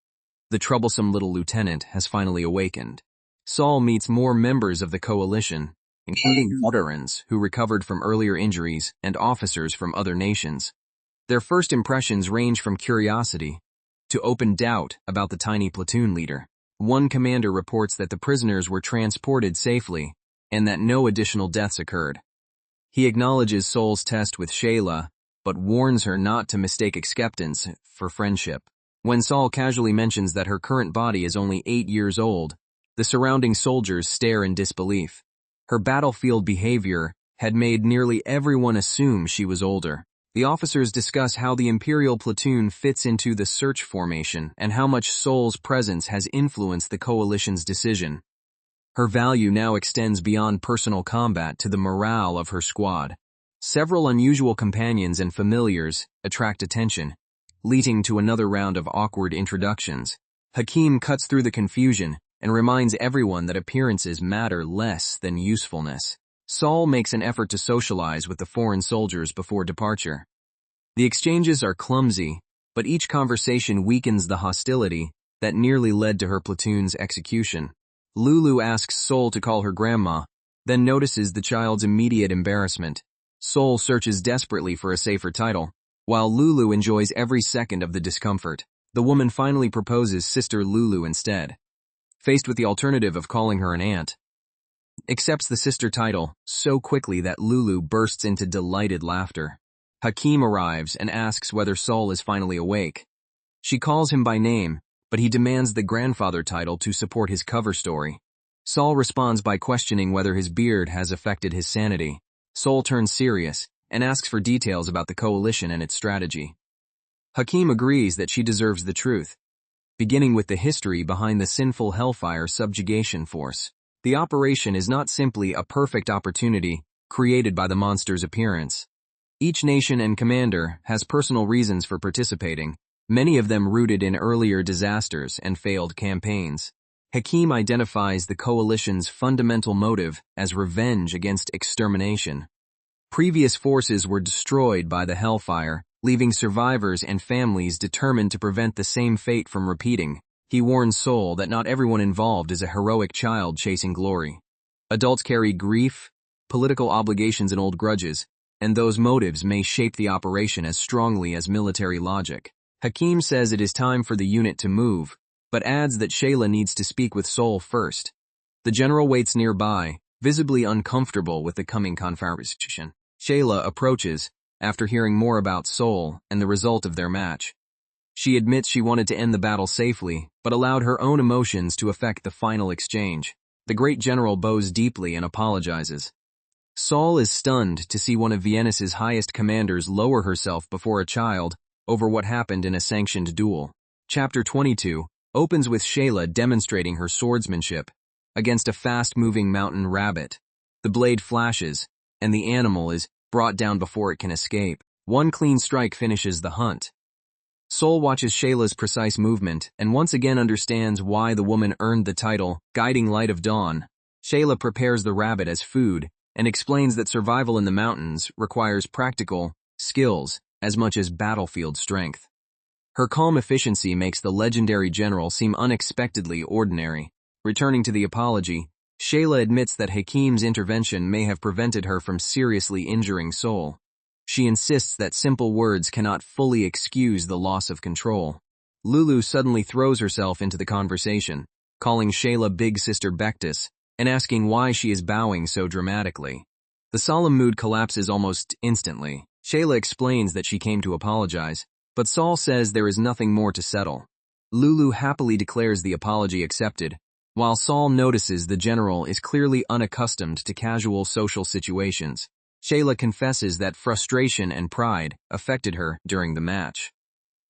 Speaker 1: the troublesome little lieutenant has finally awakened. Sol meets more members of the coalition, including veterans who recovered from earlier injuries and officers from other nations. Their first impressions range from curiosity to open doubt about the tiny platoon leader. One commander reports that the prisoners were transported safely and that no additional deaths occurred. He acknowledges Sol's test with Shayla, but warns her not to mistake acceptance for friendship. When Sol casually mentions that her current body is only 8 years old, the surrounding soldiers stare in disbelief. Her battlefield behavior had made nearly everyone assume she was older. The officers discuss how the Imperial platoon fits into the search formation and how much Sol's presence has influenced the coalition's decision. Her value now extends beyond personal combat to the morale of her squad. Several unusual companions and familiars attract attention, leading to another round of awkward introductions. Hakim cuts through the confusion and reminds everyone that appearances matter less than usefulness. Sol makes an effort to socialize with the foreign soldiers before departure. The exchanges are clumsy, but each conversation weakens the hostility that nearly led to her platoon's execution. Lulu asks Sol to call her grandma, then notices the child's immediate embarrassment. Sol searches desperately for a safer title, while Lulu enjoys every second of the discomfort. The woman finally proposes Sister Lulu instead. Faced with the alternative of calling her an aunt, accepts the sister title so quickly that Lulu bursts into delighted laughter. Hakim arrives and asks whether Sol is finally awake. She calls him by name, but he demands the grandfather title to support his cover story. Sol responds by questioning whether his beard has affected his sanity. Sol turns serious and asks for details about the coalition and its strategy. Hakim agrees that she deserves the truth, beginning with the history behind the sinful Hellfire subjugation force. The operation is not simply a perfect opportunity created by the monster's appearance. Each nation and commander has personal reasons for participating, many of them rooted in earlier disasters and failed campaigns. Hakim identifies the coalition's fundamental motive as revenge against extermination. Previous forces were destroyed by the Hellfire, leaving survivors and families determined to prevent the same fate from repeating. He warns Sol that not everyone involved is a heroic child chasing glory. Adults carry grief, political obligations and old grudges, and those motives may shape the operation as strongly as military logic. Hakim says it is time for the unit to move, but adds that Shayla needs to speak with Sol first. The general waits nearby, visibly uncomfortable with the coming conversation. Shayla approaches, after hearing more about Sol and the result of their match. She admits she wanted to end the battle safely, but allowed her own emotions to affect the final exchange. The great general bows deeply and apologizes. Sol is stunned to see one of Vienna's highest commanders lower herself before a child over what happened in a sanctioned duel. Chapter 22 opens with Shayla demonstrating her swordsmanship against a fast-moving mountain rabbit. The blade flashes, and the animal is brought down before it can escape. One clean strike finishes the hunt. Sol watches Shayla's precise movement and once again understands why the woman earned the title Guiding Light of Dawn. Shayla prepares the rabbit as food and explains that survival in the mountains requires practical skills as much as battlefield strength. Her calm efficiency makes the legendary general seem unexpectedly ordinary. Returning to the apology, Shayla admits that Hakim's intervention may have prevented her from seriously injuring Sol. She insists that simple words cannot fully excuse the loss of control. Lulu suddenly throws herself into the conversation, calling Shayla Big Sister Bectus and asking why she is bowing so dramatically. The solemn mood collapses almost instantly. Shayla explains that she came to apologize, but Sol says there is nothing more to settle. Lulu happily declares the apology accepted, while Sol notices the general is clearly unaccustomed to casual social situations. Shayla confesses that frustration and pride affected her during the match.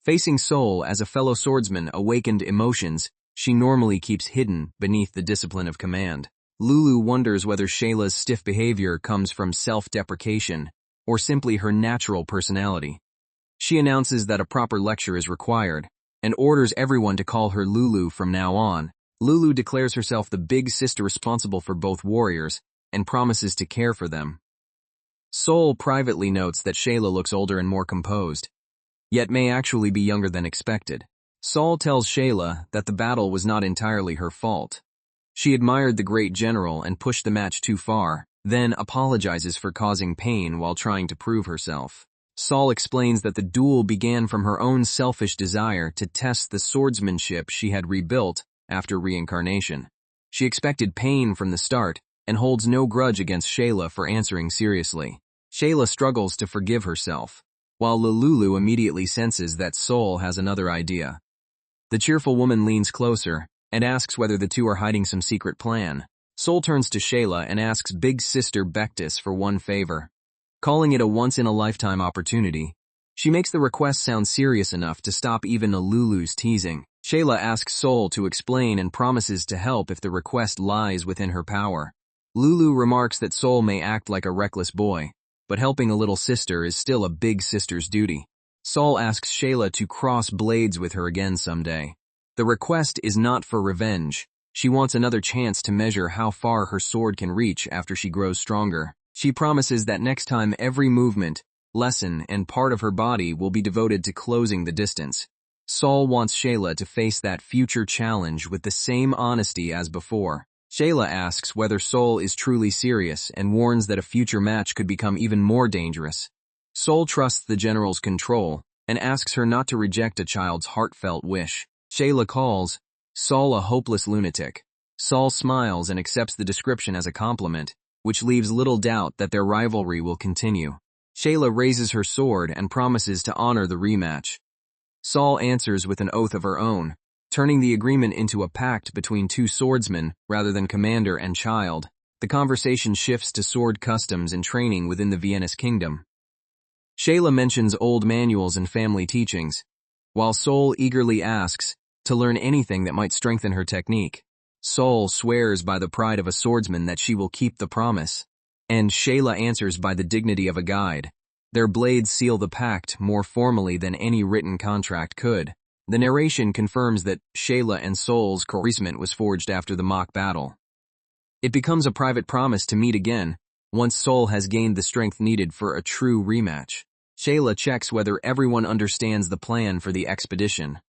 Speaker 1: Facing Sol as a fellow swordsman awakened emotions she normally keeps hidden beneath the discipline of command. Lulu wonders whether Shayla's stiff behavior comes from self-deprecation or simply her natural personality. She announces that a proper lecture is required and orders everyone to call her Lulu from now on. Lulu declares herself the big sister responsible for both warriors and promises to care for them. Sol privately notes that Shayla looks older and more composed, yet may actually be younger than expected. Sol tells Shayla that the battle was not entirely her fault. She admired the great general and pushed the match too far, then apologizes for causing pain while trying to prove herself. Sol explains that the duel began from her own selfish desire to test the swordsmanship she had rebuilt after reincarnation. She expected pain from the start and holds no grudge against Shayla for answering seriously. Shayla struggles to forgive herself, while Lulu immediately senses that Sol has another idea. The cheerful woman leans closer and asks whether the two are hiding some secret plan. Sol turns to Shayla and asks Big Sister Bectus for one favor. Calling it a once-in-a-lifetime opportunity, she makes the request sound serious enough to stop even Lulu's teasing. Shayla asks Sol to explain and promises to help if the request lies within her power. Lulu remarks that Sol may act like a reckless boy, but helping a little sister is still a big sister's duty. Sol asks Shayla to cross blades with her again someday. The request is not for revenge. She wants another chance to measure how far her sword can reach after she grows stronger. She promises that next time every movement, lesson, and part of her body will be devoted to closing the distance. Sol wants Shayla to face that future challenge with the same honesty as before. Shayla asks whether Sol is truly serious and warns that a future match could become even more dangerous. Sol trusts the general's control and asks her not to reject a child's heartfelt wish. Shayla calls Sol a hopeless lunatic. Sol smiles and accepts the description as a compliment, which leaves little doubt that their rivalry will continue. Shayla raises her sword and promises to honor the rematch. Sol answers with an oath of her own, turning the agreement into a pact between two swordsmen rather than commander and child. The conversation shifts to sword customs and training within the Vienna's kingdom. Shayla mentions old manuals and family teachings, while Soul eagerly asks to learn anything that might strengthen her technique. Soul swears by the pride of a swordsman that she will keep the promise, and Shayla answers by the dignity of a guide. Their blades seal the pact more formally than any written contract could. The narration confirms that Shayla and Soul's courtship was forged after the mock battle. It becomes a private promise to meet again once Soul has gained the strength needed for a true rematch. Shayla checks whether everyone understands the plan for the expedition.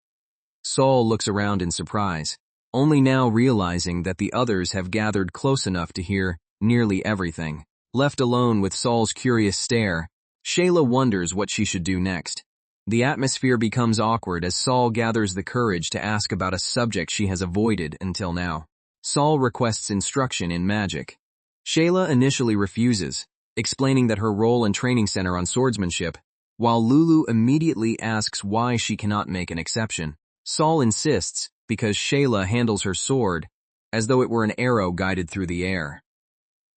Speaker 1: Soul looks around in surprise, only now realizing that the others have gathered close enough to hear nearly everything. Left alone with Soul's curious stare, Shayla wonders what she should do next. The atmosphere becomes awkward as Saul gathers the courage to ask about a subject she has avoided until now. Saul requests instruction in magic. Shayla initially refuses, explaining that her role and training center on swordsmanship, while Lulu immediately asks why she cannot make an exception. Saul insists because Shayla handles her sword as though it were an arrow guided through the air.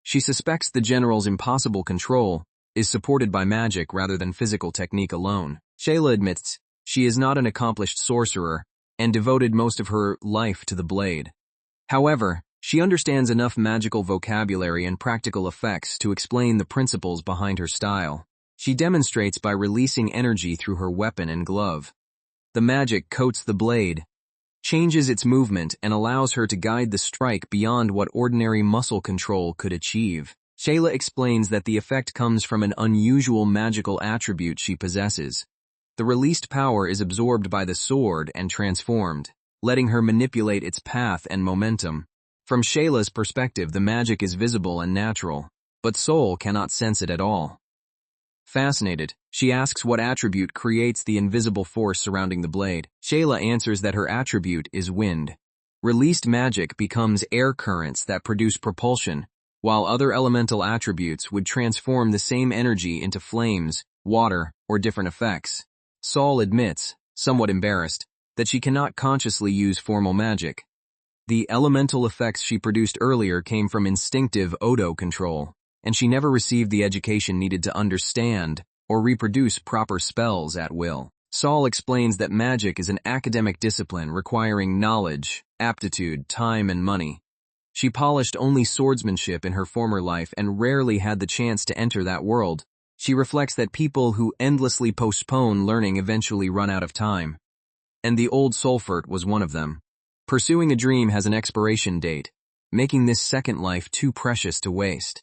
Speaker 1: She suspects the general's impossible control is supported by magic rather than physical technique alone. Shayla admits she is not an accomplished sorcerer and devoted most of her life to the blade. However, she understands enough magical vocabulary and practical effects to explain the principles behind her style. She demonstrates by releasing energy through her weapon and glove. The magic coats the blade, changes its movement, and allows her to guide the strike beyond what ordinary muscle control could achieve. Shayla explains that the effect comes from an unusual magical attribute she possesses. The released power is absorbed by the sword and transformed, letting her manipulate its path and momentum. From Shayla's perspective, the magic is visible and natural, but Soul cannot sense it at all. Fascinated, she asks what attribute creates the invisible force surrounding the blade. Shayla answers that her attribute is wind. Released magic becomes air currents that produce propulsion, while other elemental attributes would transform the same energy into flames, water, or different effects. Saul admits, somewhat embarrassed, that she cannot consciously use formal magic. The elemental effects she produced earlier came from instinctive Odo control, and she never received the education needed to understand or reproduce proper spells at will. Saul explains that magic is an academic discipline requiring knowledge, aptitude, time, and money. She polished only swordsmanship in her former life and rarely had the chance to enter that world. She reflects that people who endlessly postpone learning eventually run out of time. And the old Sulfurt was one of them. Pursuing a dream has an expiration date, making this second life too precious to waste.